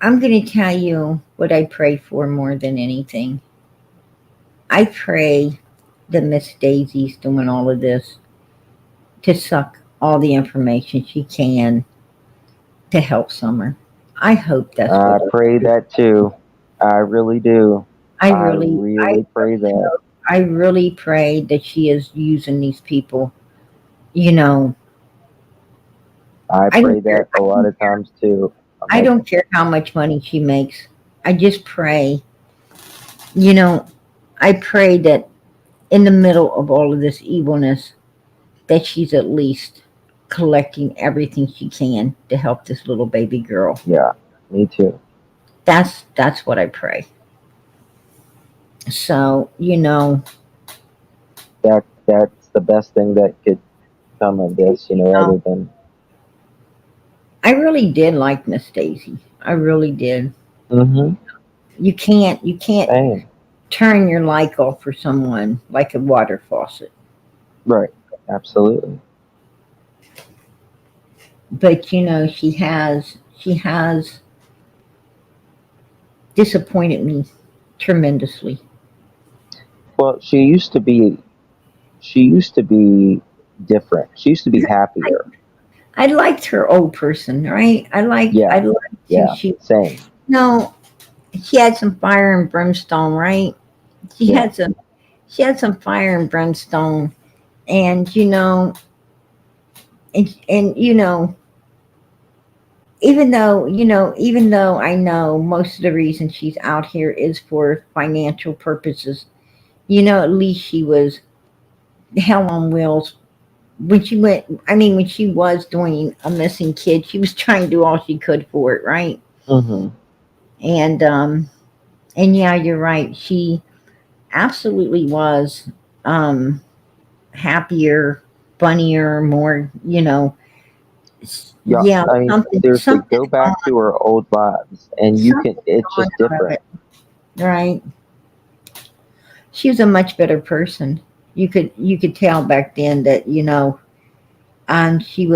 I'm gonna tell you what I pray for more than anything. I pray that Miss Daisy's doing all of this to suck all the information she can to help Summer. I hope that's what. I pray that too. I really do. I I really, I really pray really that. hope. I really pray that she is using these people. You know, I I don't pray care. that a lot of times too. I'm I like, don't care how much money she makes. I just pray. You know, I pray that in the middle of all of this evilness, that she's at least collecting everything she can to help this little baby girl. yeah, me too. That's what I pray. So, That's the best thing that could come of this, um, other than. I really did like Miss Daisy. I really did. Mm-hmm. You can't Same. turn your like off for someone like a water faucet. Right. Absolutely. But she has disappointed me tremendously. Well, she used to be different. She used to be happier. I liked her old person, right? I liked Yeah, who yeah, she. same. No, she had some fire and brimstone, right? She Yeah, had some. She had some fire and brimstone, and and even though I know most of the reason she's out here is for financial purposes, at least she was hell on wheels when she went. I mean, when she was doing a missing kid, she was trying to do all she could for it, right? hmm And yeah, you're right. She absolutely was um happier, funnier, more, yeah. yeah, I mean, seriously, something go back to her old lives, and you can. something It's gone just out of different. it, right? She was a much better person. You could tell back then that, and she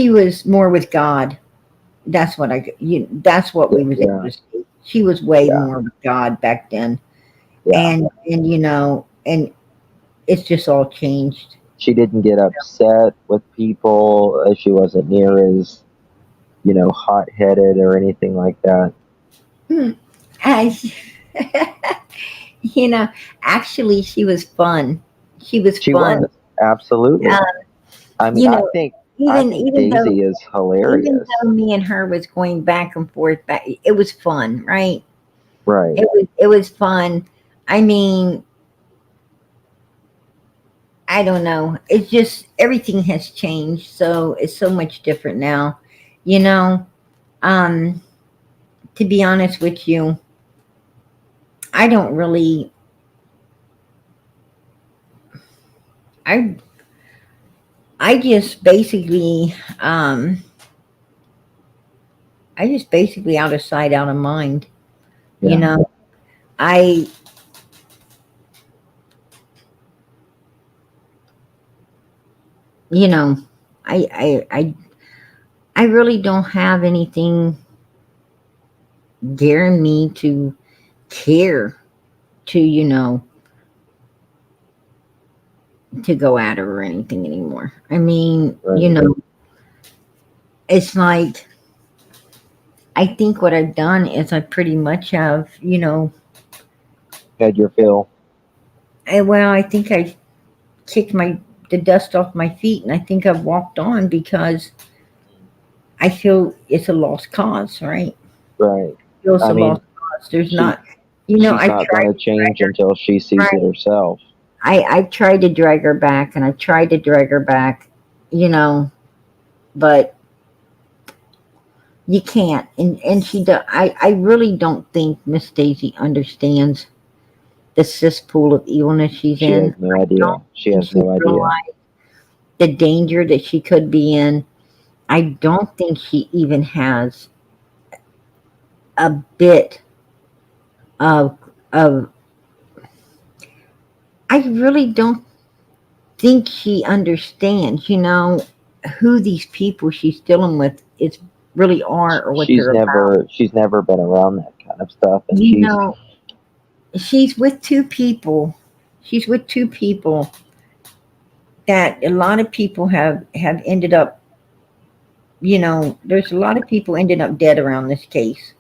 was more with God. That's what that's what Yeah, we was able yeah, to see. She was way yeah, more with God back then. yeah. And it's just all changed. She didn't get upset with people. She wasn't near as hot headed or anything like that. Hmm. I, you know, actually, she was fun. She was She fun. was absolutely. Uh, I mean, you I know, think I even think even though Daisy is even hilarious. though me and her was going back and forth, it was fun, right? Right. It was fun. I mean, I don't know. It's just everything has changed, so it's so much different now. You know, um, to be honest with you, I don't really. I I just basically um out of sight, out of mind. You Yeah. know, I you know, I really don't have anything daring me to care to to go at her or anything anymore. I mean, Right. it's like I think what I've done is I pretty much have, Had your fill. well, I think I kicked the dust off my feet, and I think I've walked on because I feel it's a lost cause, right? Right. Feels I a mean, lost cause. There's she not, she's I've not tried going to to drag change her, until she sees it right? herself. I've tried to drag her back, and I tried to drag her back, you know, but you can't. And she do, I really don't think Miss Daisy understands the cesspool of evilness she's She has in. no I don't idea. She think has she no idea. realized the danger that she could be in. I don't think she even has a bit of I really don't think she understands, who these people she's dealing with is really are or what She's they're about. never been around that kind of stuff, and You know, she's with two people. She's with two people that a lot of people have ended up. There's a lot of people ended up dead around this case.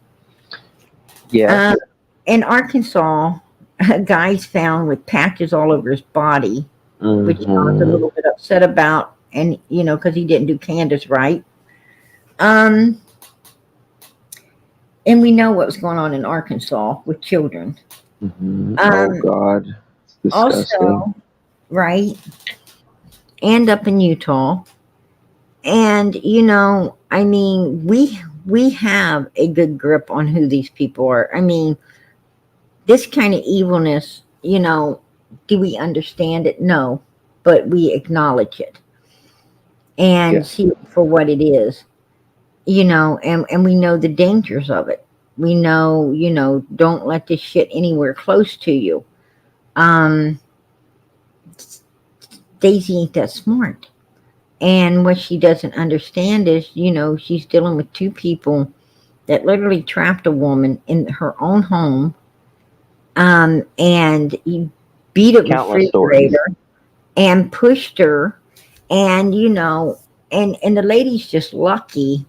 yes, Um, in Arkansas, a guy's found with patches all over his body, which I was a hmm little bit upset about, and because he didn't do Candus right. Um, and we know what was going on in Arkansas with children. oh Um, God, it's disgusting. also, right, and up in Utah, and I mean, we have a good grip on who these people are. I mean, this kind of evilness, do we understand it? No, but we acknowledge it and Yes, see it for what it is. And we know the dangers of it. We know, don't let this shit anywhere close to you. Um, Daisy ain't that smart. And what she doesn't understand is, she's dealing with two people that literally trapped a woman in her own home, and you beat a countless stories. refrigerator and pushed her. And, and the lady's just lucky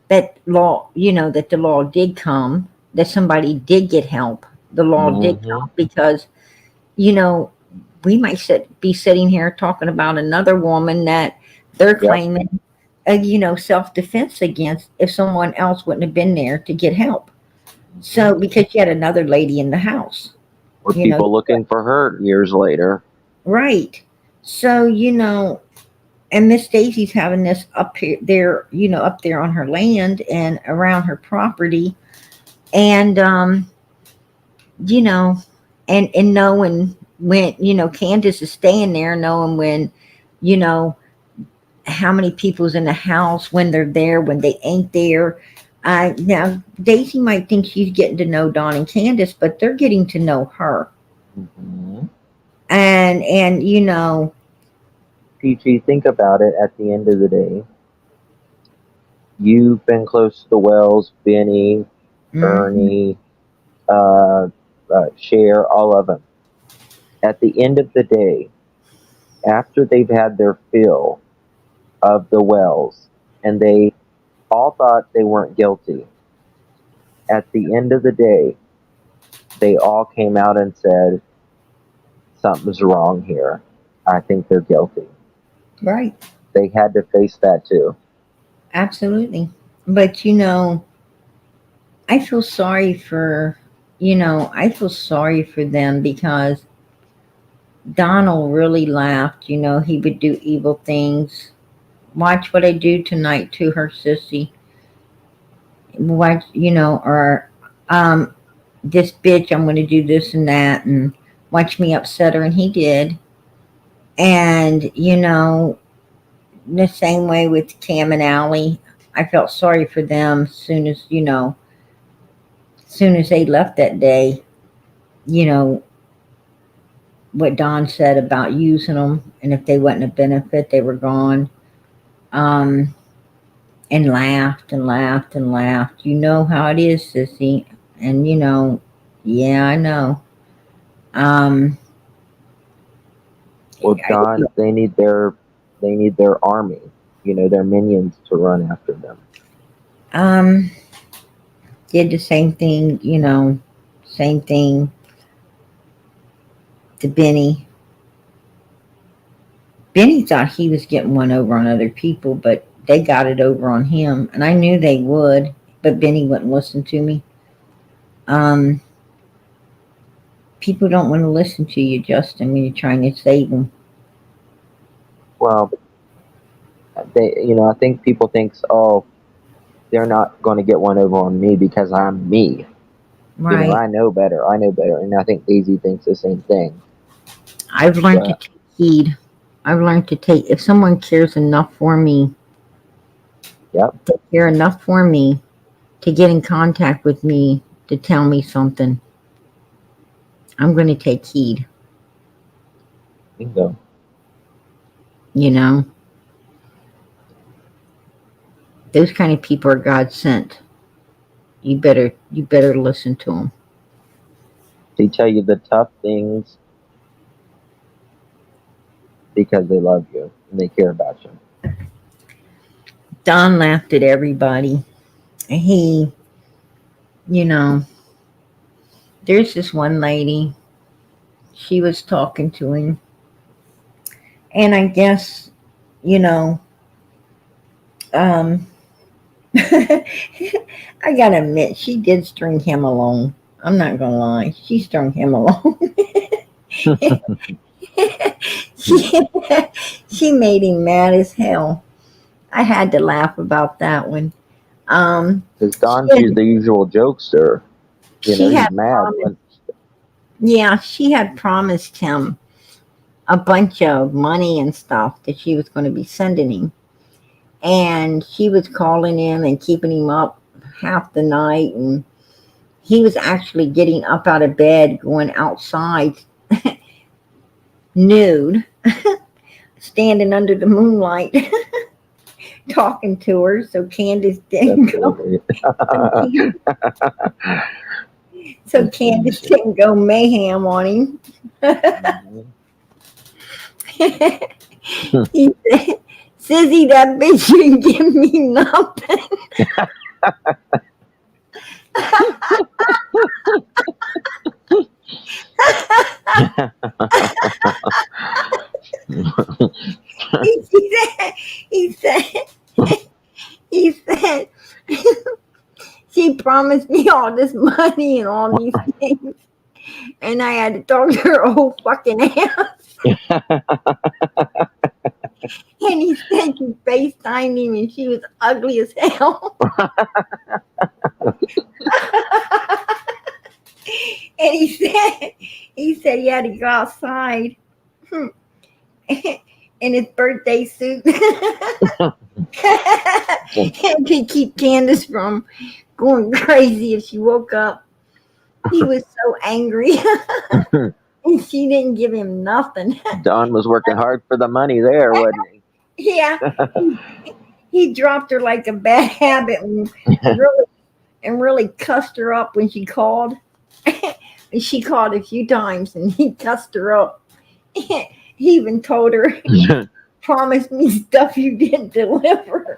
that that the law did come, that somebody did get help. The law did Mm-hmm. come because, you know, we might be sitting here talking about another woman that they're Yep. claiming, self-defense against if someone else wouldn't have been there to get help. So because you had another lady in the house, Or you know, people looking for her years later. right. So, and Miss Daisy's having this up here, there, up there on her land and around her property, and you know, and knowing when Candus is staying there, knowing when, you know, how many people's in the house, when they're there, when they ain't there. Now Daisy might think she's getting to know Don and Candus, but they're getting to know her, Mm-hmm. and PG, think about it. At the end of the day, you've been close to the Wells, Benny, mhm, Ernie, Cher, all of them. At the end of the day, after they've had their fill of the Wells, and they all thought they weren't guilty, at the end of the day, they all came out and said, something's wrong here. I think they're guilty. right, They had to face that too. absolutely. But I feel sorry for, I feel sorry for them because Donald really laughed. He would do evil things. Watch what I do tonight to her, sissy. Watch, or this bitch, I'm going to do this and that, and watch me upset her. And he did. And, the same way with Cam and Allie, I felt sorry for them soon as they left that day, you know, what Don said about using them, and if they wasn't a benefit, they were gone. Um, and laughed and laughed and laughed. You know how it is, sissy. And yeah, I know. Um, Well, Don, they need their army, their minions to run after them. um, did the same thing, same thing to Benny. Benny thought he was getting one over on other people, but they got it over on him, and I knew they would, but Benny wouldn't listen to me. Um, People don't want to listen to you, Justin, when you're trying to save them. Well, I think people think, oh, they're not going to get one over on me because I'm me. Right. I know better. I know better. And I think Daisy thinks the same thing. I've learned to But, take heed. I've learned to take, if someone cares enough for me, yep. they care enough for me to get in contact with me to tell me something, I'm going to take heed. Bingo. You know, those kind of people are God sent. You better listen to them. They tell you the tough things because they love you and they care about you. Don laughed at everybody. He, you know, there's this one lady. She was talking to him, and I guess, you know, um, I gotta admit, she did string him along. I'm not gonna lie, she strung him along. she, she made him mad as hell. I had to laugh about that one. Because She Don's had, the usual jokester. she He's had mad promised, when. yeah, she had promised him a bunch of money and stuff that she was going to be sending him, and she was calling him and keeping him up half the night, and he was actually getting up out of bed, going outside nude, standing under the moonlight, talking to her. So Candace didn't That's go. hilarious. So, so Candace didn't go mayhem on him. Mhm. He said, Sissy, that bitch didn't give me nothing. He said, he said, she promised me all this money and all these things, and I had to talk to her whole fucking ass. And he said she FaceTimed him and she was ugly as hell. And he said he had to go outside in his birthday suit to keep Candus from going crazy if she woke up. He was so angry. And she didn't give him nothing. Don was working hard for the money there, wasn't he? Yeah. He dropped her like a bad habit and really cussed her up when she called. And she called a few times and he cussed her up. He even told her, promise me stuff you didn't deliver.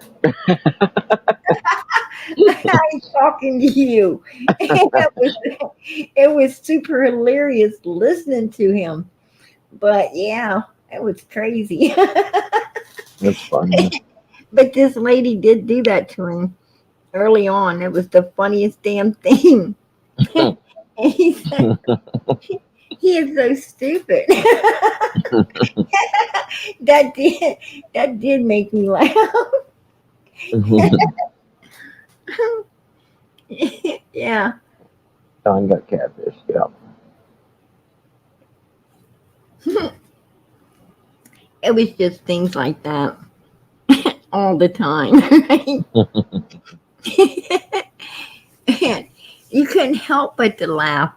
I'm talking to you. It was super hilarious listening to him. But yeah, it was crazy. That's funny. But this lady did do that to him early on. It was the funniest damn thing. And he said, he is so stupid. That did make me laugh. Yeah. Don got catfish, yeah. It was just things like that all the time. And you couldn't help but to laugh,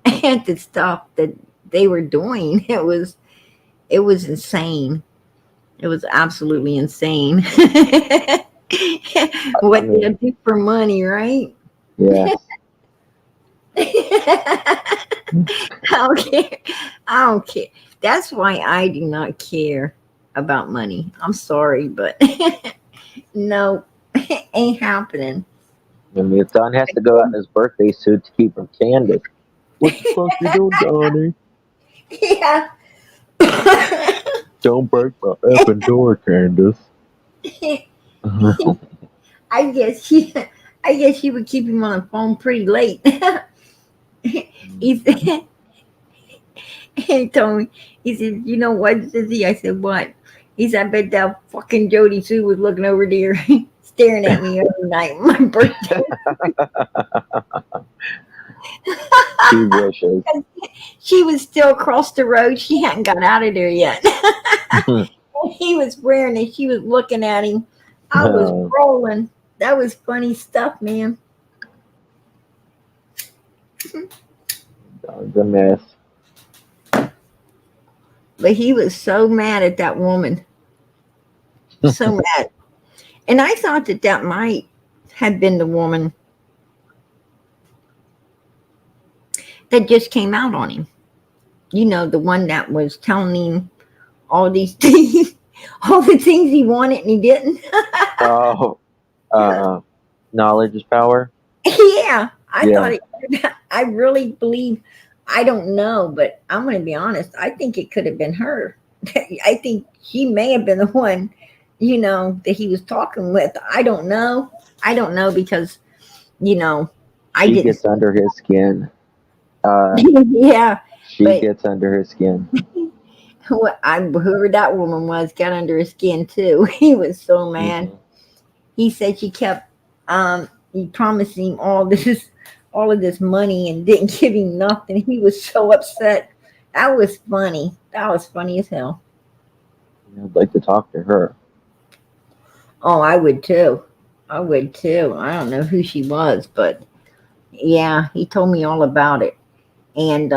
at the stuff that they were doing. It was insane. It was absolutely insane. What they do for money, right? Yeah. I don't care. That's why I do not care about money. I'm sorry, but no, ain't happening. I mean, if Don has to go out in his birthday suit to keep from Candus. What the fuck you doing, Donnie? Yeah. Don't break my effing door, Candus. I guess she would keep him on the phone pretty late. He said, he told me, he said, you know what, Sissy? I said, what? He said, I bet that fucking Jody Sue was looking over there staring at me every night on my birthday. She wishes. She was still across the road. She hadn't got out of there yet. He was wearing it. She was looking at him. I was rolling. That was funny stuff, man. Don's a mess. But he was so mad at that woman. So mad. And I thought that might have been the woman that just came out on him. The one that was telling him all these things, all the things he wanted and he didn't. Knowledge is power. Yeah. I thought I really believe, I don't know, but I'm going to be honest. I think it could have been her. I think she may have been the one, that he was talking with. I don't know. Because, she gets under his skin. Yeah. She gets under his skin. Whoever that woman was got under his skin too. He was so mad. Mm-hmm. He said she kept he promised him all of this money and didn't give him nothing. He was so upset. That was funny. That was funny as hell. I'd like to talk to her. Oh, I would too. I don't know who she was, but yeah, he told me all about it. And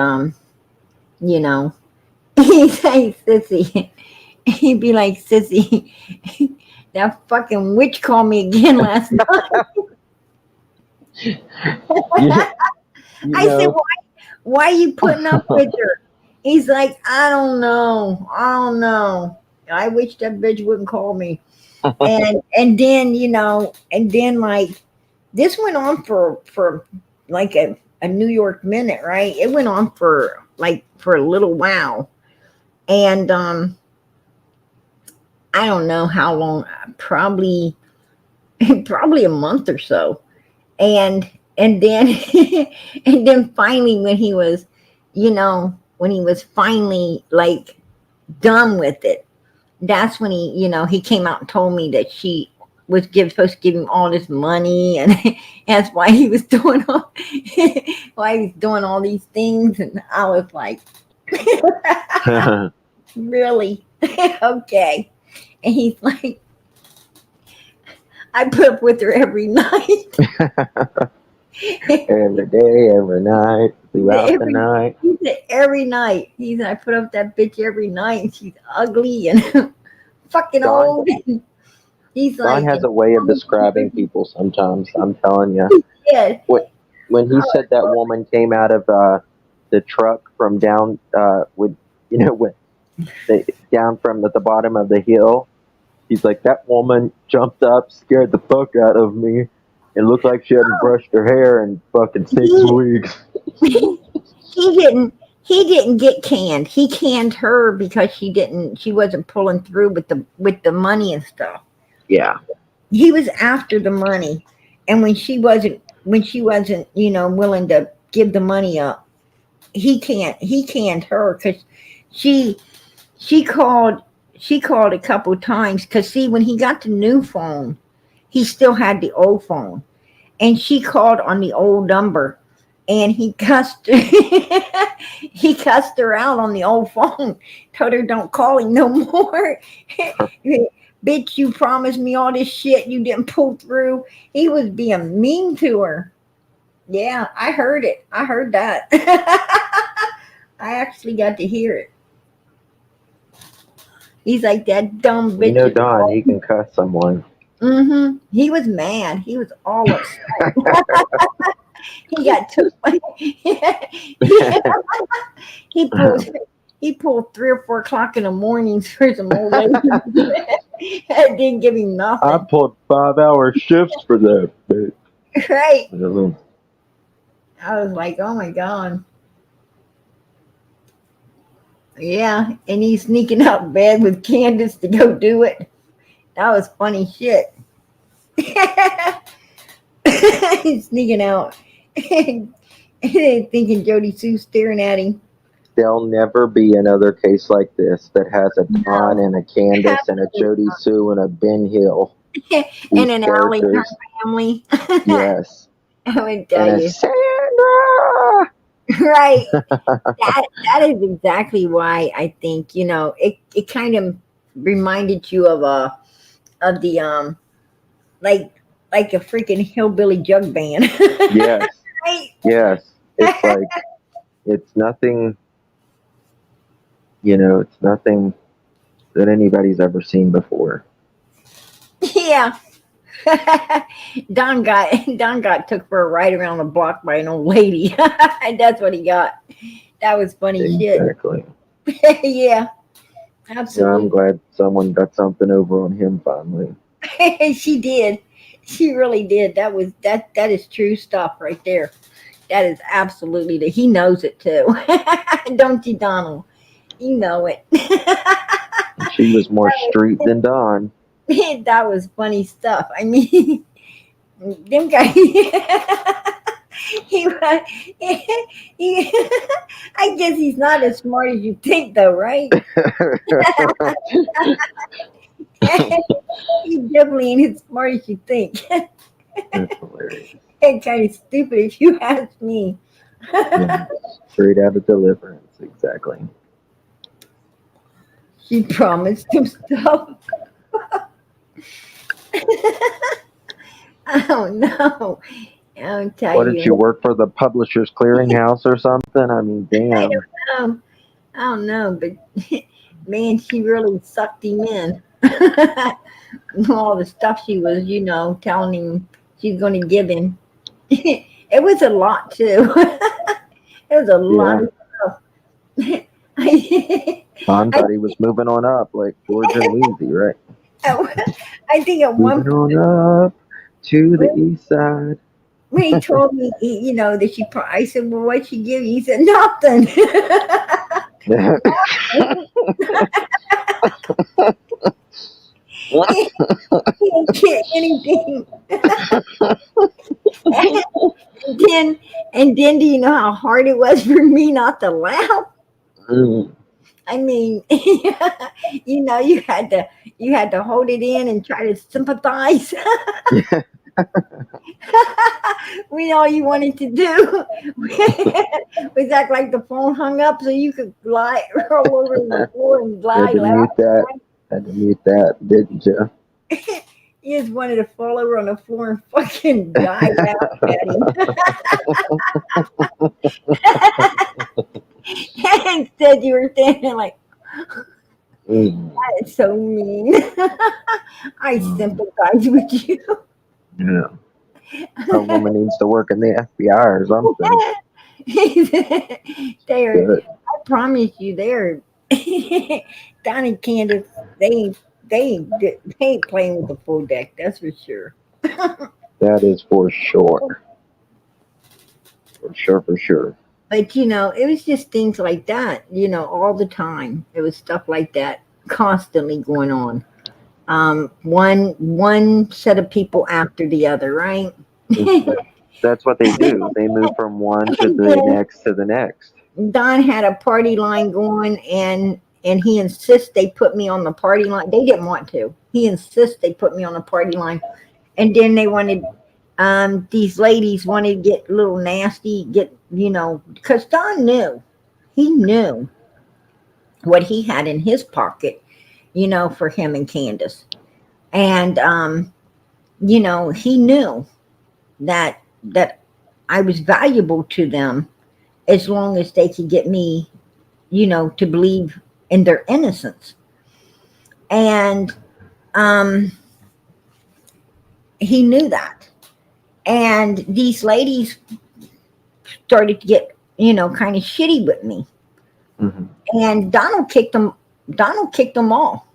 he'd say, Sissy. He'd be like, Sissy, that fucking witch called me again last night. I said, why are you putting up with her? He's like, I don't know. I don't know. I wish that bitch wouldn't call me. And then, and then like this went on for like a New York minute, right? It went on for a little while. And I don't know how long, probably probably a month or so. And then and then finally when he was finally like done with it, that's when he came out and told me that she was supposed to give him all this money, and that's why he was doing all why he was doing all these things. And I was like, really? Okay. And he's like, I put up with her every night. Every day, every night, throughout the night. He said every night. He said, I put up that bitch every night, and she's ugly and fucking Don, old. And he's Don like, has a way of describing people sometimes. I'm telling you. yeah. When he said that woman came out of the truck from down down from the bottom of the hill, he's like, that woman jumped up, scared the fuck out of me. It looked like she hadn't brushed her hair in fucking 6 weeks. He didn't get canned. He canned her because she wasn't pulling through with the money and stuff. Yeah. He was after the money. And when she wasn't willing to give the money up, he canned her because she called a couple of times, because see, when he got the new phone, he still had the old phone, and she called on the old number, and he cussed he cussed her out on the old phone, told her don't call him no more. Bitch, you promised me all this shit, you didn't pull through. He was being mean to her. Yeah, I heard it. I heard that. I actually got to hear it. He's like, that dumb bitch. You know, Don, he can cuss someone. Mm-hmm. He was mad. He was all upset. He got took. He pulled 3 or 4 o'clock in the mornings for some old lady. Didn't give him nothing. I pulled 5-hour shifts for that bitch. Right. I was like, oh my God. Yeah, and he's sneaking out of bed with Candus to go do it. That was funny shit. He's sneaking out. Thinking Jody Sue's staring at him. There'll never be another case like this that has a Don and a Candace and a Jody Sue and a Ben Hill. And an Allie family. Yes. I would tell and you. Sandra! Right. That is exactly why I think, it kind of reminded you of the like a freaking hillbilly jug band. Yes. Right? Yes. It's like, it's nothing, it's nothing that anybody's ever seen before. Yeah. Don got took for a ride around the block by an old lady. That's what he got. That was funny Exactly. shit. Yeah. So Absolutely. I'm glad someone got something over on him finally. She did. She really did. That is true stuff right there. That is absolutely he knows it too. Don't you, Donald? You know it. She was more street than Don. That was funny stuff. I mean, them guys. he, I guess he's not as smart as you think, though, right? He definitely ain't as smart as you think. That's hilarious. And kind of stupid, if you ask me. Yeah, straight out of Deliverance, exactly. She promised him stuff. I don't know. I'll tell What did you work for the Publishers Clearinghouse or something? I mean, damn. I don't know, but man, she really sucked him in. All the stuff she was, telling him she's going to give him. It was a lot too. It was a lot of stuff. Don I, thought he was moving on up like George and Wheezy, right? I think at one Moving on up to the point east side. when he told me, that I said, well, what'd she give you? He said, nothing. he, he didn't get anything. And then, do you know how hard it was for me not to laugh? Mm, I mean, you had to hold it in and try to sympathize. We all you wanted to do was act like the phone hung up so you could lie roll over on the floor and had lie to mute laugh. that. Had to mute that, didn't you? You just wanted to fall over on the floor and fucking die laughing at him. Instead, you were standing there like, Mm, it's so mean. I mm, sympathize with you. yeah. Some woman needs to work in the FBI or something. They're, Good. I promise you, they're Donnie Candus. They ain't playing with the full deck. That's for sure. That is for sure. For sure, for sure. But it was just things like that. All the time. It was stuff like that constantly going on. One set of people after the other, right? Hmm. That's what they do. They move from one to the Then next to the next. Don had a party line going, and he insists they put me on the party line. They didn't want to. He insists they put me on the party line, and then they wanted these ladies wanted to get a little nasty, because Don knew, he knew what he had in his pocket, for him and Candace, and he knew that I was valuable to them as long as they could get me, to believe in their innocence. And um, he knew that. And these ladies started to get, kind of shitty with me. Hmm. And Donald kicked them. Donald kicked them all.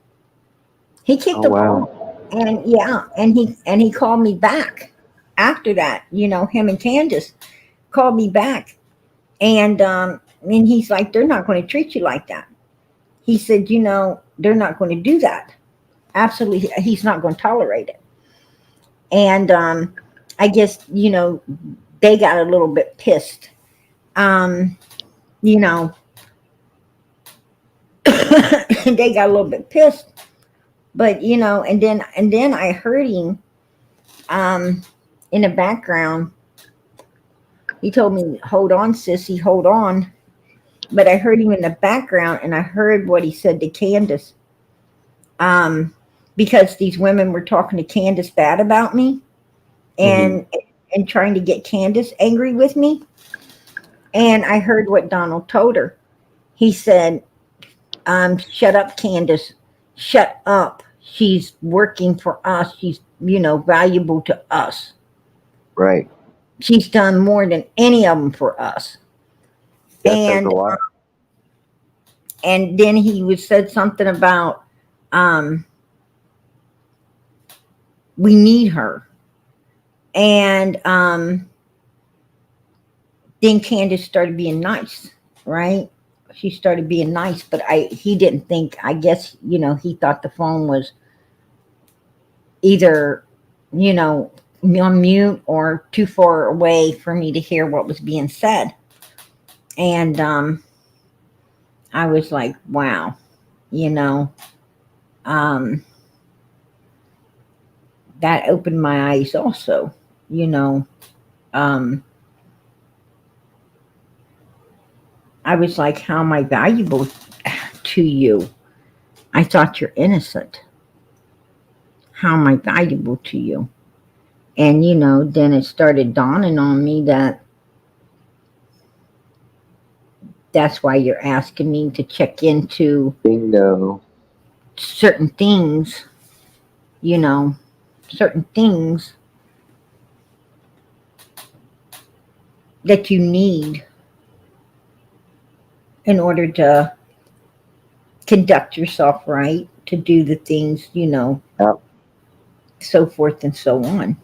He kicked Oh them wow. all. And yeah, and he called me back after that. Him and Candace called me back, and he's like, they're not going to treat you like that. He said, they're not going to do that. Absolutely, he's not going to tolerate it. And I guess they got a little bit pissed. Um, you know, they got a little bit pissed. But and then I heard him um, in the background. He told me, "Hold on, sissy, hold on." But I heard him in the background, and I heard what he said to Candace. Um, because these women were talking to Candace bad about me, Hmm. and trying to get Candace angry with me. And I heard what Donald told her. He said, shut up, Candace. Shut up. She's working for us. She's, valuable to us. Right. She's done more than any of them for us. That says a And lot. and then he was said something about um, we need her. And then Candace started being nice, right? She started being nice, but he didn't think. I guess he thought the phone was either you know on mute or too far away for me to hear what was being said. And I was like, wow, you know, um, that opened my eyes also. You know, um, I was like, how am I valuable to you? I thought you're innocent. How am I valuable to you? And then it started dawning on me that that's why you're asking me to check into Bingo. certain things, you know, certain things that you need in order to conduct yourself right, to do the things, Yep. so forth and so on.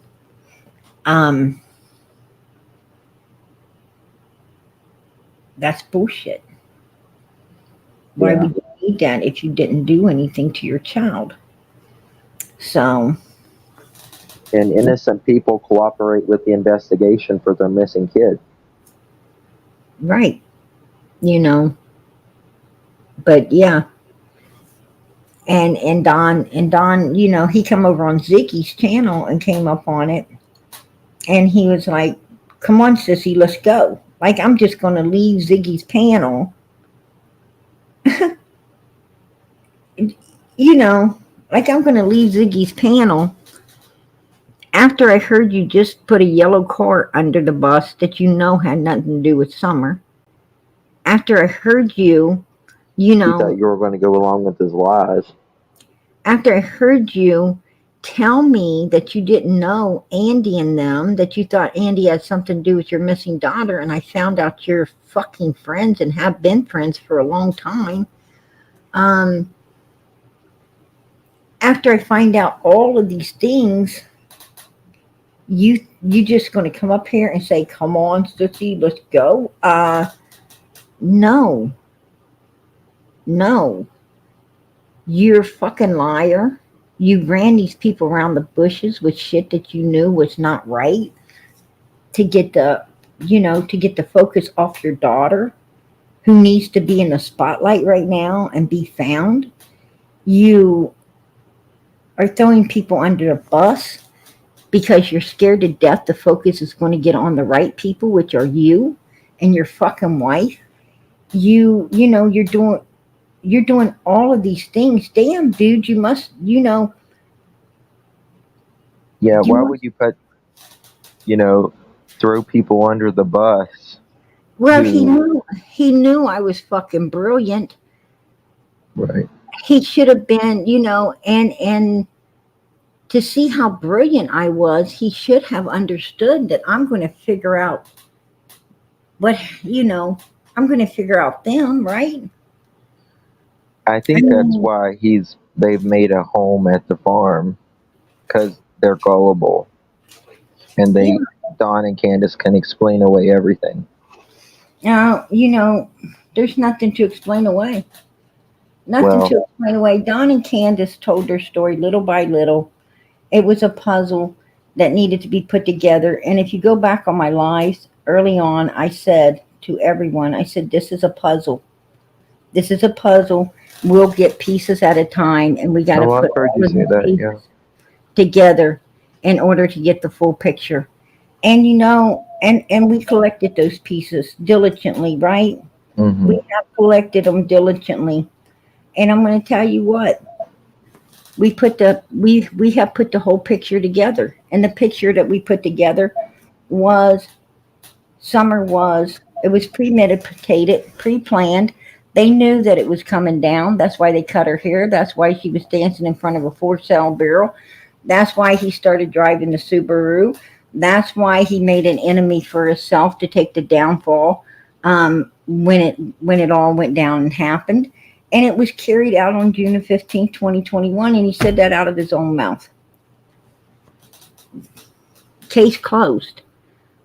That's bullshit. Why Yeah. would you need that if you didn't do anything to your child? So, And innocent people cooperate with the investigation for their missing kid. right, you know, but yeah. And Don, he come over on Ziggy's channel and came up on it, and he was like, "Come on, sissy, let's go." Like, I'm just going to leave Ziggy's panel, you know, like I'm going to leave Ziggy's panel after I heard you just put a yellow cart under the bus that had nothing to do with Summer. After I heard you, He thought you were going to go along with his lies. after I heard you tell me that you didn't know Andy and them, that you thought Andy had something to do with your missing daughter, and I found out you're fucking friends and have been friends for a long time. After I find out all of these things, you just going to come up here and say, "Come on, sissy, let's go"? No. No. You're a fucking liar. You ran these people around the bushes with shit that you knew was not right to get the focus off your daughter, who needs to be in the spotlight right now and be found. You are throwing people under the bus because you're scared to death the focus is going to get on the right people, which are you and your fucking wife. You're doing all of these things. Damn, dude, you must, Yeah, why would you put, throw people under the bus? Well, he knew I was fucking brilliant. Right. He should have been, and to see how brilliant I was, he should have understood that I'm going to figure out I'm going to figure out them, right? I think that's why they've made a home at the farm, because they're gullible, and Don and Candus can explain away everything. Now, there's nothing to explain away. Nothing to explain away. Don and Candus told their story little by little. It was a puzzle that needed to be put together. And if you go back on my lives early on, I said to everyone, I said, this is a puzzle. This is a puzzle. We'll get pieces at a time, and we got to put all of these pieces together in order to get the full picture. And and we collected those pieces diligently, right? Mm-hmm. We have collected them diligently. And I'm going to tell you what, we have put the whole picture together. And the picture that we put together was it was premeditated, pre-planned. They knew that it was coming down. That's why they cut her hair. That's why she was dancing in front of a 4-cell barrel. That's why he started driving the Subaru. That's why he made an enemy for himself to take the downfall when it all went down and happened. And it was carried out on June 15th, 2021, and he said that out of his own mouth. Case closed.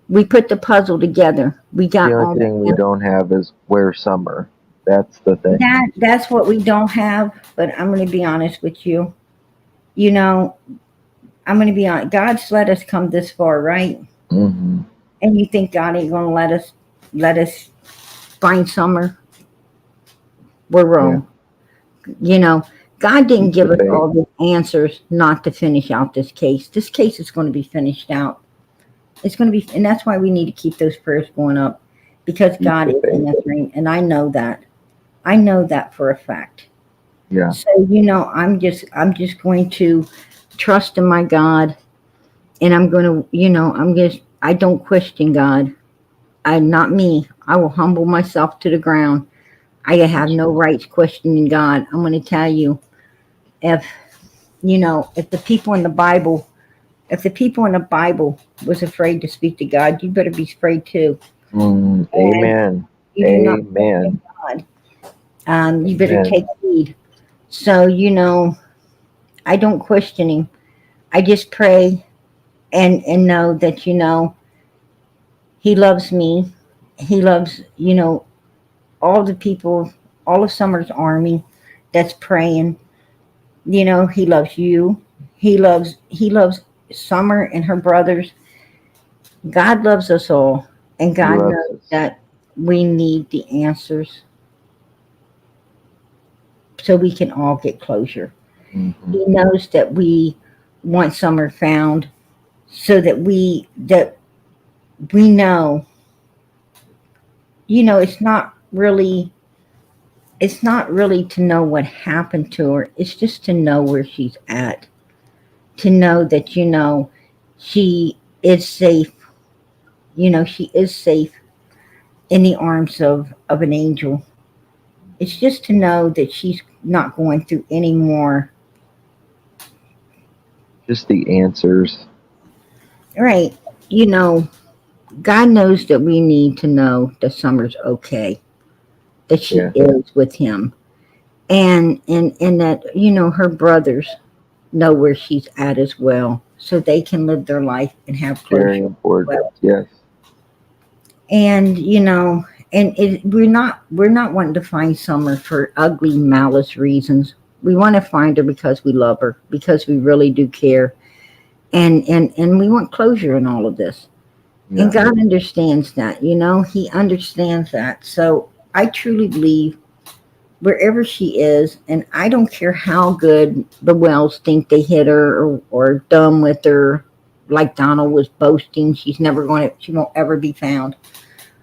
We put the puzzle together. We got the only thing we don't have is where's Summer. That's the thing. That's what we don't have. But I'm going to be honest with you. I'm going to be honest. God's let us come this far, right? Mm-hmm. And you think God ain't going to let us find Summer? We're wrong. Yeah. God didn't give us all the answers not to finish out this case. This case is going to be finished out. It's going to be, and that's why we need to keep those prayers going up, because God is in this ring, and I know that. I know that for a fact. Yeah. So I'm just going to trust in my God, and I'm going to, I don't question God. Not me. I will humble myself to the ground. I have no rights questioning God. I'm going to tell you, if the people in the Bible was afraid to speak to God, you better be afraid too. Amen. You do not question God. You better Amen. take heed. So, I don't question him. I just pray and know that, he loves me. He loves, all the people, all of Summer's army that's praying. He loves you. He loves Summer and her brothers. God loves us all, and He God loves knows us. that we need the answers so we can all get closure. Hmm. He knows that we want Summer found so that we know, it's not really to know what happened to her. It's just to know where she's at. To know that she is safe. She is safe in the arms of an angel. It's just to know that she's not going through any more. Just the answers. Right. You know, God knows that we need to know that Summer's okay, that she Yeah. is with him. And that, her brothers know where she's at as well. So they can live their life and have Very closure. important. Well, Yes. and we're not wanting to find Summer for ugly, malice reasons. We want to find her because we love her, because we really do care, and we want closure in all of this. And Yeah. God understands that. He understands that. So I truly believe wherever she is, and I don't care how good the Wells think they hit her or done with her, like Donald was boasting, she won't ever be found.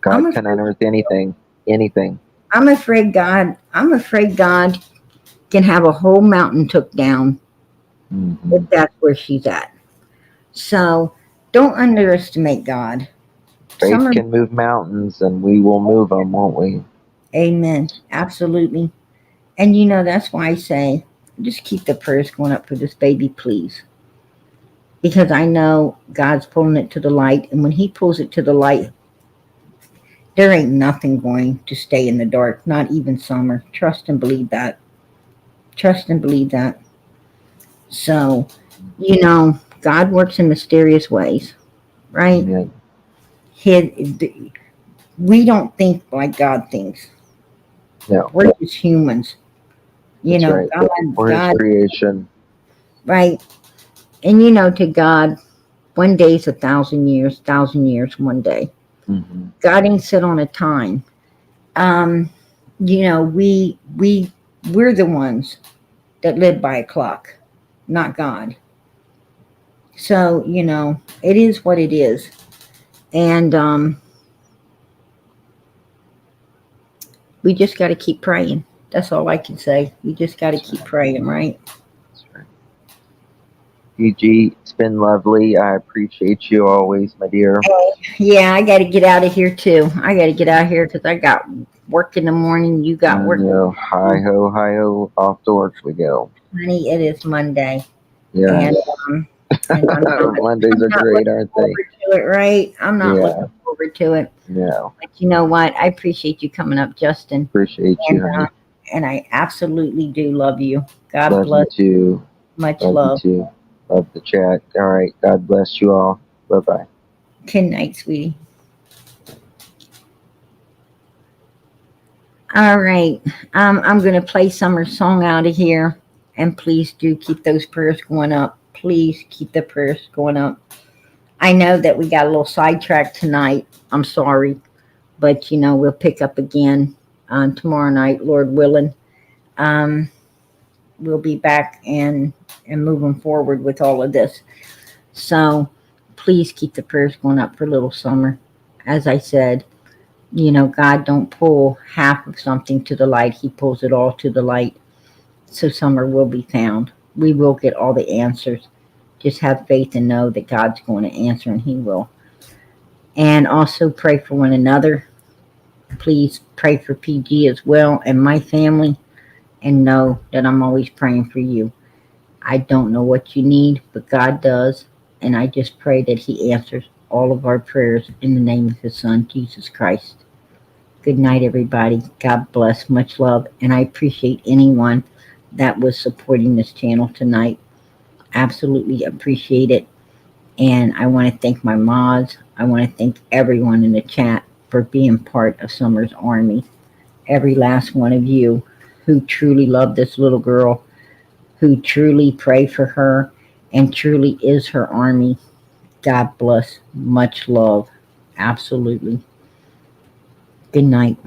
I'm God can afraid. unearth anything. Anything. I'm afraid God can have a whole mountain took down if Hmm. that's where she's at. So don't underestimate God. Faith Summer, can move mountains, and we will move them, won't we? amen. Absolutely. And that's why I say, just keep the prayers going up for this baby, please. Because I know God's pulling it to the light. And when He pulls it to the light, there ain't nothing going to stay in the dark, not even Summer. Trust and believe that. Trust and believe that. So, God works in mysterious ways, right? Amen. He, we don't think like God thinks. No, We're just humans. that's right. We're His God, creation. right? And to God, one day's 1,000 years, 1,000 years, one day. Hmm. God ain't sit on a time. Um, we're the ones that live by a clock, not God. So it is what it is, and we just got to keep praying. That's all I can say. We just got to That's keep right. praying, right? That's right. PG, it's been lovely. I appreciate you always, my dear. Yeah, I got to get out of here too. I got to get out of here because I got work in the morning. You got I work, know. Hi ho, off to work we go. honey. It is Monday, Yes. and and Mondays I'm are not great, looking aren't they? forward to it, right? I'm not looking Yeah. forward to it. No. But you know what? I appreciate you coming up, Justin, Appreciate you, and honey. I absolutely do love you. God Love you bless. too. Much Love you love. too. Love the chat. All right. God bless you all. Bye bye. Good night, sweetie. All right. I'm gonna play Summer's song out of here, and please do keep those prayers going up. Please keep the prayers going up. I know that we got a little sidetracked tonight. I'm sorry, but we'll pick up again tomorrow night, Lord willing. Um, we'll be back and moving forward with all of this. So please keep the prayers going up for little Summer. As I said, God don't pull half of something to the light; He pulls it all to the light. So Summer will be found. We will get all the answers. Just have faith and know that God's going to answer, and He will. And also pray for one another. Please pray for PG as well and my family, and know that I'm always praying for you. I don't know what you need, but God does. And I just pray that He answers all of our prayers in the name of His Son, Jesus Christ. Good night, everybody. God bless. Much love. And I appreciate anyone that was supporting this channel tonight. Absolutely appreciate it. And I want to thank my mods. I want to thank everyone in the chat for being part of Summer's Army. Every last one of you who truly love this little girl, who truly pray for her, and truly is her army. God bless. Much love. Absolutely. Good night.